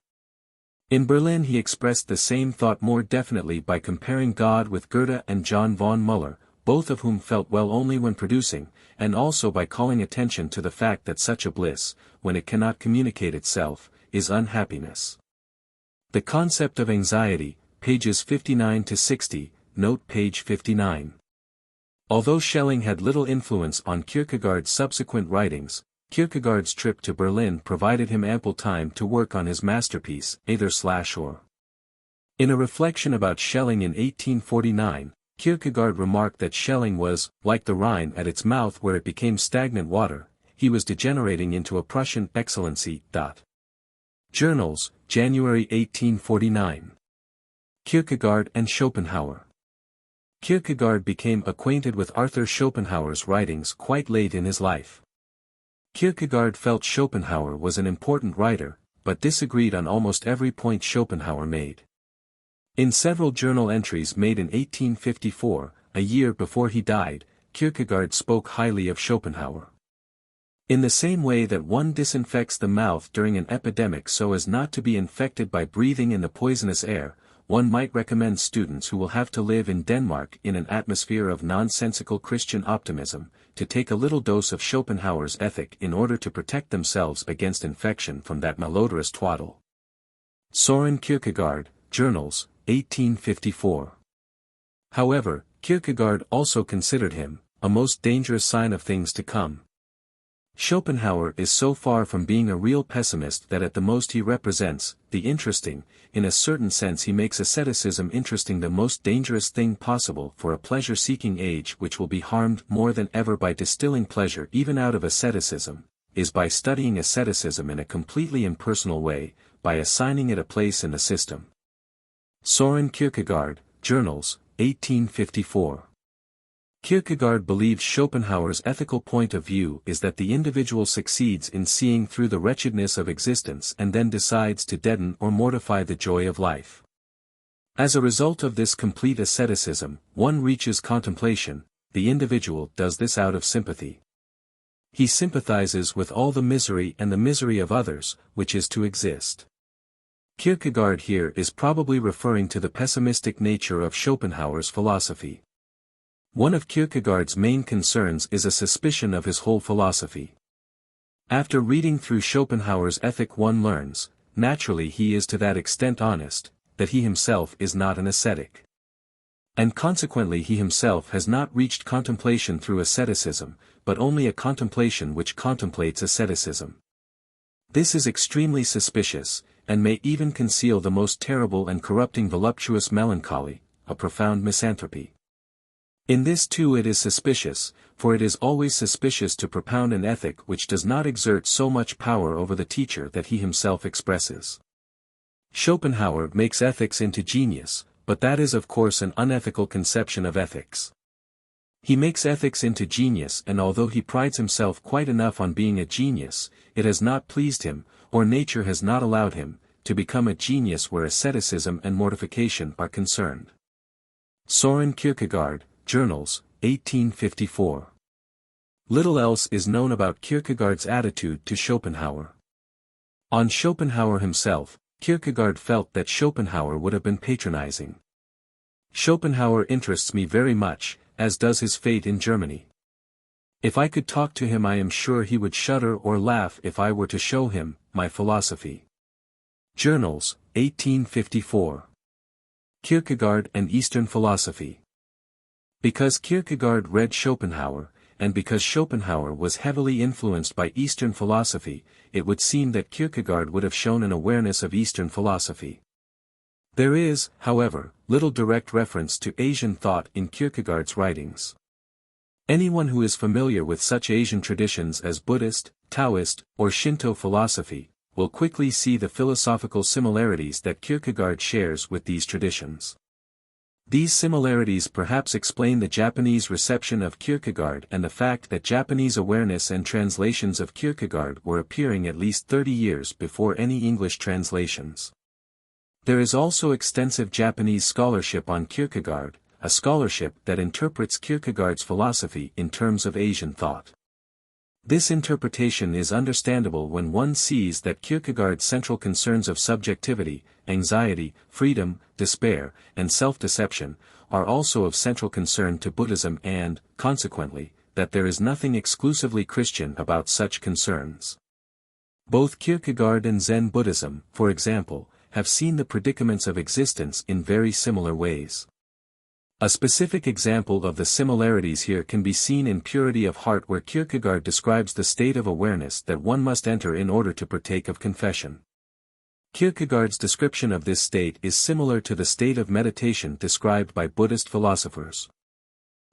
In Berlin he expressed the same thought more definitely by comparing God with Goethe and John von Müller, both of whom felt well only when producing, and also by calling attention to the fact that such a bliss, when it cannot communicate itself, is unhappiness. The Concept of Anxiety, pages 59 to 60, note page 59. Although Schelling had little influence on Kierkegaard's subsequent writings, Kierkegaard's trip to Berlin provided him ample time to work on his masterpiece, Either/or. In a reflection about Schelling in 1849, Kierkegaard remarked that Schelling was, like the Rhine at its mouth where it became stagnant water, he was degenerating into a Prussian excellency. Journals, January 1849. Kierkegaard and Schopenhauer. Kierkegaard became acquainted with Arthur Schopenhauer's writings quite late in his life. Kierkegaard felt Schopenhauer was an important writer, but disagreed on almost every point Schopenhauer made. In several journal entries made in 1854, a year before he died, Kierkegaard spoke highly of Schopenhauer. In the same way that one disinfects the mouth during an epidemic so as not to be infected by breathing in the poisonous air, one might recommend students who will have to live in Denmark in an atmosphere of nonsensical Christian optimism, to take a little dose of Schopenhauer's ethic in order to protect themselves against infection from that malodorous twaddle. Søren Kierkegaard, Journals, 1854. However, Kierkegaard also considered him a most dangerous sign of things to come. Schopenhauer is so far from being a real pessimist that at the most he represents the interesting. In a certain sense he makes asceticism interesting, the most dangerous thing possible for a pleasure-seeking age which will be harmed more than ever by distilling pleasure even out of asceticism, is by studying asceticism in a completely impersonal way, by assigning it a place in the system. Søren Kierkegaard, Journals, 1854. Kierkegaard believes Schopenhauer's ethical point of view is that the individual succeeds in seeing through the wretchedness of existence and then decides to deaden or mortify the joy of life. As a result of this complete asceticism, one reaches contemplation. The individual does this out of sympathy. He sympathizes with all the misery and the misery of others, which is to exist. Kierkegaard here is probably referring to the pessimistic nature of Schopenhauer's philosophy. One of Kierkegaard's main concerns is a suspicion of his whole philosophy. After reading through Schopenhauer's Ethic, one learns, naturally he is to that extent honest, that he himself is not an ascetic. And consequently he himself has not reached contemplation through asceticism, but only a contemplation which contemplates asceticism. This is extremely suspicious, and may even conceal the most terrible and corrupting voluptuous melancholy, a profound misanthropy. In this too it is suspicious, for it is always suspicious to propound an ethic which does not exert so much power over the teacher that he himself expresses. Schopenhauer makes ethics into genius, but that is of course an unethical conception of ethics. He makes ethics into genius, and although he prides himself quite enough on being a genius, it has not pleased him, or nature has not allowed him, to become a genius where asceticism and mortification are concerned. Søren Kierkegaard, Journals, 1854. Little else is known about Kierkegaard's attitude to Schopenhauer. On Schopenhauer himself, Kierkegaard felt that Schopenhauer would have been patronizing. Schopenhauer interests me very much, as does his fate in Germany. If I could talk to him I am sure he would shudder or laugh if I were to show him my philosophy. Journals, 1854. Kierkegaard and Eastern Philosophy. Because Kierkegaard read Schopenhauer, and because Schopenhauer was heavily influenced by Eastern philosophy, it would seem that Kierkegaard would have shown an awareness of Eastern philosophy. There is, however, little direct reference to Asian thought in Kierkegaard's writings. Anyone who is familiar with such Asian traditions as Buddhist, Taoist, or Shinto philosophy, will quickly see the philosophical similarities that Kierkegaard shares with these traditions. These similarities perhaps explain the Japanese reception of Kierkegaard and the fact that Japanese awareness and translations of Kierkegaard were appearing at least 30 years before any English translations. There is also extensive Japanese scholarship on Kierkegaard, a scholarship that interprets Kierkegaard's philosophy in terms of Asian thought. This interpretation is understandable when one sees that Kierkegaard's central concerns of subjectivity, anxiety, freedom, despair, and self-deception, are also of central concern to Buddhism and, consequently, that there is nothing exclusively Christian about such concerns. Both Kierkegaard and Zen Buddhism, for example, have seen the predicaments of existence in very similar ways. A specific example of the similarities here can be seen in Purity of Heart, where Kierkegaard describes the state of awareness that one must enter in order to partake of confession. Kierkegaard's description of this state is similar to the state of meditation described by Buddhist philosophers.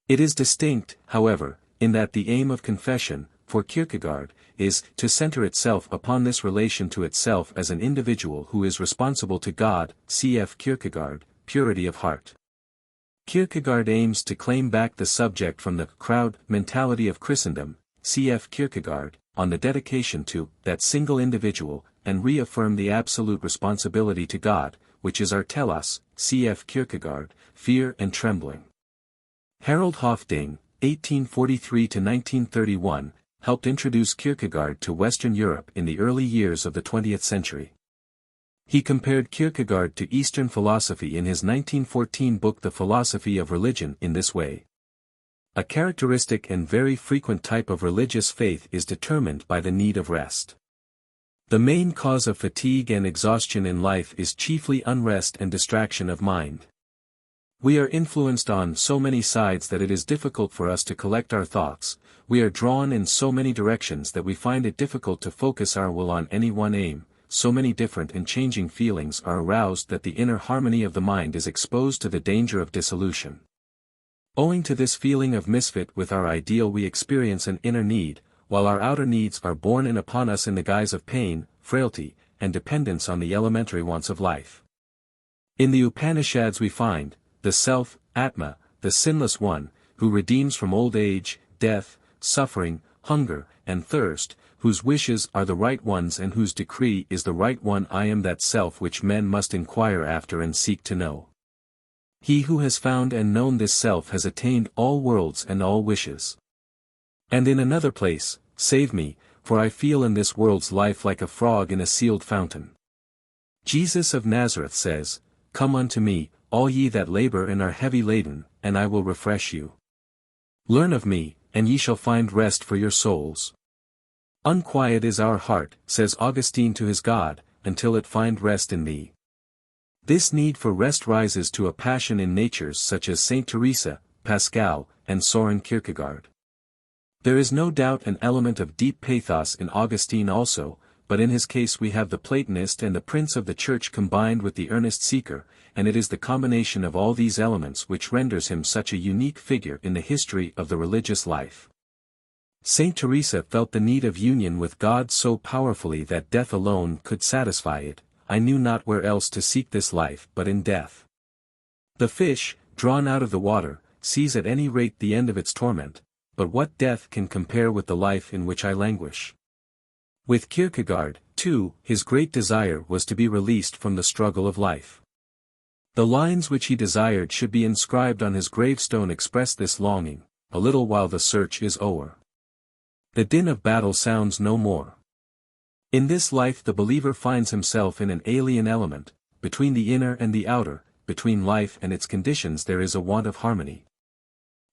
It is distinct, however, in that the aim of confession, for Kierkegaard, is to center itself upon this relation to itself as an individual who is responsible to God, cf. Kierkegaard, Purity of Heart. Kierkegaard aims to claim back the subject from the crowd mentality of Christendom, cf. Kierkegaard, on the dedication to that single individual, and reaffirm the absolute responsibility to God, which is our telos, cf. Kierkegaard, fear and trembling. Harold Hofding, 1843–1931, helped introduce Kierkegaard to Western Europe in the early years of the 20th century. He compared Kierkegaard to Eastern philosophy in his 1914 book The Philosophy of Religion in this way. A characteristic and very frequent type of religious faith is determined by the need of rest. The main cause of fatigue and exhaustion in life is chiefly unrest and distraction of mind. We are influenced on so many sides that it is difficult for us to collect our thoughts. We are drawn in so many directions that we find it difficult to focus our will on any one aim. So many different and changing feelings are aroused that the inner harmony of the mind is exposed to the danger of dissolution. Owing to this feeling of misfit with our ideal, we experience an inner need, while our outer needs are borne in upon us in the guise of pain, frailty, and dependence on the elementary wants of life. In the Upanishads we find, the self, Atma, the sinless one, who redeems from old age, death, suffering, hunger, and thirst, whose wishes are the right ones and whose decree is the right one. I am that self which men must inquire after and seek to know. He who has found and known this self has attained all worlds and all wishes. And in another place, save me, for I feel in this world's life like a frog in a sealed fountain. Jesus of Nazareth says, Come unto me, all ye that labor and are heavy laden, and I will refresh you. Learn of me, and ye shall find rest for your souls. Unquiet is our heart, says Augustine to his God, until it find rest in thee. This need for rest rises to a passion in natures such as Saint Teresa, Pascal, and Søren Kierkegaard. There is no doubt an element of deep pathos in Augustine also, but in his case we have the Platonist and the Prince of the Church combined with the earnest seeker, and it is the combination of all these elements which renders him such a unique figure in the history of the religious life. Saint Teresa felt the need of union with God so powerfully that death alone could satisfy it. I knew not where else to seek this life but in death. The fish, drawn out of the water, sees at any rate the end of its torment, but what death can compare with the life in which I languish? With Kierkegaard, too, his great desire was to be released from the struggle of life. The lines which he desired should be inscribed on his gravestone express this longing, a little while the search is o'er. The din of battle sounds no more. In this life the believer finds himself in an alien element, between the inner and the outer, between life and its conditions there is a want of harmony.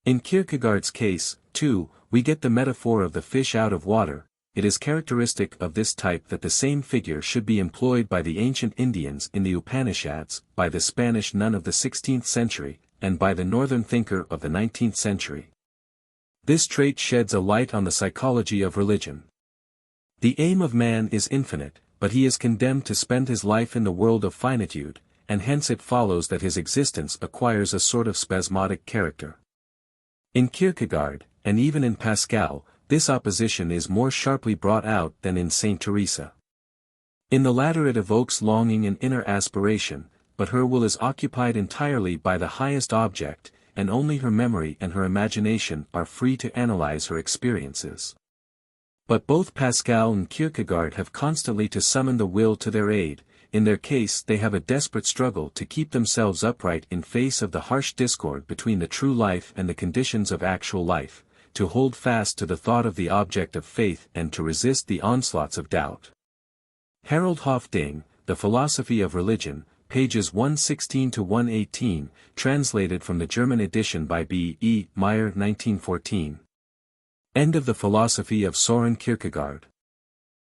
In Kierkegaard's case, too, we get the metaphor of the fish out of water. It is characteristic of this type that the same figure should be employed by the ancient Indians in the Upanishads, by the Spanish nun of the 16th century, and by the northern thinker of the 19th century. This trait sheds a light on the psychology of religion. The aim of man is infinite, but he is condemned to spend his life in the world of finitude, and hence it follows that his existence acquires a sort of spasmodic character. In Kierkegaard, and even in Pascal, this opposition is more sharply brought out than in Saint Teresa. In the latter it evokes longing and inner aspiration, but her will is occupied entirely by the highest object, and only her memory and her imagination are free to analyze her experiences. But both Pascal and Kierkegaard have constantly to summon the will to their aid. In their case they have a desperate struggle to keep themselves upright in face of the harsh discord between the true life and the conditions of actual life, to hold fast to the thought of the object of faith and to resist the onslaughts of doubt. Harold Hoffding, The Philosophy of Religion, pages 116–118, translated from the German edition by B. E. Meyer 1914. End of the Philosophy of Søren Kierkegaard.